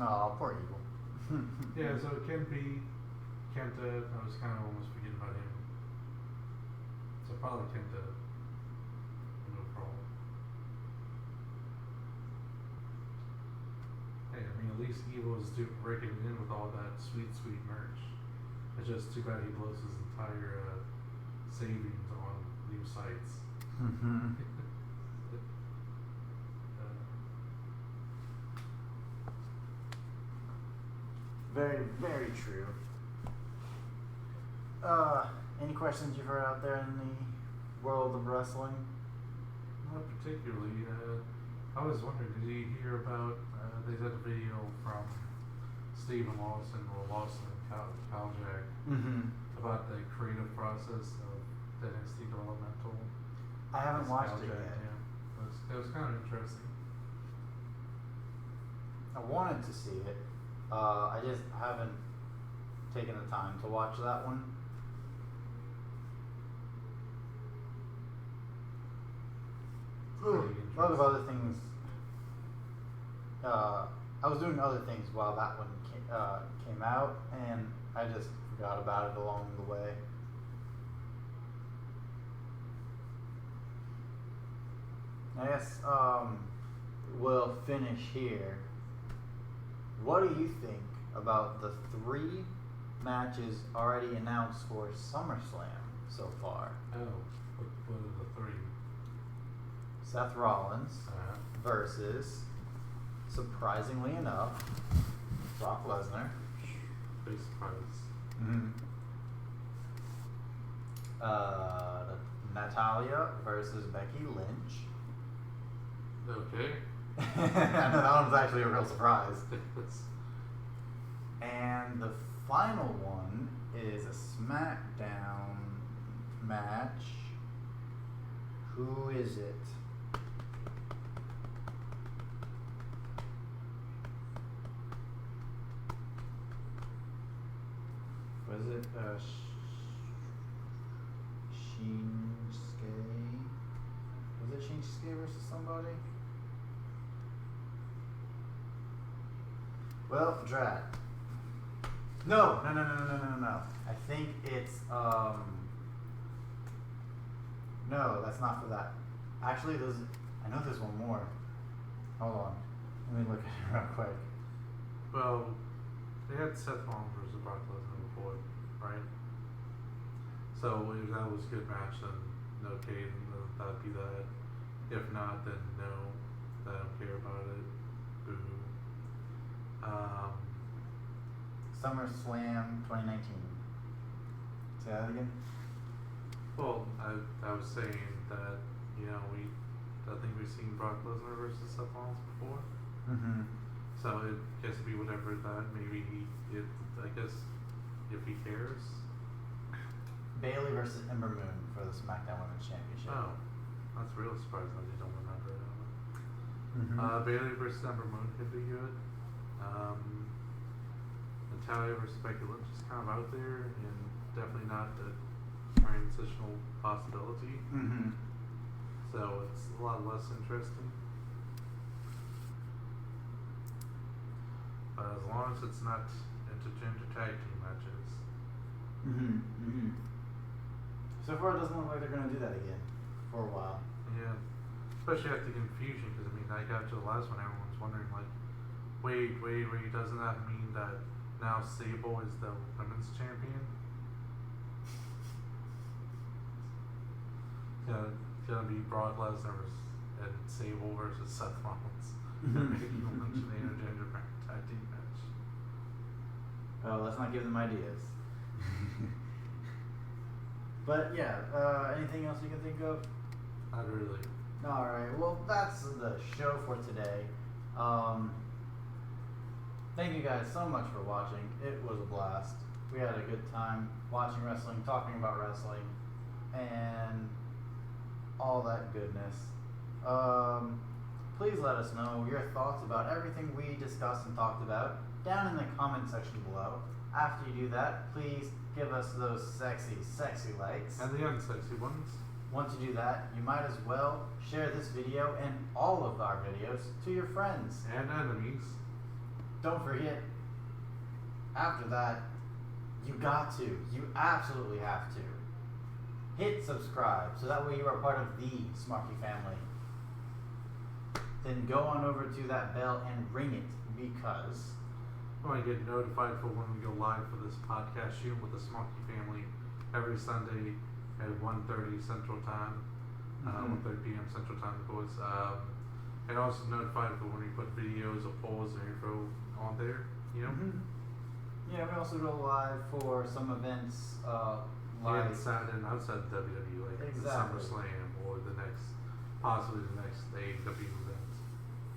Oh, poor Evil. Yeah, so it can be Kenta. I was kind of almost forgetting about him. So probably Kenta. No problem. Hey, I mean, at least Evil is breaking in with all that sweet merch. It's just too bad he blows his entire savings on new sites. Mm-hmm. Very, very true. Any questions you've heard out there in the world of wrestling? Not particularly. I was wondering, did you hear about, they did a video from Stephen Lawson or Lawson and Kyle Mm-hmm. about the creative process of the NXT developmental. I haven't It's watched it Kyle yet. Yeah. It was kind of interesting. I wanted to see it. I just haven't taken the time to watch that one. Pretty A lot of interesting. other things. I was doing other things while that one came out, and I just forgot about it along the way. I guess we'll finish here. What do you think about the 3 matches already announced for SummerSlam so far? Oh, what are the 3? Seth Rollins versus, surprisingly enough, Brock Lesnar. Big surprise. Mm-hmm. Natalia versus Becky Lynch. Okay. I know that one's actually a real surprise. And the final one is a SmackDown match. Who is it? Was it Shinsuke? Was it Shinsuke versus somebody? Well, drat. No. I think it's no, that's not for that. Actually, I know there's one more. Hold on. Let me look at it real quick. Well, they had Seth Rollins versus Brock Lesnar before, right? So if that was a good match, then okay, then that'd be that. If not, then no, I don't care about it. Boo. SummerSlam 2019. Say that again? Well, I was saying that, I think we've seen Brock Lesnar versus Seth Rollins before. Mm-hmm. So it gets to be whatever that maybe I guess if he cares. Bailey versus Ember Moon for the SmackDown Women's Championship. Oh, that's real surprising that you don't remember that one. Mm-hmm. Bailey versus Ember Moon could be good. Natalia versus Becky Lynch is kind of out there and definitely not a transitional possibility. Mm-hmm. So it's a lot less interesting. But as long as it's not intergender tag team matches. Mm-hmm. Mm-hmm. So far, it doesn't look like they're going to do that again for a while. Yeah. Especially after the confusion, because I got to the last one, everyone's wondering, like, wait, doesn't that mean that now Sable is the women's champion? It's gonna be Brock Lesnar and Sable versus Seth Rollins. Maybe even mention the intergender tag team match. Oh, let's not give them ideas. But yeah, anything else you can think of? Not really. Alright, well, that's the show for today. Thank you guys so much for watching. It was a blast. We had a good time watching wrestling, talking about wrestling, and all that goodness. Please let us know your thoughts about everything we discussed and talked about down in the comment section below. After you do that, please give us those sexy, sexy likes. And the unsexy ones. Once you do that, you might as well share this video and all of our videos to your friends. And enemies. Don't forget, after that, you absolutely have to hit subscribe so that way you are part of the Smarky family. Then go on over to that bell and ring it because You want to get notified for when we go live for this podcast shoot with the Smarky family every Sunday at 1:30 Central Time. Mhm. 1:30 p.m. Central Time, of course. And also notified for when we put videos or polls or info on there. You know, Mhm. Yeah, we also go live for some events, like like inside and outside the WWE, like the Exactly. SummerSlam or the next, possibly the next AEW event.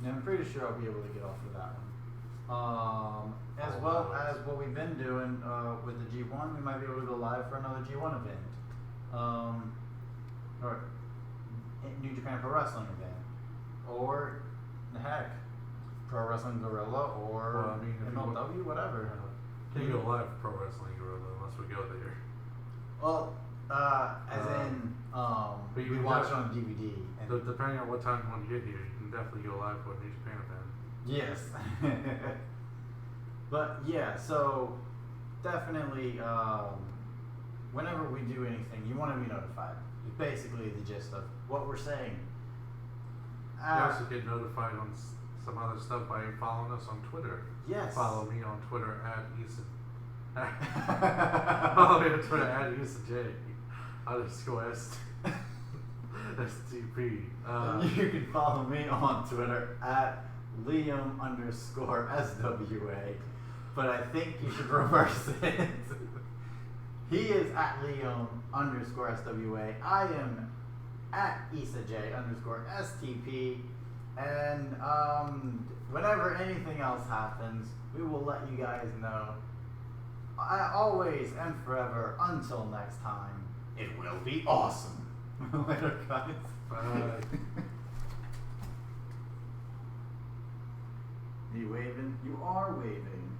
yeah, I'm pretty sure I'll be able to get off of that one. As Oh, well no. as what we've been doing with the G1, we might be able to go live for another G1 event, or New Japan Pro Wrestling event, or heck, Pro Wrestling Gorilla, or Well, I mean, if you MLW, whatever. Can't go live for Pro Wrestling Gorilla unless we go there. Well, as in, but you we can watch it def- on DVD. And Depending on what time you want to get here, you can definitely go live for a New Japan event. yes. But yeah, so definitely, whenever we do anything, you want to be notified. It's basically the gist of what we're saying. You also get notified on some other stuff by following us on Twitter. Yes. Follow me on Twitter at Eason. Follow me on Twitter at EasonJ _STP. You can follow me on Twitter at Liam _SWA. But I think you should reverse it. He is at Liam _SWA. I am at IsaJ _STP. And whenever anything else happens, we will let you guys know. I always and forever, until next time, it will be awesome. Later, guys. Bye. Are you waving? You are waving.